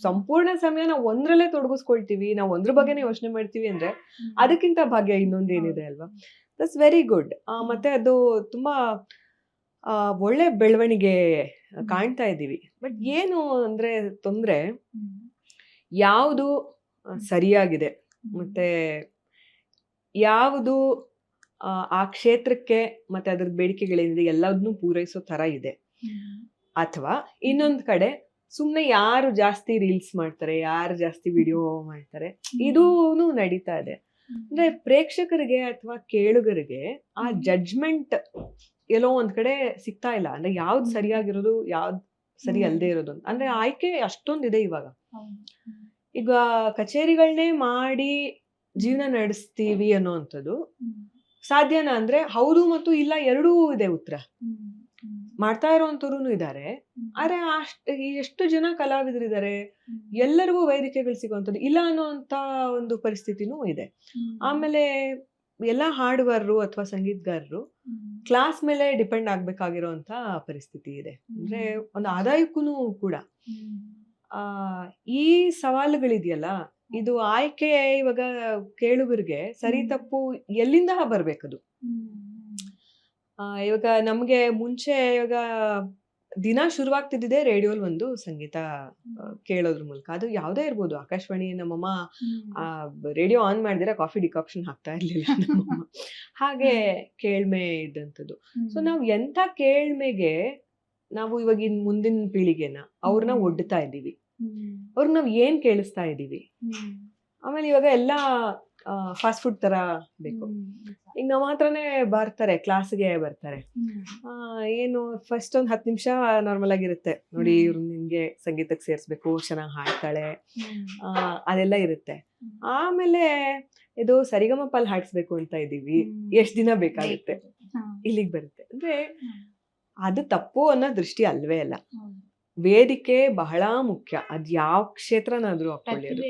ಸಂಪೂರ್ಣ ಸಮಯ ನಾವು ಒಂದ್ರಲ್ಲೇ ತೊಡಗಿಸ್ಕೊಳ್ತೀವಿ, ನಾವು ಒಂದ್ರ ಬಗ್ಗೆನೇ ಯೋಚನೆ ಮಾಡ್ತೀವಿ ಅಂದ್ರೆ ಅದಕ್ಕಿಂತ ಭಾಗ್ಯ ಇನ್ನೊಂದೇನಿದೆ ಅಲ್ವಾ? That's very good. ಮತ್ತೆ ಅದು ತುಂಬಾ ಒಳ್ಳೆ ಬೆಳವಣಿಗೆ ಕಾಣ್ತಾ ಇದ್ದೀವಿ. ಬಟ್ ಏನು ಅಂದ್ರೆ ತೊಂದ್ರೆ, ಯಾವುದು ಸರಿಯಾಗಿದೆ ಮತ್ತೆ ಯಾವುದು ಆ ಕ್ಷೇತ್ರಕ್ಕೆ ಮತ್ತೆ ಅದ್ರ ಬೇಡಿಕೆಗಳೇನಿದೆ ಎಲ್ಲದನ್ನೂ ಪೂರೈಸೋ ತರ ಇದೆ. ಅಥವಾ ಇನ್ನೊಂದ್ ಕಡೆ ಸುಮ್ನೆ ಯಾರು ಜಾಸ್ತಿ ರೀಲ್ಸ್ ಮಾಡ್ತಾರೆ, ಯಾರು ಜಾಸ್ತಿ ವಿಡಿಯೋ ಮಾಡ್ತಾರೆ, ಇದೂನು ನಡೀತಾ ಇದೆ. ಅಂದ್ರೆ ಪ್ರೇಕ್ಷಕರಿಗೆ ಅಥವಾ ಕೇಳುಗರಿಗೆ ಆ ಜಡ್ಜ್ಮೆಂಟ್ ಎಲ್ಲೋ ಒಂದ್ ಕಡೆ ಸಿಗ್ತಾ ಇಲ್ಲ. ಅಂದ್ರೆ ಯಾವ್ದು ಸರಿಯಾಗಿರೋದು, ಯಾವ್ದು ಸರಿ ಅಲ್ದೇ ಇರೋದು ಅಂತ. ಅಂದ್ರೆ ಆಯ್ಕೆ ಅಷ್ಟೊಂದಿದೆ ಇವಾಗ. ಈಗ ಕಚೇರಿಗಳನ್ನೇ ಮಾಡಿ ಜೀವನ ನಡೆಸ್ತೀವಿ ಅನ್ನೋಂಥದ್ದು ಸಾಧ್ಯನಾ ಅಂದ್ರೆ ಹೌದು ಮತ್ತು ಇಲ್ಲ ಎರಡೂ ಇದೆ ಉತ್ತರ. ಮಾಡ್ತಾ ಇರೋಂಥವ್ರು ಇದ್ದಾರೆ, ಆದ್ರೆ ಎಷ್ಟು ಜನ ಕಲಾವಿದರಿದ್ದಾರೆ, ಎಲ್ಲರಿಗೂ ವೇದಿಕೆಗಳು ಸಿಗುವಂಥದ್ದು ಇಲ್ಲ ಅನ್ನೋಂತ ಒಂದು ಪರಿಸ್ಥಿತಿನೂ ಇದೆ. ಆಮೇಲೆ ಎಲ್ಲ ಹಾಡುಗಾರರು ಅಥವಾ ಸಂಗೀತಗಾರರು ಕ್ಲಾಸ್ ಮೇಲೆ ಡಿಪೆಂಡ್ ಆಗ್ಬೇಕಾಗಿರೋಂತ ಪರಿಸ್ಥಿತಿ ಇದೆ. ಅಂದ್ರೆ ಒಂದು ಆದಾಯಕ್ಕೂ ಕೂಡ ಈ ಸವಾಲುಗಳಿದೆಯಲ್ಲ, ಇದು ಆಯ್ಕೆ ಇವಾಗ ಕೇಳುಗರಿಗೆ ಸರಿ ತಪ್ಪು ಎಲ್ಲಿಂದ ಬರ್ಬೇಕದು. ಇವಾಗ ನಮ್ಗೆ ಮುಂಚೆ ಇವಾಗ ದಿನ ಶುರುವಾಗ್ತಿದ್ದಿದೆ ರೇಡಿಯೋಲ್ ಒಂದು ಸಂಗೀತ ಕೇಳೋದ್ರ ಮೂಲಕ. ಅದು ಯಾವ್ದೇ ಇರ್ಬೋದು, ಆಕಾಶವಾಣಿ. ನಮ್ಮಮ್ಮ ರೇಡಿಯೋ ಆನ್ ಮಾಡಿದ್ರೆ ಕಾಫಿ ಡಿಕಾಕ್ಷನ್ ಹಾಕ್ತಾ ಇರ್ಲಿಲ್ಲ ನಮ್ಮಮ್ಮ. ಹಾಗೆ ಕೇಳ್ಮೆ ಇದ್ದಂಥದ್ದು. ಸೊ ನಾವ್ ಎಂಥ ಕೇಳ್ಮೆಗೆ ನಾವು ಇವಾಗ ಮುಂದಿನ ಪೀಳಿಗೆನ ಅವ್ರನ್ನ ಒಡ್ತಾ ಇದ್ದೀವಿ, ಅವ್ರಿಗೆ ನಾವ್ ಏನ್ ಕೇಳಿಸ್ತಾ ಇದ್ದೀವಿ. ಆಮೇಲೆ ಇವಾಗ ಎಲ್ಲಾ ಫಾಸ್ಟ್ ಫುಡ್ ತರ ಬೇಕು. ಈಗ ನಮ್ಮ ಹತ್ರನೇ ಬರ್ತಾರೆ, ಕ್ಲಾಸ್ಗೆ ಬರ್ತಾರೆ. ಏನು ಫಸ್ಟ್ ಒಂದ್ 10 ನಿಮಿಷ ನಾರ್ಮಲ್ ಆಗಿರುತ್ತೆ, ನೋಡಿ ಇವ್ರು ನಿಮ್ಗೆ ಸಂಗೀತಕ್ಕೆ ಸೇರ್ಸ್ಬೇಕು, ಚೆನ್ನಾಗಿ ಹಾಡ್ತಾಳೆ, ಅದೆಲ್ಲ ಇರುತ್ತೆ. ಆಮೇಲೆ ಇದು ಸರಿಗಮಪಲ್ ಹಾಡ್ಸ್ಬೇಕು ಅಂತ ಇದೀವಿ, ಎಷ್ಟ್ ದಿನ ಬೇಕಾಗುತ್ತೆ, ಇಲ್ಲಿಗೆ ಬರುತ್ತೆ. ಅಂದ್ರೆ ಅದು ತಪ್ಪು ಅನ್ನೋ ದೃಷ್ಟಿ ಅಲ್ವೇ ಅಲ್ಲ. ವೇದಿಕೆ ಬಹಳ ಮುಖ್ಯ. ಅದ್ ಯಾವ ಕ್ಷೇತ್ರನಾದ್ರೂ ಹಾಕೊಳ್ಳಿ, ಅದು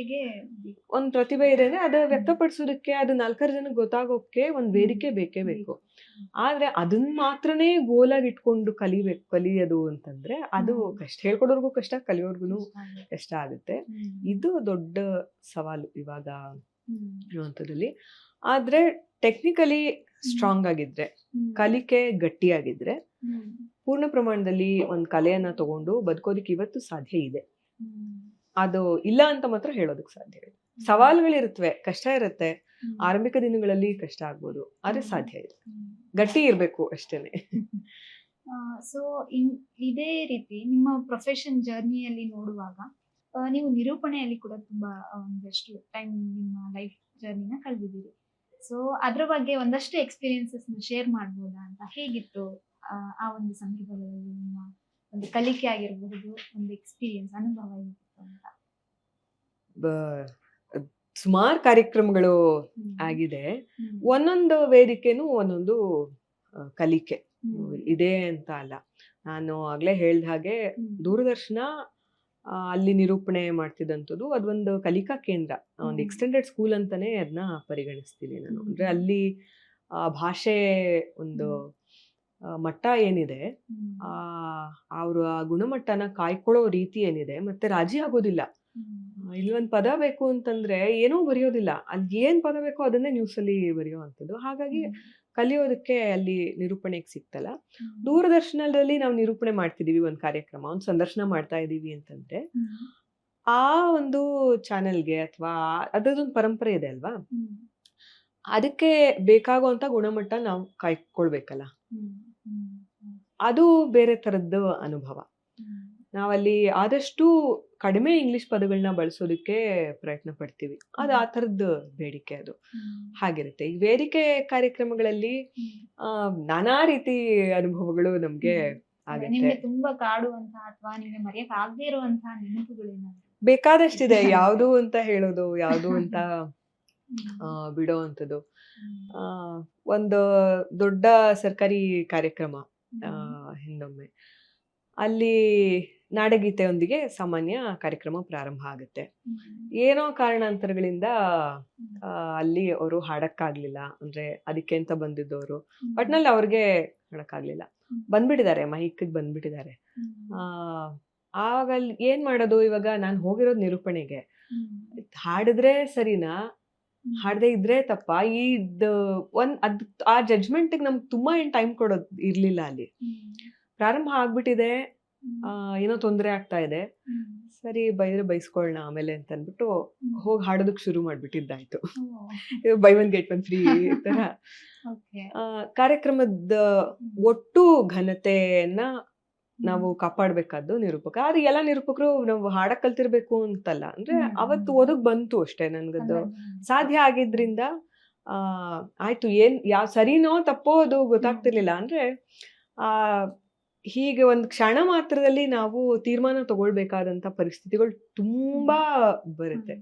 ಒಂದ್ ಪ್ರತಿಭೆ ಇದೆ ಅಂದ್ರೆ ಅದ ವ್ಯಕ್ತಪಡಿಸೋದಕ್ಕೆ, ಅದು 4 ಜನಕ್ಕೆ ಗೊತ್ತಾಗೋಕೆ ಒಂದ್ ವೇದಿಕೆ ಬೇಕೇ ಬೇಕು. ಆದ್ರೆ ಅದನ್ನ ಮಾತ್ರನೇ ಗೋಲಾಗಿ ಇಟ್ಕೊಂಡು ಕಲಿಯೋದು ಅಂತಂದ್ರೆ ಅದು ಕಷ್ಟ. ಹೇಳ್ಕೊಡೋರ್ಗು ಕಷ್ಟ, ಕಲಿಯೋರ್ಗುನು ಕಷ್ಟ ಆಗುತ್ತೆ. ಇದು ದೊಡ್ಡ ಸವಾಲು ಇವಾಗ ಇರುವಂತದ್ರಲ್ಲಿ. ಆದ್ರೆ ಟೆಕ್ನಿಕಲಿ ಸ್ಟ್ರಾಂಗ್ ಆಗಿದ್ರೆ, ಕಲಿಕೆ ಗಟ್ಟಿಯಾಗಿದ್ರೆ, ಪೂರ್ಣ ಪ್ರಮಾಣದಲ್ಲಿ ಒಂದ್ ಕಲೆಯನ್ನ ತಗೊಂಡು ಬದುಕೋದಿಕ್ಕೆ ಇವತ್ತು ಸಾಧ್ಯ ಇದೆ. ಅದು ಇಲ್ಲ ಅಂತ ಮಾತ್ರ ಹೇಳೋದಕ್ ಸಾಧ್ಯ ಇದೆ. ಸವಾಲುಗಳಿರುತ್ತವೆ, ಕಷ್ಟ ಇರುತ್ತೆ, ಆರಂಭಿಕ ದಿನಗಳಲ್ಲಿ ಕಷ್ಟ ಆಗ್ಬೋದು, ಆದ್ರೆ ಸಾಧ್ಯ ಇದೆ. ಗಟ್ಟಿ ಇರ್ಬೇಕು ಅಷ್ಟೇನೆ. ಸೊ ಇದೇ ರೀತಿ ನಿಮ್ಮ ಪ್ರೊಫೆಷನ್ ಜರ್ನಿಯಲ್ಲಿ ನೋಡುವಾಗ ನೀವು ನಿರೂಪಣೆಯಲ್ಲಿ ಕೂಡ ತುಂಬಾ ಒಂದಷ್ಟು ಟೈಮ್ ನಿಮ್ಮ ಲೈಫ್ ಜರ್ನಿನ ಕಳೆದಿದ್ದೀರಿ. ಸೊ ಅದ್ರ ಬಗ್ಗೆ ಒಂದಷ್ಟು ಎಕ್ಸ್ಪೀರಿಯನ್ಸಸ್ ಶೇರ್ ಮಾಡ್ಬೋದಾ ಅಂತ? ಹೇಗಿತ್ತು ಆ ಒಂದು ಸಂದರ್ಭಗಳಲ್ಲಿ ನಿಮ್ಮ ಒಂದು ಕಲಿಕೆ ಆಗಿರಬಹುದು, ಒಂದು ಎಕ್ಸ್ಪೀರಿಯನ್ಸ್, ಅನುಭವ ಹೇಗಿತ್ತು ಅಂತ? ಸುಮಾರು ಕಾರ್ಯಕ್ರಮಗಳು ಆಗಿದೆ. ಒಂದೊಂದು ವೇದಿಕೆನೂ ಒಂದೊಂದು ಕಲಿಕೆ ಇದೆ ಅಂತ ಅಲ್ಲ. ನಾನು ಆಗ್ಲೇ ಹೇಳ್ದ ಹಾಗೆ ದೂರದರ್ಶನ ಅಲ್ಲಿ ನಿರೂಪಣೆ ಮಾಡ್ತಿದ್ದಂಥದ್ದು ಅದೊಂದು ಕಲಿಕಾ ಕೇಂದ್ರ, ಒಂದು ಎಕ್ಸ್ಟೆಂಡೆಡ್ ಸ್ಕೂಲ್ ಅಂತಾನೆ ಅದನ್ನ ಪರಿಗಣಿಸ್ತೀನಿ ನಾನು. ಅಂದ್ರೆ ಅಲ್ಲಿ ಭಾಷೆ ಒಂದು ಮಟ್ಟ ಏನಿದೆ, ಅವರು ಆ ಗುಣಮಟ್ಟನ ಕಾಯ್ಕೊಳ್ಳೋ ರೀತಿ ಏನಿದೆ, ಮತ್ತೆ ರಾಜಿ ಆಗೋದಿಲ್ಲ. ಇಲ್ಲಿ ಒಂದ್ ಪದ ಬೇಕು ಅಂತಂದ್ರೆ ಏನೂ ಬರೆಯೋದಿಲ್ಲ, ಅಲ್ಲಿ ಏನ್ ಪದ ಬೇಕೋ ಅದನ್ನೇ ನ್ಯೂಸ್ ಅಲ್ಲಿ ಬರೆಯೋ ಅಂತದ್ದು. ಹಾಗಾಗಿ ಕಲಿಯೋದಕ್ಕೆ ಅಲ್ಲಿ ನಿರೂಪಣೆಗೆ ಸಿಕ್ತಲ್ಲ. ದೂರದರ್ಶನದಲ್ಲಿ ನಾವು ನಿರೂಪಣೆ ಮಾಡ್ತಿದೀವಿ, ಒಂದ್ ಕಾರ್ಯಕ್ರಮ, ಒಂದ್ ಸಂದರ್ಶನ ಮಾಡ್ತಾ ಇದೀವಿ ಅಂತಂದ್ರೆ ಆ ಒಂದು ಚಾನೆಲ್ಗೆ ಅಥವಾ ಅದರದೊಂದು ಪರಂಪರೆ ಇದೆ ಅಲ್ವಾ, ಅದಕ್ಕೆ ಬೇಕಾಗುವಂತ ಗುಣಮಟ್ಟ ನಾವು ಕಾಯ್ಕೊಳ್ಬೇಕಲ್ಲ. ಅದು ಬೇರೆ ತರದ್ದು ಅನುಭವ. ನಾವಲ್ಲಿ ಆದಷ್ಟು ಕಡಿಮೆ ಇಂಗ್ಲಿಷ್ ಪದಗಳನ್ನ ಬಳಸೋದಕ್ಕೆ ಪ್ರಯತ್ನ ಪಡ್ತೀವಿ. ಅದು ಆ ತರದ್ದು ಬೇಡಿಕೆ, ಅದು ಹಾಗಿರುತ್ತೆ. ಈ ವೇದಿಕೆ ಕಾರ್ಯಕ್ರಮಗಳಲ್ಲಿ ನಾನಾ ರೀತಿ ಅನುಭವಗಳು ನಮ್ಗೆ ಆಗುತ್ತೆ. ತುಂಬಾ ಕಾಡುವಂತಹ ಅಥವಾ ನಿಮಗೆ ಮರೆಯಕ್ ಆಗದೇ ಇರುವಂತಹ ನೆನಪುಗಳೇನಾದ್ರು? ಬೇಕಾದಷ್ಟಿದೆ. ಯಾವುದು ಅಂತ ಹೇಳೋದು, ಯಾವುದು ಅಂತ ಬಿಡೋ ಅಂತದ್ದು. ಒಂದು ದೊಡ್ಡ ಸರ್ಕಾರಿ ಕಾರ್ಯಕ್ರಮ ಹಿಂದೊಮ್ಮೆ, ಅಲ್ಲಿ ನಾಡಗೀತೆಯೊಂದಿಗೆ ಸಾಮಾನ್ಯ ಕಾರ್ಯಕ್ರಮ ಪ್ರಾರಂಭ ಆಗುತ್ತೆ. ಏನೋ ಕಾರಣಾಂತರಗಳಿಂದ ಅಲ್ಲಿ ಅವರು ಹಾಡಕ್ಕಾಗ್ಲಿಲ್ಲ, ಅಂದ್ರೆ ಅದಕ್ಕೆ ಅಂತ ಬಂದಿದ್ದವರು, ಒಟ್ನಲ್ಲಿ ಅವ್ರಿಗೆ ಹಾಡಕ್ಕಾಗ್ಲಿಲ್ಲ, ಬಂದ್ಬಿಟ್ಟಿದ್ದಾರೆ, ಮೈಕ್ಗೆ ಬಂದ್ಬಿಟ್ಟಿದ್ದಾರೆ. ಆವಾಗ ಅಲ್ಲಿ ಏನ್ ಮಾಡೋದು? ಇವಾಗ ನಾನು ಹೋಗಿರೋದು ನಿರೂಪಣೆಗೆ, ಹಾಡಿದ್ರೆ ಸರಿನಾ, ಹಾಡದೆ ಇದ್ರೆ ತಪ್ಪ? ಆ ಜಡ್ಜ್ಮೆಂಟ್ ನಮ್ಗೆ ತುಂಬಾ ಏನ್ ಟೈಮ್ ಕೊಡೋದು ಇರ್ಲಿಲ್ಲ. ಅಲ್ಲಿ ಪ್ರಾರಂಭ ಆಗ್ಬಿಟ್ಟಿದೆ, ಏನೋ ತೊಂದರೆ ಆಗ್ತಾ ಇದೆ, ಸರಿ ಬೈದ್ರೆ ಬೈಸ್ಕೊಳ್ಳೋಣ ಆಮೇಲೆ ಅಂತ ಅಂದ್ಬಿಟ್ಟು ಹೋಗಿ ಹಾಡೋದಕ್ಕೆ ಶುರು ಮಾಡ್ಬಿಟ್ಟಿದ್ದಾಯ್ತು. Oh, buy one get one free ತರ. ಓಕೆ. ಕಾರ್ಯಕ್ರಮದ ಒಟ್ಟು ಘನತೆಯನ್ನ ನಾವು ಕಾಪಾಡ್ಬೇಕಾದ್ದು ನಿರೂಪಕ. ಆದ್ರೆ ಎಲ್ಲ ನಿರೂಪಕರು ನಾವು ಹಾಡಕ್ ಕಲ್ತಿರ್ಬೇಕು ಅಂತಲ್ಲ. ಅಂದ್ರೆ ಅವತ್ತು ಓದಕ್ ಬಂತು ಅಷ್ಟೇ ನನ್ಗದು ಸಾಧ್ಯ ಆಗಿದ್ರಿಂದ. ಆಯ್ತು, ಯಾವ ಸರಿನೋ ತಪ್ಪೋ ಅದು ಗೊತ್ತಾಗ್ತಿರ್ಲಿಲ್ಲ. ಅಂದ್ರೆ ಆ ಹೀಗೆ ಒಂದ್ ಕ್ಷಣ ಮಾತ್ರದಲ್ಲಿ ನಾವು ತೀರ್ಮಾನ ತಗೊಳ್ಬೇಕಾದಂತ ಪರಿಸ್ಥಿತಿಗಳು ತುಂಬಾ ಬರುತ್ತೆ.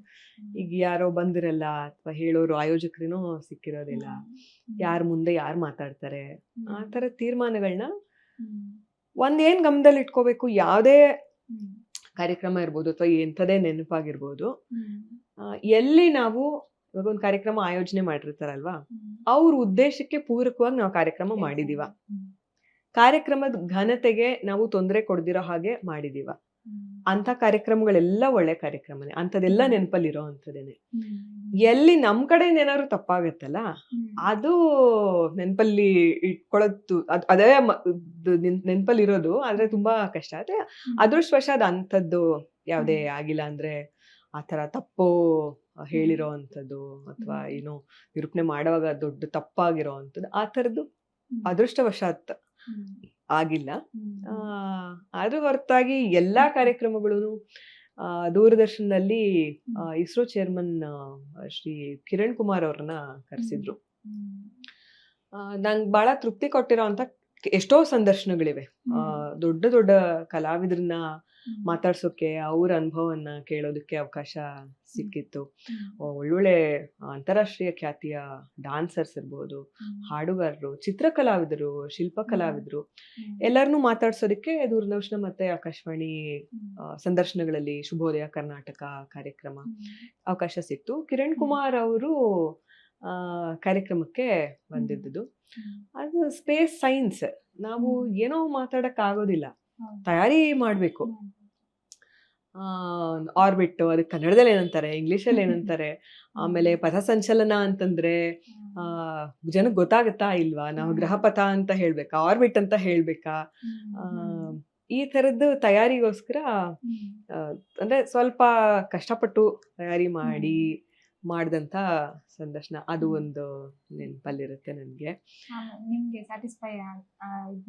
ಈಗ ಯಾರೋ ಬಂದಿರಲ್ಲ, ಅಥವಾ ಹೇಳೋರು ಆಯೋಜಕರೇನೋ ಸಿಕ್ಕಿರೋದಿಲ್ಲ, ಯಾರ ಮುಂದೆ ಯಾರು ಮಾತಾಡ್ತಾರೆ, ಆ ತರ ತೀರ್ಮಾನಗಳನ್ನ ಒಂದೇನ್ ಗಮನದಲ್ಲಿ ಇಟ್ಕೋಬೇಕು. ಯಾವುದೇ ಕಾರ್ಯಕ್ರಮ ಇರ್ಬೋದು ಅಥವಾ ಎಂಥದೇ ನೆನಪಾಗಿರ್ಬೋದು, ಎಲ್ಲಿ ನಾವು ಇವಾಗ ಒಂದು ಕಾರ್ಯಕ್ರಮ ಆಯೋಜನೆ ಮಾಡಿರ್ತಾರಲ್ವಾ, ಅವ್ರ ಉದ್ದೇಶಕ್ಕೆ ಪೂರಕವಾಗಿ ನಾವು ಕಾರ್ಯಕ್ರಮ ಮಾಡಿದೀವ, ಕಾರ್ಯಕ್ರಮದ ಘನತೆಗೆ ನಾವು ತೊಂದರೆ ಕೊಡ್ದಿರೋ ಹಾಗೆ ಮಾಡಿದೀವ, ಅಂತ ಕಾರ್ಯಕ್ರಮಗಳೆಲ್ಲ ಒಳ್ಳೆ ಕಾರ್ಯಕ್ರಮನೇ, ಅಂತದೆಲ್ಲ ನೆನಪಲ್ಲಿರೋ ಅಂಥದ್ದೇನೆ. ಎಲ್ಲಿ ನಮ್ ಕಡೆ ಏನಾದ್ರು ತಪ್ಪಾಗತ್ತಲ್ಲ, ಅದು ನೆನಪಲ್ಲಿ ಇಟ್ಕೊಳ್ಳೋದು, ಅದೇ ನೆನಪಲ್ಲಿರೋದು. ಆದ್ರೆ ತುಂಬಾ ಕಷ್ಟ. ಆದ್ರೆ ಅದೃಷ್ಟವಶಾತ್ ಅಂಥದ್ದು ಯಾವ್ದೇ ಆಗಿಲ್ಲ. ಅಂದ್ರೆ ಆತರ ತಪ್ಪು ಹೇಳಿರೋ ಅಂಥದ್ದು ಅಥವಾ ಏನೋ ನಿರೂಪಣೆ ಮಾಡುವಾಗ ದೊಡ್ಡ ತಪ್ಪಾಗಿರೋ ಅಂಥದ್ದು ಆ ಥರದ್ದು ಅದೃಷ್ಟವಶಾತ್ ಆಗಿಲ್ಲ. ಅದ್ರ ಹೊರತಾಗಿ ಎಲ್ಲಾ ಕಾರ್ಯಕ್ರಮಗಳು ದೂರದರ್ಶನದಲ್ಲಿ ಇಸ್ರೋ ಚೇರ್ಮನ್ ಶ್ರೀ ಕಿರಣ್ ಕುಮಾರ್ ಅವ್ರನ್ನ ಕರೆಸಿದ್ರು. ನಂಗೆ ಬಹಳ ತೃಪ್ತಿ ಕೊಟ್ಟಿರೋ ಅಂತ ಎಷ್ಟೋ ಸಂದರ್ಶನಗಳಿವೆ. ದೊಡ್ಡ ದೊಡ್ಡ ಕಲಾವಿದ್ರನ್ನ ಮಾತಾಡ್ಸೋಕೆ, ಅವ್ರ ಅನುಭವವನ್ನ ಕೇಳೋದಕ್ಕೆ ಅವಕಾಶ ಸಿಕ್ಕಿತ್ತು. ಒಳ್ಳೊಳ್ಳೆ ಅಂತಾರಾಷ್ಟ್ರೀಯ ಖ್ಯಾತಿಯ ಡಾನ್ಸರ್ಸ್ ಇರ್ಬೋದು, ಹಾಡುಗಾರರು, ಚಿತ್ರಕಲಾವಿದರು, ಶಿಲ್ಪ ಕಲಾವಿದರು, ಎಲ್ಲರನ್ನೂ ಮಾತಾಡ್ಸೋದಕ್ಕೆ ದೂರದರ್ಶನ ಮತ್ತೆ ಆಕಾಶವಾಣಿ ಸಂದರ್ಶನಗಳಲ್ಲಿ ಶುಭೋದಯ ಕರ್ನಾಟಕ ಕಾರ್ಯಕ್ರಮ ಅವಕಾಶ ಸಿಕ್ತು. ಕಿರಣ್ ಕುಮಾರ್ ಅವರು ಕಾರ್ಯಕ್ರಮಕ್ಕೆ ಬಂದಿದ್ದು. ಅದು ಸ್ಪೇಸ್ ಸೈನ್ಸ್. ನಾವು ಏನೋ ಮಾತಾಡಕ್ ಆಗೋದಿಲ್ಲ, ತಯಾರಿ ಮಾಡ್ಬೇಕು. ಆರ್ಬಿಟ್, ಅದಕ್ಕೆ ಕನ್ನಡದಲ್ಲಿ ಏನಂತಾರೆ, ಇಂಗ್ಲಿಷಲ್ಲಿ ಏನಂತಾರೆ, ಆಮೇಲೆ ಪಥಸಂಚಲನ ಅಂತಂದ್ರೆ ಜನಕ್ಕೆ ಗೊತ್ತಾಗತ್ತಾ ಇಲ್ವಾ, ನಾವು ಗ್ರಹಪಥ ಅಂತ ಹೇಳ್ಬೇಕಾ, ಆರ್ಬಿಟ್ ಅಂತ ಹೇಳ್ಬೇಕಾ, ಈ ತರದ್ದು ತಯಾರಿಗೋಸ್ಕರ ಅಂದ್ರೆ ಸ್ವಲ್ಪ ಕಷ್ಟಪಟ್ಟು ತಯಾರಿ ಮಾಡಿದಂತ ಸಂದರ್ಶನ. ಅದು ಒಂದು ನೆನಪಲ್ಲಿರುತ್ತೆ ನನ್ಗೆ. ನಿಮ್ಗೆ ಸ್ಯಾಟಿಸ್ಫೈ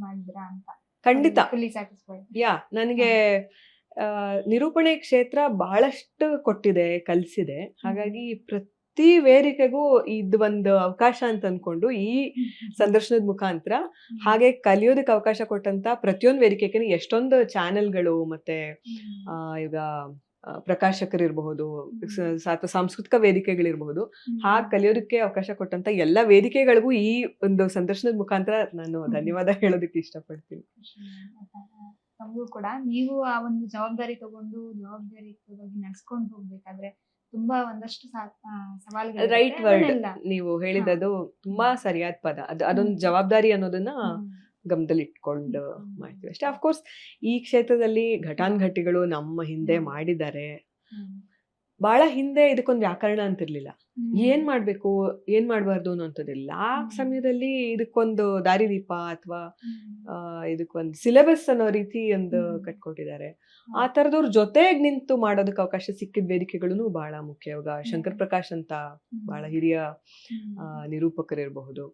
ಮಾಡಿದ್ರಾ ಅಂತ? ಖಂಡಿತ. ಯಾ, ನನಗೆ ನಿರೂಪಣೆ ಕ್ಷೇತ್ರ ಬಹಳಷ್ಟು ಕೊಟ್ಟಿದೆ, ಕಲಿಸಿದೆ. ಹಾಗಾಗಿ ಪ್ರತಿ ವೇದಿಕೆಗೂ ಇದು ಒಂದು ಅವಕಾಶ ಅಂತ ಅನ್ಕೊಂಡು ಈ ಸಂದರ್ಶನದ ಮುಖಾಂತರ ಹಾಗೆ ಕಲಿಯೋದಕ್ಕೆ ಅವಕಾಶ ಕೊಟ್ಟಂತ ಪ್ರತಿಯೊಂದು ವೇದಿಕೆಗೆ ಎಷ್ಟೊಂದು ಚಾನೆಲ್ಗಳು ಮತ್ತೆ ಈಗ ಪ್ರಕಾಶಕರಿರಬಹುದು, ಸಾಂಸ್ಕೃತಿಕ ವೇದಿಕೆಗಳಿರಬಹುದು, ಹಾಗೆ ಕಲಿಯೋದಕ್ಕೆ ಅವಕಾಶ ಕೊಟ್ಟಂತ ಎಲ್ಲ ವೇದಿಕೆಗಳಿಗೂ ಈ ಒಂದು ಸಂದರ್ಶನದ ಮುಖಾಂತರ ನಾನು ಧನ್ಯವಾದ ಹೇಳೋದಕ್ಕೆ ಇಷ್ಟಪಡ್ತೀನಿ. ತಮಗೂ ಕೂಡ ನೀವು ಆ ಒಂದು ಜವಾಬ್ದಾರಿ ತಗೊಂಡು ಜವಾಬ್ದಾರಿಯುತವಾಗಿ ನಡ್ಸ್ಕೊಂಡು ಹೋಗ್ಬೇಕಾದ್ರೆ ತುಂಬಾ ಒಂದಷ್ಟು ಸವಾಲುಗಳು. ರೈಟ್ ವರ್ಡ್ ನೀವು ಹೇಳಿದ್ದು, ತುಂಬಾ ಸರಿಯಾದ ಪದ. ಅದೊಂದು ಜವಾಬ್ದಾರಿ ಅನ್ನೋದನ್ನ ಗಮನದಲ್ಲಿ ಇಟ್ಕೊಂಡು ಮಾಡ್ತೀವಿ ಅಷ್ಟೇ. ಅಫ್ಕೋರ್ಸ್ ಈ ಕ್ಷೇತ್ರದಲ್ಲಿ ಘಟಾನುಘಟಿಗಳು ನಮ್ಮ ಹಿಂದೆ ಮಾಡಿದ್ದಾರೆ. ಬಹಳ ಹಿಂದೆ ಇದಕ್ಕೊಂದು ವ್ಯಾಕರಣ ಅಂತಿರ್ಲಿಲ್ಲ, ಏನ್ ಮಾಡ್ಬೇಕು ಏನ್ ಮಾಡ್ಬಾರ್ದು ಅನ್ನೋಂಥದ್ದಿಲ್ಲ. ಆ ಸಮಯದಲ್ಲಿ ಇದಕ್ಕೊಂದು ದಾರಿದೀಪ ಅಥವಾ ಇದಕ್ಕೊಂದು ಸಿಲೆಬಸ್ ಅನ್ನೋ ರೀತಿ ಒಂದು ಕಟ್ಕೊಟ್ಟಿದ್ದಾರೆ. ಆ ತರದವ್ರ ಜೊತೆಗೆ ನಿಂತು ಮಾಡೋದಕ್ಕೆ ಅವಕಾಶ ಸಿಕ್ಕಿದ ವೇದಿಕೆಗಳು ಬಹಳ ಮುಖ್ಯ. ಇವಾಗ ಶಂಕರ್ ಪ್ರಕಾಶ್ ಅಂತ ಬಹಳ ಹಿರಿಯ ನಿರೂಪಕರಿರಬಹುದು,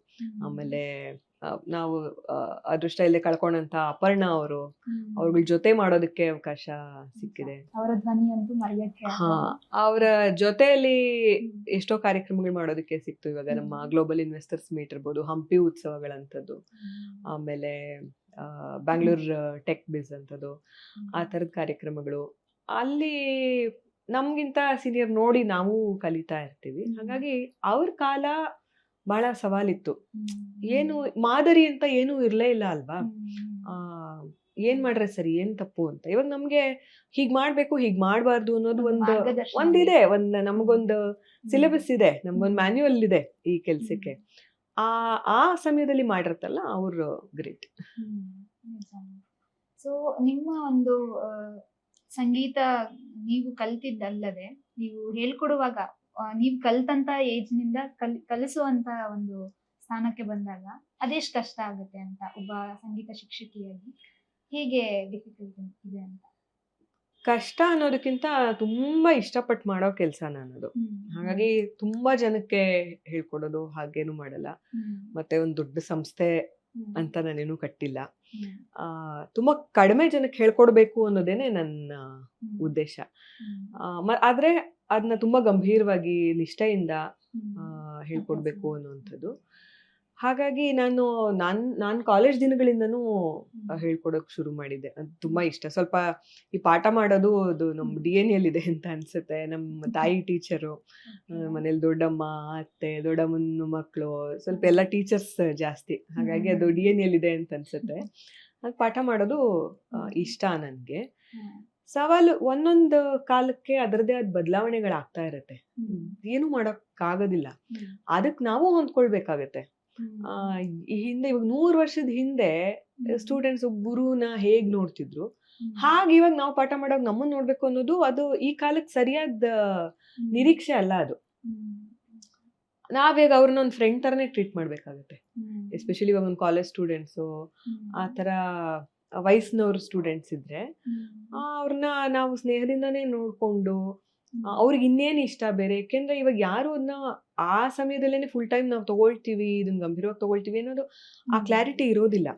ಆಮೇಲೆ ನಾವು ಅದೃಷ್ಟ ಇಲ್ಲದೆ ಕಳ್ಕೊಂಡಂತ ಅಪರ್ಣ ಅವ್ರಗಳ ಜೊತೆ ಮಾಡೋದಕ್ಕೆ ಅವಕಾಶ ಸಿಕ್ಕಿದೆ. ಅವರ ಧ್ವನಿ ಅಂತೂ ಮರೆಯಕ್ಕೆ. ಅವರ ಜೊತೆಯಲ್ಲಿ ಎಷ್ಟೋ ಕಾರ್ಯಕ್ರಮಗಳು ಮಾಡೋದಕ್ಕೆ ಸಿಕ್ತು. ಇವಾಗ ನಮ್ಮ ಗ್ಲೋಬಲ್ ಇನ್ವೆಸ್ಟರ್ಸ್ ಮೀಟ್ ಇರ್ಬೋದು, ಹಂಪಿ ಉತ್ಸವಗಳಂಥದ್ದು, ಆಮೇಲೆ ಬ್ಯಾಂಗ್ಳೂರ್ ಟೆಕ್ ಬಿಸ್ ಅಂತದ್ದು, ಆ ತರದ ಕಾರ್ಯಕ್ರಮಗಳು. ಅಲ್ಲಿ ನಮ್ಗಿಂತ ಸೀನಿಯರ್ ನೋಡಿ ನಾವು ಕಲಿತಾ ಇರ್ತೀವಿ. ಹಾಗಾಗಿ ಅವ್ರ ಕಾಲ ಬಹಳ ಸವಾಲಿತ್ತು. ಏನು ಮಾದರಿ ಅಂತ ಏನು ಇರ್ಲೇ ಇಲ್ಲ ಅಲ್ವಾ. ಏನ್ ಮಾಡ್ರೆ ಸರಿ, ಏನ್ ತಪ್ಪು ಅಂತ. ಇವಾಗ ನಮ್ಗೆ ಹೀಗ್ ಮಾಡ್ಬೇಕು, ಹೀಗ್ ಮಾಡ್ಬಾರ್ದು ಅನ್ನೋದು ಒಂದಿದೆ. ನಮಗೊಂದು ಸಿಲೆಬಸ್ ಇದೆ, ನಮ್ಗೊಂದು ಮ್ಯಾನ್ಯುವಲ್ ಇದೆ ಈ ಕೆಲ್ಸಕ್ಕೆ. ಆ ಸಮಯದಲ್ಲಿ ಮಾಡಿರತ್ತಲ್ಲ, ಅವ್ರು ಗ್ರೇಟ್. ಸೊ ನಿಮ್ಮ ಒಂದು ಸಂಗೀತ ನೀವು ಕಲ್ತಿದ್ದಲ್ಲದೆ ನೀವು ಹೇಳ್ಕೊಡುವಾಗ ನೀವು ಕಲ್ತಂತ ಏಜ್ ನಿಂದ ಕಲಿಸುವಂತ ಒಂದು ಸ್ಥಾನಕ್ಕೆ ಬಂದಾಗ ಅದೆಷ್ಟು ಕಷ್ಟ ಆಗುತ್ತೆ ಅಂತ, ಒಬ್ಬ ಸಂಗೀತ ಶಿಕ್ಷಕಿಯಾಗಿ ಹೇಗೆ ಡಿಫಿಕಲ್ಟ್ ಇದೆ ಅಂತ? ಕಷ್ಟ ಅನ್ನೋದಕ್ಕಿಂತ ತುಂಬಾ ಇಷ್ಟಪಟ್ಟು ಮಾಡೋ ಕೆಲಸ ನನ್ನದು. ಹಾಗಾಗಿ ತುಂಬಾ ಜನಕ್ಕೆ ಹೇಳ್ಕೊಡೋದು ಹಾಗೇನು ಮಾಡಲ್ಲ. ಮತ್ತೆ ಒಂದು ದೊಡ್ಡ ಸಂಸ್ಥೆ ಅಂತ ನಾನೇನು ಕಟ್ಟಿಲ್ಲ. ತುಂಬಾ ಕಡಿಮೆ ಜನಕ್ಕೆ ಹೇಳ್ಕೊಡ್ಬೇಕು ಅನ್ನೋದೇನೆ ನನ್ನ ಉದ್ದೇಶ. ಆದ್ರೆ ಅದನ್ನ ತುಂಬಾ ಗಂಭೀರವಾಗಿ ನಿಷ್ಠೆಯಿಂದ ಹೇಳ್ಕೊಡ್ಬೇಕು ಅನ್ನುವಂಥದ್ದು. ಹಾಗಾಗಿ ನಾನ್ ಕಾಲೇಜ್ ದಿನಗಳಿಂದನೂ ಹೇಳ್ಕೊಡೋಕ್ ಶುರು ಮಾಡಿದ್ದೆ. ಅದು ತುಂಬಾ ಇಷ್ಟ. ಸ್ವಲ್ಪ ಈ ಪಾಠ ಮಾಡೋದು ಅದು ನಮ್ DNA ಯಲ್ಲಿದೆ ಅಂತ ಅನ್ಸುತ್ತೆ. ನಮ್ಮ ತಾಯಿ ಟೀಚರು, ಮನೇಲಿ ದೊಡ್ಡಮ್ಮ, ಅತ್ತೆ, ದೊಡ್ಡಮ್ಮನ ಮಕ್ಕಳು, ಸ್ವಲ್ಪ ಎಲ್ಲ ಟೀಚರ್ಸ್ ಜಾಸ್ತಿ. ಹಾಗಾಗಿ ಅದು DNA ಯಲ್ಲಿದೆ ಅಂತ ಅನ್ಸುತ್ತೆ. ಹಾಗೆ ಪಾಠ ಮಾಡೋದು ಇಷ್ಟ ನನ್ಗೆ. ಸವಾಲು ಒಂದೊಂದು ಕಾಲಕ್ಕೆ ಅದರದೇ ಆದ ಬದಲಾವಣೆಗಳಾಗ್ತಾ ಇರತ್ತೆ. ಏನು ಮಾಡೋಕ್ಕಾಗೋದಿಲ್ಲ. ಅದಕ್ಕೆ ನಾವು ಹೊಂದ್ಕೊಳ್ಬೇಕಾಗತ್ತೆ. ಈ ಹಿಂದೆ ಇವಾಗ 100 ವರ್ಷದ ಹಿಂದೆ ಸ್ಟೂಡೆಂಟ್ಸ್ ಗುರುನ ಹೇಗ್ ನೋಡ್ತಿದ್ರು, ಹಾಗೆ ಇವಾಗ ನಾವು ಪಾಠ ಮಾಡೋವಾಗ ನಮ್ಮನ್ನ ನೋಡ್ಬೇಕು ಅನ್ನೋದು ಅದು ಈ ಕಾಲಕ್ಕೆ ಸರಿಯಾದ ನಿರೀಕ್ಷೆ ಅಲ್ಲ. ಅದು ನಾವೀಗ ಅವ್ರನ್ನ ಒಂದು ಫ್ರೆಂಡ್ ತರನೇ ಟ್ರೀಟ್ ಮಾಡ್ಬೇಕಾಗತ್ತೆ. ಎಸ್ಪೆಷಲಿ ಇವಾಗ ಒಂದು ಕಾಲೇಜ್ ಸ್ಟೂಡೆಂಟ್ಸು, ಆ ತರ ವಯಸ್ಸಿನವ್ರ ಸ್ಟೂಡೆಂಟ್ಸ್ ಇದ್ರೆ ಅವ್ರನ್ನ ನಾವು ಸ್ನೇಹದಿಂದಾನೇ ನೋಡ್ಕೊಂಡು ಅವ್ರಿಗೆ ಇನ್ನೇನು ಇಷ್ಟ ಬೇರೆ. ಯಾಕೆಂದ್ರೆ ಇವಾಗ ಯಾರು ಅದನ್ನ ಆ ಸಮಯದಲ್ಲೇನೆ ಫುಲ್ ಟೈಮ್ ನಾವು ತಗೊಳ್ತೀವಿ, ಇದನ್ನ ಗಂಭೀರವಾಗಿ ತಗೊಳ್ತೀವಿ ಅನ್ನೋದು ಆ ಕ್ಲಾರಿಟಿ ಇರೋದಿಲ್ಲ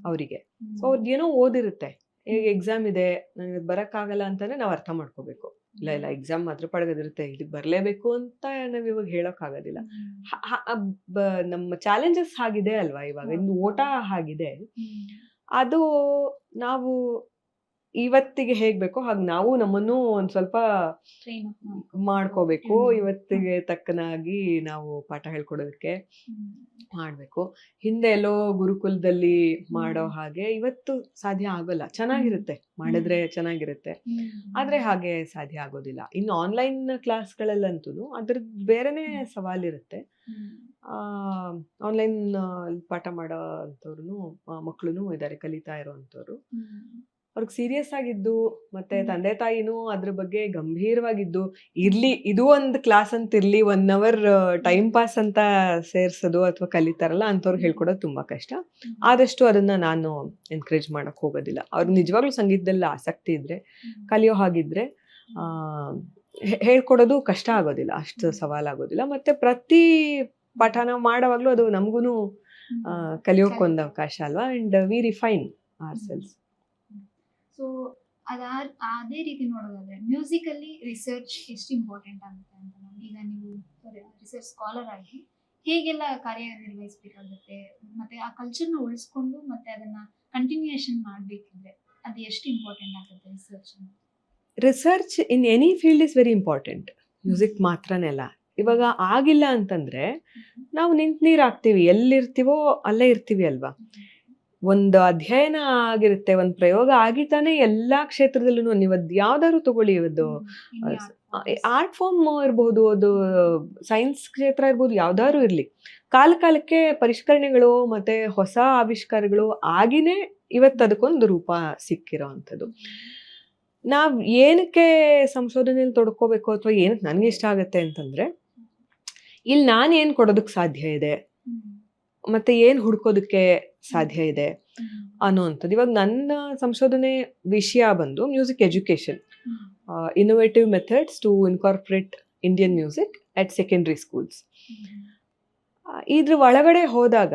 ಅವರಿಗೆ. ಸೊ ಅವ್ರಿಗೆ ಏನೋ ಓದಿರುತ್ತೆ, ಈಗ ಎಕ್ಸಾಮ್ ಇದೆ, ನನಗೆ ಬರಕ್ಕಾಗಲ್ಲ ಅಂತಂದ್ರೆ ನಾವು ಅರ್ಥ ಮಾಡ್ಕೋಬೇಕು. ಇಲ್ಲ ಎಕ್ಸಾಮ್ ಅದ್ರ ಪಡಗದಿರುತ್ತೆ, ಇದಕ್ಕೆ ಬರ್ಲೇಬೇಕು ಅಂತ ನಾವ್ ಇವಾಗ ಹೇಳಕ್ ಆಗೋದಿಲ್ಲ. ನಮ್ಮ ಚಾಲೆಂಜಸ್ ಹಾಗಿದೆ ಅಲ್ವಾ, ಇವಾಗ ಇನ್ನು ಓಟ ಹಾಗಿದೆ. ಅದು ನಾವು ಇವತ್ತಿಗೆ ಹೇಗ್ ಬೇಕೋ ಹಾಗೆ ನಾವು ನಮ್ಮನ್ನು ಒಂದ್ ಸ್ವಲ್ಪ ಮಾಡ್ಕೋಬೇಕು. ಇವತ್ತಿಗೆ ತಕ್ಕನಾಗಿ ನಾವು ಪಾಠ ಹೇಳ್ಕೊಡೋದಕ್ಕೆ ಮಾಡ್ಬೇಕು. ಹಿಂದೆ ಎಲ್ಲೋ ಗುರುಕುಲದಲ್ಲಿ ಮಾಡೋ ಹಾಗೆ ಇವತ್ತು ಸಾಧ್ಯ ಆಗೋಲ್ಲ. ಚೆನ್ನಾಗಿರುತ್ತೆ, ಮಾಡಿದ್ರೆ ಚೆನ್ನಾಗಿರುತ್ತೆ, ಆದ್ರೆ ಹಾಗೆ ಸಾಧ್ಯ ಆಗೋದಿಲ್ಲ. ಇನ್ನು ಆನ್ಲೈನ್ ಕ್ಲಾಸ್ಗಳಲ್ಲಂತೂ ಅದ್ರದ್ದು ಬೇರೆನೆ ಸವಾಲಿರುತ್ತೆ. ಆನ್ಲೈನ್ ಪಾಠ ಮಾಡೋ ಅಂಥವ್ರು ಮಕ್ಕಳು ಇದ್ದಾರೆ, ಕಲಿತಾ ಇರೋವಂಥವ್ರು. ಅವ್ರಿಗೆ ಸೀರಿಯಸ್ ಆಗಿದ್ದು ಮತ್ತೆ ತಂದೆ ತಾಯಿನೂ ಅದ್ರ ಬಗ್ಗೆ ಗಂಭೀರವಾಗಿದ್ದು, ಇರ್ಲಿ ಇದು ಒಂದು ಕ್ಲಾಸ್ ಅಂತ ಇರ್ಲಿ, 1 hour ಟೈಮ್ ಪಾಸ್ ಅಂತ ಸೇರ್ಸೋದು ಅಥವಾ ಕಲಿತಾರಲ್ಲ ಅಂಥವ್ರಿಗೆ ಹೇಳ್ಕೊಡೋದು ತುಂಬಾ ಕಷ್ಟ. ಆದಷ್ಟು ಅದನ್ನ ನಾನು ಎನ್ಕರೇಜ್ ಮಾಡಕ್ ಹೋಗೋದಿಲ್ಲ. ಅವ್ರಿಗೆ ನಿಜವಾಗ್ಲೂ ಸಂಗೀತದಲ್ಲಿ ಆಸಕ್ತಿ ಇದ್ರೆ, ಕಲಿಯೋ ಹಾಗಿದ್ರೆ ಹೇಳ್ಕೊಡೋದು ಕಷ್ಟ ಆಗೋದಿಲ್ಲ, ಅಷ್ಟು ಸವಾಲಾಗೋದಿಲ್ಲ. ಮತ್ತೆ ಪ್ರತಿ ಪಾಠ ನಾವು ಮಾಡೋವಾಗ್ಲೂ ಅದು ನಮ್ಗೂನು ಕಲಿಯೋಕ್ ಒಂದು ಅವಕಾಶ ಅಲ್ವಾ. And we refine ourselves. So ಅದೇ ರೀತಿ ನೋಡೋದಾದ್ರೆ ಮ್ಯೂಸಿಕ್ ಅಲ್ಲಿ ರಿಸರ್ಚ್ ಎಷ್ಟು ಇಂಪಾರ್ಟೆಂಟ್ ಆಗುತ್ತೆ ಅಂತ ಈಗ ನೀವು ರಿಸರ್ಚ್ ಸ್ಕಾಲರ್ ಆಗಿ ಹೇಗೆಲ್ಲ ಕಾರ್ಯನಿರ್ವಹಿಸಬೇಕಾಗುತ್ತೆ, ಮತ್ತೆ ಆ ಕಲ್ಚರ್ನ ಉಳಿಸ್ಕೊಂಡು ಮತ್ತೆ ಅದನ್ನ ಕಂಟಿನ್ಯೂಯೇಷನ್ ಮಾಡ್ಬೇಕಿದ್ರೆ ಅದು ಎಷ್ಟು ಇಂಪಾರ್ಟೆಂಟ್ ಆಗುತ್ತೆ research? Research in any field is very important. Music ಮಾತ್ರನೇ ಅಲ್ಲ. ಇವಾಗ ಆಗಿಲ್ಲ ಅಂತಂದ್ರೆ ನಾವು ನಿಂತ್ ನೀರಾಗ್ತೀವಿ, ಎಲ್ಲಿರ್ತೀವೋ ಅಲ್ಲೇ ಇರ್ತೀವಿ ಅಲ್ವಾ. ಒಂದು ಅಧ್ಯಯನ ಆಗಿರುತ್ತೆ, ಒಂದು ಪ್ರಯೋಗ ಆಗಿತಾನೆ ಎಲ್ಲಾ ಕ್ಷೇತ್ರದಲ್ಲೂ. ನೀವು ಅದು ಯಾವ್ದಾದ್ರು ತಗೊಳ್ಳಿ, ಅದು ಆರ್ಟ್ ಫಾರ್ಮ್ ಇರ್ಬೋದು, ಅದು ಸೈನ್ಸ್ ಕ್ಷೇತ್ರ ಇರ್ಬೋದು, ಯಾವ್ದಾದ್ರು ಇರ್ಲಿ, ಕಾಲಕ್ಕೆ ಪರಿಷ್ಕರಣೆಗಳು ಮತ್ತೆ ಹೊಸ ಆವಿಷ್ಕಾರಗಳು ಆಗಿನೇ ಇವತ್ತು ಅದಕ್ಕೊಂದು ರೂಪ ಸಿಕ್ಕಿರೋ ಅಂಥದ್ದು. ನಾವ್ ಏನಕ್ಕೆ ಸಂಶೋಧನೆಯಲ್ಲಿ ತೊಡ್ಕೋಬೇಕು ಅಥವಾ ಏನಕ್ಕೆ ನನ್ಗೆ ಇಷ್ಟ ಆಗತ್ತೆ ಅಂತಂದ್ರೆ, ಇಲ್ಲಿ ನಾನು ಏನ್ ಕೊಡೋದಕ್ಕೆ ಸಾಧ್ಯ ಇದೆ ಮತ್ತೆ ಏನ್ ಹುಡ್ಕೋದಕ್ಕೆ ಸಾಧ್ಯ ಇದೆ ಅನ್ನೋವಂಥದ್ದು. ಇವಾಗ ನನ್ನ ಸಂಶೋಧನೆ ವಿಷಯ ಬಂದು music education, innovative methods to incorporate Indian music at secondary schools. ಇದ್ರ ಒಳಗಡೆ ಹೋದಾಗ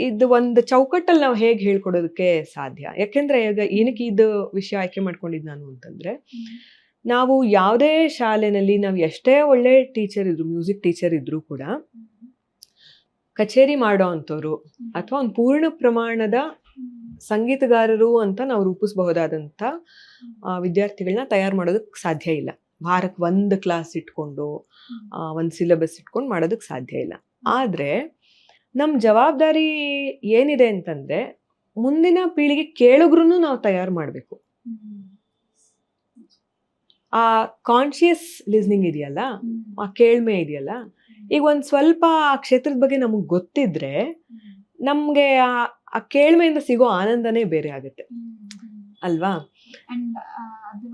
ಇದು ಒಂದು ಚೌಕಟ್ಟಲ್ಲಿ ನಾವು ಹೇಗೆ ಹೇಳ್ಕೊಡೋದಕ್ಕೆ ಸಾಧ್ಯ. ಯಾಕೆಂದ್ರೆ ಈಗ ಏನಕ್ಕೆ ಇದು ವಿಷಯ ಆಯ್ಕೆ ಮಾಡ್ಕೊಂಡಿದ್ದು ನಾನು ಅಂತಂದ್ರೆ, ನಾವು ಯಾವುದೇ ಶಾಲೆನಲ್ಲಿ ನಾವು ಎಷ್ಟೇ ಒಳ್ಳೆ ಟೀಚರ್ ಇದ್ರು, ಮ್ಯೂಸಿಕ್ ಟೀಚರ್ ಇದ್ರೂ ಕೂಡ ಕಚೇರಿ ಮಾಡೋ ಅಂಥವ್ರು ಅಥವಾ ಒಂದು ಪೂರ್ಣ ಪ್ರಮಾಣದ ಸಂಗೀತಗಾರರು ಅಂತ ನಾವು ರೂಪಿಸಬಹುದಾದಂಥ ವಿದ್ಯಾರ್ಥಿಗಳನ್ನ ತಯಾರು ಮಾಡೋದಕ್ಕೆ ಸಾಧ್ಯ ಇಲ್ಲ. ವಾರಕ್ಕೆ 1 ಕ್ಲಾಸ್ ಇಟ್ಕೊಂಡು ಒಂದು ಸಿಲೆಬಸ್ ಇಟ್ಕೊಂಡು ಮಾಡೋದಕ್ಕೆ ಸಾಧ್ಯ ಇಲ್ಲ. ಆದ್ರೆ ನಮ್ಮ ಜವಾಬ್ದಾರಿ ಏನಿದೆ ಅಂತಂದ್ರೆ, ಮುಂದಿನ ಪೀಳಿಗೆ ಕೇಳುಗ್ರು ನಾವು ತಯಾರು ಮಾಡಬೇಕು. ಆ ಕಾನ್ಶಿಯಸ್ ಲಿಸ್ನಿಂಗ್ ಇದೆಯಲ್ಲ, ಆ ಕೇಳ್ಮೆ ಇದೆಯಲ್ಲ, ಈಗ ಒಂದ್ ಸ್ವಲ್ಪ ಆ ಕ್ಷೇತ್ರದ ಬಗ್ಗೆ ನಮಗ್ ಗೊತ್ತಿದ್ರೆ ನಮ್ಗೆ ಆ ಕೇಳ್ಮೆಯಿಂದ ಸಿಗೋ ಆನಂದನೇ ಬೇರೆ ಆಗುತ್ತೆ ಅಲ್ವಾ. ಅಂಡ್ ಅದು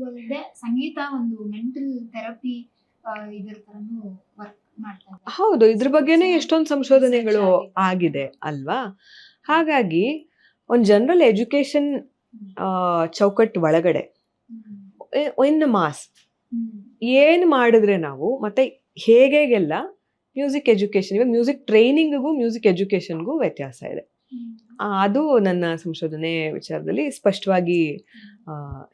ಅಲ್ಲದೆ ಸಂಗೀತ ಒಂದು ಮೆಂಟಲ್ ಥೆರಪಿ ಇದರ ತರನು ವರ್ಕ್ ಮಾಡ್ತಾ ಇದೆ. ಹೌದು, ಇದ್ರ ಬಗ್ಗೆನೇ ಎಷ್ಟೊಂದು ಸಂಶೋಧನೆಗಳು ಆಗಿದೆ ಅಲ್ವಾ. ಹಾಗಾಗಿ ಒಂದು ಜನರಲ್ ಎಜುಕೇಶನ್ ಚೌಕಟ್ಟು ಒಳಗಡೆ ಇನ್ ಮಾಸ್ ಏನು ಮಾಡಿದ್ರೆ ನಾವು ಮತ್ತೆ ಹೇಗೆಲ್ಲ ಮ್ಯೂಸಿಕ್ ಎಜುಕೇಶನ್, ಇವಾಗ ಮ್ಯೂಸಿಕ್ ಟ್ರೈನಿಂಗ್ಗೂ ಮ್ಯೂಸಿಕ್ ಎಜುಕೇಶನ್ಗೂ ವ್ಯತ್ಯಾಸ ಇದೆ. ಅದು ನನ್ನ ಸಂಶೋಧನೆ ವಿಚಾರದಲ್ಲಿ ಸ್ಪಷ್ಟವಾಗಿ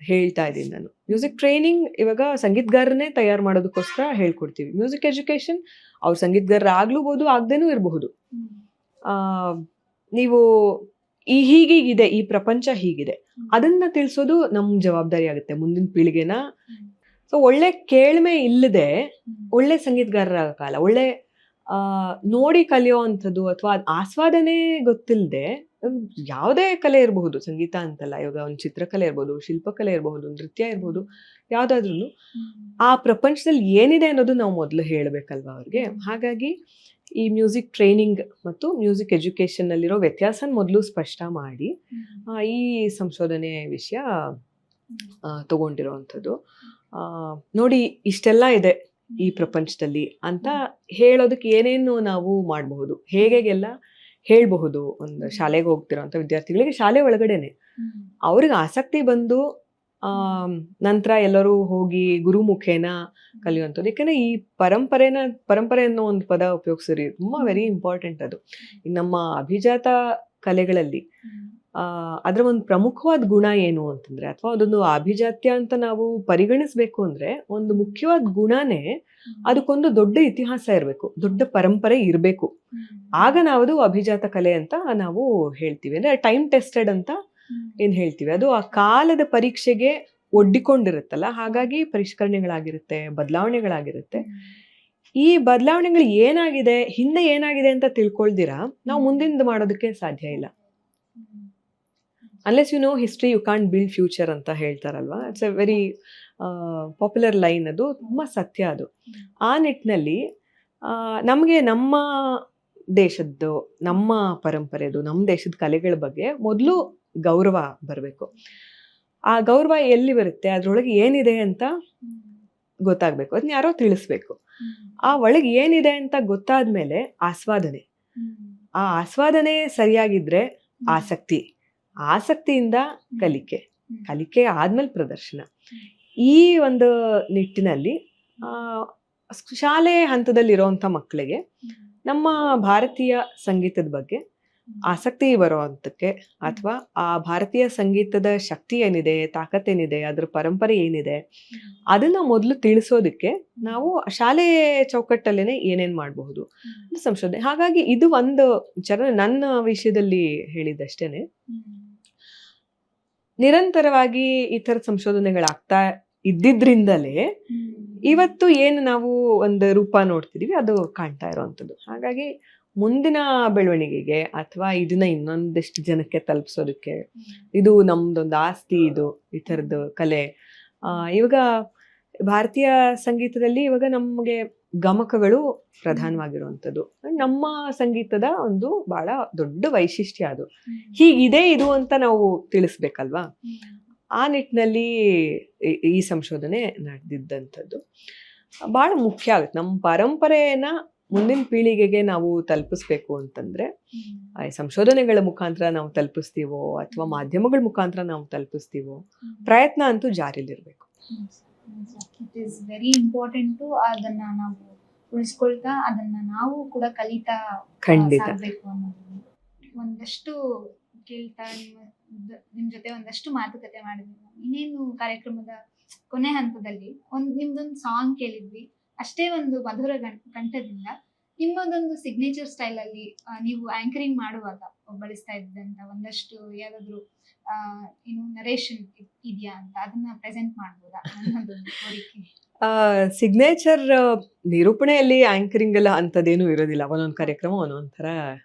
ಹೇಳ್ತಾ ಇದ್ದೀನಿ ನಾನು. ಮ್ಯೂಸಿಕ್ ಟ್ರೈನಿಂಗ್ ಇವಾಗ ಸಂಗೀತಗಾರನೇ ತಯಾರು ಮಾಡೋದಕ್ಕೋಸ್ಕರ ಹೇಳ್ಕೊಡ್ತೀವಿ. ಮ್ಯೂಸಿಕ್ ಎಜುಕೇಶನ್ ಅವ್ರು ಸಂಗೀತಗಾರ ಆಗ್ಲೂಬಹುದು, ಆಗದೇನೂ ಇರಬಹುದು. ನೀವು ಹೀಗೀಗಿದೆ, ಈ ಪ್ರಪಂಚ ಹೀಗಿದೆ, ಅದನ್ನ ತಿಳಿಸೋದು ನಮ್ಮ ಜವಾಬ್ದಾರಿ ಆಗುತ್ತೆ ಮುಂದಿನ ಪೀಳಿಗೆನ. ಸೊ ಒಳ್ಳೆ ಕೇಳ್ಮೆ ಇಲ್ಲದೆ ಒಳ್ಳೆ ಸಂಗೀತಗಾರರಾಗಲ್ಲ. ಒಳ್ಳೆ ನೋಡಿ ಕಲಿಯೋ ಅಂಥದ್ದು ಅಥವಾ ಆಸ್ವಾದನೆ ಗೊತ್ತಿಲ್ಲದೆ ಯಾವುದೇ ಕಲೆ ಇರಬಹುದು, ಸಂಗೀತ ಅಂತಲ್ಲ, ಇವಾಗ ಒಂದು ಚಿತ್ರಕಲೆ ಇರ್ಬೋದು, ಶಿಲ್ಪಕಲೆ ಇರಬಹುದು, ನೃತ್ಯ ಇರ್ಬೋದು, ಯಾವುದಾದ್ರೂ ಆ ಪ್ರಪಂಚದಲ್ಲಿ ಏನಿದೆ ಅನ್ನೋದು ನಾವು ಮೊದಲು ಹೇಳಬೇಕಲ್ವ ಅವ್ರಿಗೆ. ಹಾಗಾಗಿ ಈ ಮ್ಯೂಸಿಕ್ ಟ್ರೈನಿಂಗ್ ಮತ್ತು ಮ್ಯೂಸಿಕ್ ಎಜುಕೇಶನ್ ಅಲ್ಲಿರೋ ವ್ಯತ್ಯಾಸ ಮೊದಲು ಸ್ಪಷ್ಟ ಮಾಡಿ ಈ ಸಂಶೋಧನೆ ವಿಷಯ ತಗೊಂಡಿರೋವಂಥದ್ದು. ನೋಡಿ ಇಷ್ಟೆಲ್ಲ ಇದೆ ಈ ಪ್ರಪಂಚದಲ್ಲಿ ಅಂತ ಹೇಳೋದಕ್ಕೆ ಏನೇನು ನಾವು ಮಾಡಬಹುದು, ಹೇಗೆಲ್ಲ ಹೇಳಬಹುದು. ಒಂದು ಶಾಲೆಗೆ ಹೋಗ್ತಿರೋಂಥ ವಿದ್ಯಾರ್ಥಿಗಳಿಗೆ ಶಾಲೆ ಒಳಗಡೆನೆ ಅವ್ರಿಗೆ ಆಸಕ್ತಿ ಬಂದು ನಂತರ ಎಲ್ಲರೂ ಹೋಗಿ ಗುರುಮುಖೇನ ಕಲಿಯುವಂಥದ್ದು. ಯಾಕಂದ್ರೆ ಈ ಪರಂಪರೆ ಅನ್ನೋ ಒಂದು ಪದ ಉಪಯೋಗಿಸಿರಿ, ತುಂಬಾ ವೆರಿ ಇಂಪಾರ್ಟೆಂಟ್ ಅದು. ನಮ್ಮ ಅಭಿಜಾತ ಕಲೆಗಳಲ್ಲಿ ಅದರ ಒಂದು ಪ್ರಮುಖವಾದ ಗುಣ ಏನು ಅಂತಂದ್ರೆ, ಅಥವಾ ಅದೊಂದು ಅಭಿಜಾತ್ಯ ಅಂತ ನಾವು ಪರಿಗಣಿಸ್ಬೇಕು ಅಂದ್ರೆ ಒಂದು ಮುಖ್ಯವಾದ ಗುಣನೇ ಅದಕ್ಕೊಂದು ದೊಡ್ಡ ಇತಿಹಾಸ ಇರಬೇಕು, ದೊಡ್ಡ ಪರಂಪರೆ ಇರಬೇಕು. ಆಗ ನಾವು ಅಭಿಜಾತ ಕಲೆ ಅಂತ ನಾವು ಹೇಳ್ತೀವಿ. ಅಂದ್ರೆ ಟೈಮ್ ಟೆಸ್ಟೆಡ್ ಅಂತ ಏನ್ ಹೇಳ್ತೀವಿ, ಅದು ಆ ಕಾಲದ ಪರೀಕ್ಷೆಗೆ ಒಡ್ಡಿಕೊಂಡಿರುತ್ತಲ್ಲ, ಹಾಗಾಗಿ ಪರಿಷ್ಕರಣೆಗಳಾಗಿರುತ್ತೆ, ಬದಲಾವಣೆಗಳಾಗಿರುತ್ತೆ. ಈ ಬದಲಾವಣೆಗಳು ಏನಾಗಿದೆ, ಹಿಂದೆ ಏನಾಗಿದೆ ಅಂತ ತಿಳ್ಕೊಳ್ದಿರಾ ನಾವು ಮುಂದಿಂದ ಮಾಡೋದಕ್ಕೆ ಸಾಧ್ಯ ಇಲ್ಲ. Unless you know history you can't build future ಅಂತ ಹೇಳ್ತಾರಲ್ವಾ. It's a very popular line, ಅದು ತುಂಬಾ ಸತ್ಯ. ಅದು ಆ ನಿಟ್ಟಿನಲ್ಲಿ ನಮಗೆ ನಮ್ಮ ದೇಶದ್ದು, ನಮ್ಮ ಪರಂಪರೆದು, ನಮ್ಮ ದೇಶದ ಕಲೆಗಳ ಬಗ್ಗೆ ಮೊದಲು ಗೌರವ ಬರಬೇಕು. ಆ ಗೌರವ ಎಲ್ಲಿ ಬರುತ್ತೆ, ಅದ್ರೊಳಗೆ ಏನಿದೆ ಅಂತ ಗೊತ್ತಾಗ್ಬೇಕು, ಅದನ್ನ ಯಾರೋ ತಿಳಿಸ್ಬೇಕು. ಆ ಒಳಗೆ ಏನಿದೆ ಅಂತ ಗೊತ್ತಾದ್ಮೇಲೆ ಆಸ್ವಾದನೆ, ಆ ಆಸ್ವಾದನೆ ಸರಿಯಾಗಿದ್ರೆ ಆಸಕ್ತಿಯಿಂದ ಕಲಿಕೆ ಆದ್ಮೇಲೆ ಪ್ರದರ್ಶನ. ಈ ಒಂದು ನಿಟ್ಟಿನಲ್ಲಿ ಶಾಲೆ ಹಂತದಲ್ಲಿರುವಂಥ ಮಕ್ಕಳಿಗೆ ನಮ್ಮ ಭಾರತೀಯ ಸಂಗೀತದ ಬಗ್ಗೆ ಆಸಕ್ತಿ ಬರುವಂತಕ್ಕೆ, ಅಥವಾ ಆ ಭಾರತೀಯ ಸಂಗೀತದ ಶಕ್ತಿ ಏನಿದೆ, ತಾಕತ್ತೇನಿದೆ, ಅದ್ರ ಪರಂಪರೆ ಏನಿದೆ, ಅದನ್ನ ಮೊದಲು ತಿಳಿಸೋದಕ್ಕೆ ನಾವು ಶಾಲೆ ಚೌಕಟ್ಟಲ್ಲೇನೆ ಏನೇನ್ ಮಾಡಬಹುದು ಸಂಶೋಧನೆ. ಹಾಗಾಗಿ ಇದು ಒಂದು ನನ್ನ ವಿಷಯದಲ್ಲಿ ಹೇಳಿದ್ದಷ್ಟೇನೆ. ನಿರಂತರವಾಗಿ ಈ ಥರದ ಸಂಶೋಧನೆಗಳಾಗ್ತಾ ಇದ್ದಿದ್ರಿಂದಲೇ ಇವತ್ತು ಏನು ನಾವು ಒಂದು ರೂಪ ನೋಡ್ತಿದೀವಿ ಅದು ಕಾಣ್ತಾ ಇರೋವಂಥದ್ದು. ಹಾಗಾಗಿ ಮುಂದಿನ ಬೆಳವಣಿಗೆಗೆ ಅಥವಾ ಇದನ್ನ ಇನ್ನೊಂದಿಷ್ಟು ಜನಕ್ಕೆ ತಲುಪಿಸೋದಕ್ಕೆ ಇದು ನಮ್ದೊಂದು ಆಸ್ತಿ, ಇದು ಈ ಥರದ್ದು ಕಲೆ. ಇವಾಗ ಭಾರತೀಯ ಸಂಗೀತದಲ್ಲಿ ಇವಾಗ ನಮಗೆ ಗಮಕಗಳು ಪ್ರಧಾನವಾಗಿರುವಂಥದ್ದು ನಮ್ಮ ಸಂಗೀತದ ಒಂದು ಬಹಳ ದೊಡ್ಡ ವೈಶಿಷ್ಟ್ಯ. ಅದು ಹೀಗಿದೆ ಇದು ಅಂತ ನಾವು ತಿಳಿಸ್ಬೇಕಲ್ವಾ. ಆ ನಿಟ್ಟಿನಲ್ಲಿ ಈ ಸಂಶೋಧನೆ ನಡೆದಿದ್ದಂಥದ್ದು ಬಹಳ ಮುಖ್ಯ ಆಗುತ್ತೆ. ನಮ್ಮ ಪರಂಪರೆಯನ್ನ ಮುಂದಿನ ಪೀಳಿಗೆಗೆ ನಾವು ತಲುಪಿಸ್ಬೇಕು ಅಂತಂದ್ರೆ ಸಂಶೋಧನೆಗಳ ಮುಖಾಂತರ ನಾವು ತಲುಪಿಸ್ತೀವೋ ಅಥವಾ ಮಾಧ್ಯಮಗಳ ಮುಖಾಂತರ ನಾವು ತಲುಪಿಸ್ತೀವೋ, ಪ್ರಯತ್ನ ಅಂತೂ ಜಾರಿಲಿರ್ಬೇಕು. It is very important. ಅದನ್ನ ನಾವು ಉಳಿಸ್ಕೊಳ್ತಾ ಅದನ್ನ ನಾವು ಕೂಡ ಕಲಿತಾ ಸಾಗಬೇಕು ಅನ್ನೋದು. ಒಂದಷ್ಟು ಕೇಳ್ತಾ ನಿಮ್ ಜೊತೆ ಒಂದಷ್ಟು ಮಾತುಕತೆ ಮಾಡಿದ್ವಿ. ಇನ್ನೇನು ಕಾರ್ಯಕ್ರಮದ ಕೊನೆ ಹಂತದಲ್ಲಿ ನಿಮ್ದೊಂದು ಸಾಂಗ್ ಕೇಳಿದ್ವಿ. ಅಷ್ಟೇ ಒಂದು ಮಧುರ ಕಂಠದಿಂದ ನಿಮ್ಮದೊಂದು ಸಿಗ್ನೇಚರ್ ಸ್ಟೈಲ್ ಅಲ್ಲಿ ನೀವು ಆಂಕರಿಂಗ್ ಮಾಡುವಾಗ ಬಳಸ್ತಾ ಇದ್ದಂತ ಒಂದಷ್ಟು ಯಾವ್ದಾದ್ರು ನರೇಷನ್ ಇದೆಯಾ ಅಂತ ಅದನ್ನ ಪ್ರೆಸೆಂಟ್ ಮಾಡ್ಬೋದಾ? ನನ್ನದೊಂದು ಕೋರಿಕೆ. ಸಿಗ್ನೇಚರ್ ನಿರೂಪಣೆಯಲ್ಲಿ ಆಂಕರಿಂಗ್ ಎಲ್ಲ ಅಂಥದ್ದೇನು ಇರೋದಿಲ್ಲ. ಒಂದೊಂದು ಕಾರ್ಯಕ್ರಮ ಒಂದೊಂದು ಥರ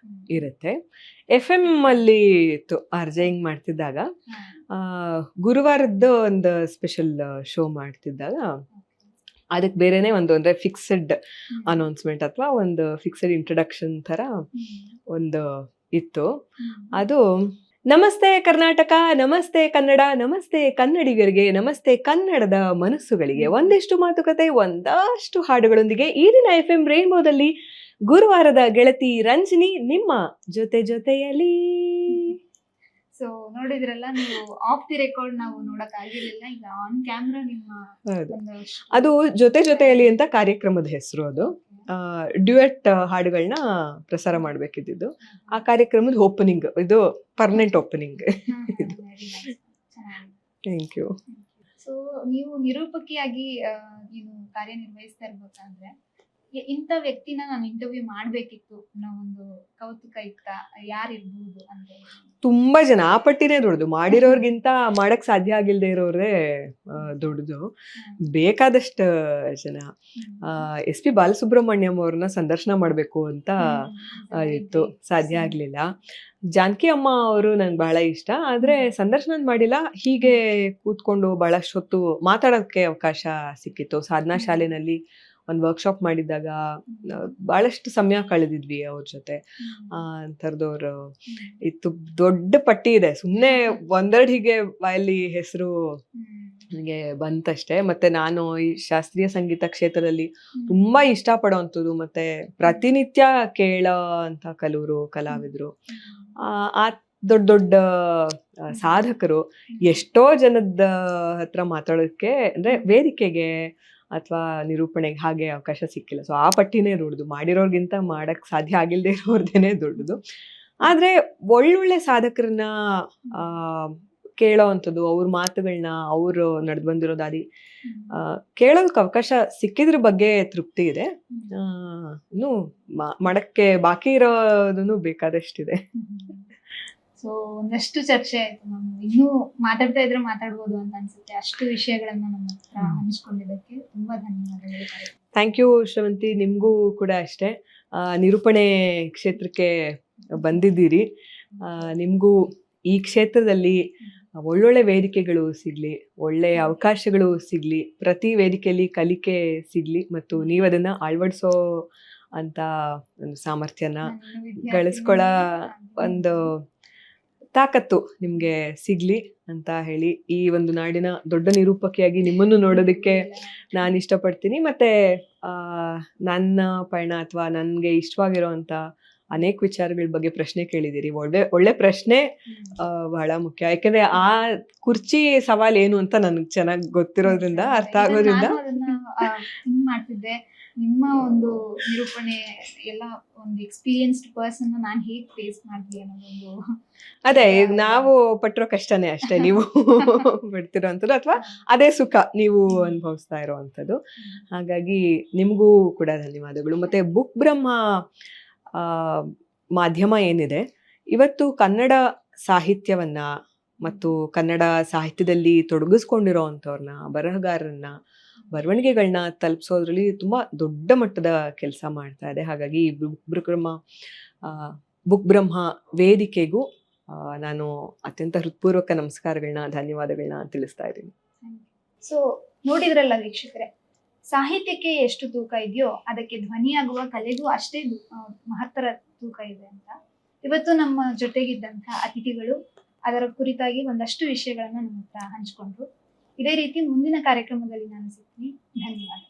ಇರುತ್ತೆ. FM ಅಲ್ಲಿ ಇತ್ತು ಆರ್ಜೆಯಿಂಗ್ ಮಾಡ್ತಿದ್ದಾಗ, ಗುರುವಾರದ್ದು ಒಂದು ಸ್ಪೆಷಲ್ ಶೋ ಮಾಡ್ತಿದ್ದಾಗ ಅದಕ್ಕೆ ಬೇರೆನೆ ಒಂದು ಅಂದರೆ ಫಿಕ್ಸೆಡ್ ಅನೌನ್ಸ್ಮೆಂಟ್ ಅಥವಾ ಒಂದು ಫಿಕ್ಸೆಡ್ ಇಂಟ್ರಡಕ್ಷನ್ ಥರ ಒಂದು ಇತ್ತು. ಅದು ನಮಸ್ತೆ ಕರ್ನಾಟಕ, ನಮಸ್ತೆ ಕನ್ನಡ, ನಮಸ್ತೆ ಕನ್ನಡಿಗರಿಗೆ, ನಮಸ್ತೆ ಕನ್ನಡದ ಮನಸ್ಸುಗಳಿಗೆ, ಒಂದಿಷ್ಟು ಮಾತುಕತೆ ಒಂದಷ್ಟು ಹಾಡುಗಳೊಂದಿಗೆ ಈ ದಿನ FM ರೈನ್ಬೋದಲ್ಲಿ ಗುರುವಾರದ ಗೆಳತಿ ರಂಜಿನಿ ನಿಮ್ಮ ಜೊತೆಯಲ್ಲಿ. ಸೊ ನೋಡಿದ್ರಲ್ಲ, ನೀವು ಆಫ್ ದಿ ರೆಕಾರ್ಡ್ ನಾವು ನೋಡಕ್ ಆಗಿರ್ಲಿಲ್ಲ, ಈಗ ಆನ್ ಕ್ಯಾಮ್ರಾ ನಿಮ್ಮ ಹೌದು. ಒಂದಷ್ಟು ಅದು ಜೊತೆಯಲ್ಲಿ ಅಂತ ಕಾರ್ಯಕ್ರಮದ ಹೆಸರು. ಅದು ಡ್ಯುಯೆಟ್ ಹಾಡುಗಳನ್ನ ಪ್ರಸಾರ ಮಾಡ್ಬೇಕಿದ್ದು. ಆ ಕಾರ್ಯಕ್ರಮದ ಓಪನಿಂಗ್, ಇದು permanent opening. Thank you. So ನೀವು ನಿರೂಪಕಿಯಾಗಿ ನೀವು ಕಾರ್ಯನಿರ್ವಹಿಸ್ತಾ ಇರ್ಬೇಕಾದ್ರೆ ಇಂಥ ವ್ಯಕ್ತಿನ ನಾನು ಇಂಟರ್ವ್ಯೂ ಮಾಡ್ಬೇಕಿತ್ತು ಅನ್ನೋ ಒಂದು ಕೌತುಕ ಇತ್ತ, ಯಾರಿರ್ಬೋದು ಅಂತ? ತುಂಬಾ ಜನ, ಆ ಪಟ್ಟಿನೇ ದೊಡ್ಡದು. ಮಾಡಿರೋರ್ಗಿಂತ ಮಾಡಕ್ ಸಾಧ್ಯ ಆಗಿಲ್ದೇ ಇರೋರೇ ದೊಡ್ಡದು. ಬೇಕಾದಷ್ಟು ಜನ. ಎಸ್ ಪಿ ಬಾಲಸುಬ್ರಹ್ಮಣ್ಯಂ ಅವ್ರನ್ನ ಸಂದರ್ಶನ ಮಾಡ್ಬೇಕು ಅಂತ ಇತ್ತು, ಸಾಧ್ಯ ಆಗ್ಲಿಲ್ಲ. ಜಾನಕಿ ಅಮ್ಮ ಅವರು ನನ್ಗೆ ಬಹಳ ಇಷ್ಟ, ಆದ್ರೆ ಸಂದರ್ಶನ ಮಾಡಿಲ್ಲ. ಹೀಗೆ ಕೂತ್ಕೊಂಡು ಬಹಳಷ್ಟು ಹೊತ್ತು ಮಾತಾಡೋಕ್ಕೆ ಅವಕಾಶ ಸಿಕ್ಕಿತ್ತು. ಸಾಧನಾ ಶಾಲೆನಲ್ಲಿ ಒಂದು ವರ್ಕ್ಶಾಪ್ ಮಾಡಿದಾಗ ಬಹಳಷ್ಟು ಸಮಯ ಕಳೆದಿದ್ವಿ ಅವ್ರ ಜೊತೆ. ಅಂತರ್ದವ್ರು ಇತ್ತು. ದೊಡ್ಡ ಪಟ್ಟಿ ಇದೆ, ಸುಮ್ಮನೆ ಒಂದೆರಡು ಹೀಗೆ ಬಾಯಲ್ಲಿ ಹೆಸರು ನನಗೆ ಬಂತಷ್ಟೇ. ಮತ್ತೆ ನಾನು ಈ ಶಾಸ್ತ್ರೀಯ ಸಂಗೀತ ಕ್ಷೇತ್ರದಲ್ಲಿ ತುಂಬಾ ಇಷ್ಟಪಡೋವಂಥದ್ದು, ಮತ್ತೆ ಪ್ರತಿನಿತ್ಯ ಕೇಳೋ ಅಂತ ಕಲಾವಿದ್ರು, ಆ ದೊಡ್ಡ ದೊಡ್ಡ ಸಾಧಕರು ಎಷ್ಟೋ ಜನದ ಹತ್ರ ಮಾತಾಡೋದಕ್ಕೆ, ಅಂದ್ರೆ ವೇದಿಕೆಗೆ ಅಥವಾ ನಿರೂಪಣೆಗೆ ಹಾಗೆ ಅವಕಾಶ ಸಿಕ್ಕಿಲ್ಲ. ಸೊ ಆ ಪಟ್ಟಿನೇ ದೊಡ್ಡದು. ಮಾಡಿರೋರ್ಗಿಂತ ಮಾಡಕ್ ಸಾಧ್ಯ ಆಗಿಲ್ದೇ ಇರೋರ್ದೇನೆ ದೊಡ್ಡದು. ಆದ್ರೆ ಒಳ್ಳೊಳ್ಳೆ ಸಾಧಕರನ್ನ ಕೇಳೋ ಅಂಥದ್ದು, ಅವ್ರ ಮಾತುಗಳನ್ನ, ಅವರು ನಡೆದು ಬಂದಿರೋ ದಾರಿ ಕೇಳೋದಕ್ಕೆ ಅವಕಾಶ ಸಿಕ್ಕಿದ್ರ ಬಗ್ಗೆ ತೃಪ್ತಿ ಇದೆ. ಇನ್ನು ಮಾಡಕ್ಕೆ ಬಾಕಿ ಇರೋದನ್ನು ಬೇಕಾದಷ್ಟಿದೆ. ಸೊ ಒಂದಷ್ಟು ಚರ್ಚೆ ಆಯ್ತು, ನಾನು ಇನ್ನೂ ಮಾತಾಡ್ತಾ ಇದ್ರೆ ಮಾತಾಡ್ಬೋದು ಅಂತ ಅನ್ಸುತ್ತೆ. ಅಷ್ಟು ವಿಷಯಗಳನ್ನ ನಮ್ಮ ಹತ್ರ ಹಂಚ್ಕೊಂಡಿದ್ದಕ್ಕೆ ತುಂಬಾ ಧನ್ಯವಾದಗಳು. Thank you Shravanthi. ನಿಮ್ಗೂ ಕೂಡ ಅಷ್ಟೇ. ನಿರೂಪಣೆ ಕ್ಷೇತ್ರಕ್ಕೆ ಬಂದಿದ್ದೀರಿ. ನಿಮ್ಗೂ ಈ ಕ್ಷೇತ್ರದಲ್ಲಿ ಒಳ್ಳೊಳ್ಳೆ ವೇದಿಕೆಗಳು ಸಿಗ್ಲಿ, ಒಳ್ಳೆ ಅವಕಾಶಗಳು ಸಿಗ್ಲಿ, ಪ್ರತಿ ವೇದಿಕೆಯಲ್ಲಿ ಕಲಿಕೆ ಸಿಗ್ಲಿ, ಮತ್ತು ನೀವು ಅದನ್ನ ಅಳವಡಿಸೋ ಅಂತ ಒಂದು ಸಾಮರ್ಥ್ಯನ ಗಳಿಸ್ಕೊಳ್ಳೋ ಒಂದು ತಾಕತ್ತು ನಿಮ್ಗೆ ಸಿಗ್ಲಿ ಅಂತ ಹೇಳಿ, ಈ ಒಂದು ನಾಡಿನ ದೊಡ್ಡ ನಿರೂಪಕಿಯಾಗಿ ನಿಮ್ಮನ್ನು ನೋಡೋದಕ್ಕೆ ನಾನು ಇಷ್ಟಪಡ್ತೀನಿ. ಮತ್ತೆ ನನ್ನ ಪಯಣ ಅಥವಾ ನನ್ಗೆ ಇಷ್ಟವಾಗಿರೋಂಥ ಅನೇಕ ವಿಚಾರಗಳ ಬಗ್ಗೆ ಪ್ರಶ್ನೆ ಕೇಳಿದಿರಿ. ಒಳ್ಳೆ ಪ್ರಶ್ನೆ ಬಹಳ ಮುಖ್ಯ. ಯಾಕಂದ್ರೆ ಆ ಕುರ್ಚಿ ಸವಾಲ್ ಏನು ಅಂತ ನನ್ಗೆ ಚೆನ್ನಾಗಿ ಗೊತ್ತಿರೋದ್ರಿಂದ, ಅರ್ಥ ಆಗೋದ್ರಿಂದ ಮಾಡ್ತಿದ್ದೆ. ನಿಮ್ಮ ಒಂದು ನಿರೂಪಣೆ ಎಲ್ಲ ಒಂದು ಎಕ್ಸ್ಪೀರಿಯನ್ಸ್ಡ್ ಪರ್ಸನ್ ನಾನು ಹೇಗೆ ಫೇಸ್ ಮಾಡ್ಲಿ ಅನ್ನೋದೊಂದು, ಅದೇ ನಾವು ಪಟ್ಟಿರೋ ಕಷ್ಟನೇ ಅಷ್ಟೇ ನೀವು ಪಡ್ತಿರೋಂಥದ್ದು, ಅಥವಾ ಅದೇ ಸುಖ ನೀವು ಅನುಭವಿಸ್ತಾ ಇರೋವಂಥದ್ದು. ಹಾಗಾಗಿ ನಿಮಗೂ ಕೂಡ ಧನ್ಯವಾದಗಳು. ಮತ್ತೆ ಬುಕ್ ಬ್ರಹ್ಮ ಮಾಧ್ಯಮ ಏನಿದೆ, ಇವತ್ತು ಕನ್ನಡ ಸಾಹಿತ್ಯವನ್ನ ಮತ್ತು ಕನ್ನಡ ಸಾಹಿತ್ಯದಲ್ಲಿ ತೊಡಗಿಸ್ಕೊಂಡಿರೋ ಅಂಥವ್ರನ್ನ, ಬರಹಗಾರರನ್ನ, ಬರವಣಿಗೆಗಳನ್ನ ತಲುಪಿಸೋದ್ರಲ್ಲಿ ತುಂಬಾ ದೊಡ್ಡ ಮಟ್ಟದ ಕೆಲಸ ಮಾಡ್ತಾ ಇದೆ. ಹಾಗಾಗಿ ಬುಕ್ ಬ್ರಹ್ಮ ವೇದಿಕೆಗೂ ನಾನು ಅತ್ಯಂತ ಹೃತ್ಪೂರ್ವಕ ನಮಸ್ಕಾರಗಳನ್ನ, ಧನ್ಯವಾದಗಳನ್ನ ತಿಳಿಸ್ತಾ ಇದ್ದೀನಿ. ಸೊ ನೋಡಿದ್ರಲ್ಲ ವೀಕ್ಷಕರೇ, ಸಾಹಿತ್ಯಕ್ಕೆ ಎಷ್ಟು ತೂಕ ಇದೆಯೋ ಅದಕ್ಕೆ ಧ್ವನಿಯಾಗುವ ಕಲೆಗೂ ಅಷ್ಟೇ ಮಹತ್ತರ ತೂಕ ಇದೆ ಅಂತ ಇವತ್ತು ನಮ್ಮ ಜೊತೆಗಿದ್ದಂಥ ಅತಿಥಿಗಳು ಅದರ ಕುರಿತಾಗಿ ಒಂದಷ್ಟು ವಿಷಯಗಳನ್ನ ನಮ್ಮ ಹತ್ರ ಹಂಚ್ಕೊಂಡ್ರು. ಇದೇ ರೀತಿ ಮುಂದಿನ ಕಾರ್ಯಕ್ರಮದಲ್ಲಿ ನಾನು ಸಿಗ್ತೀನಿ. ಧನ್ಯವಾದ.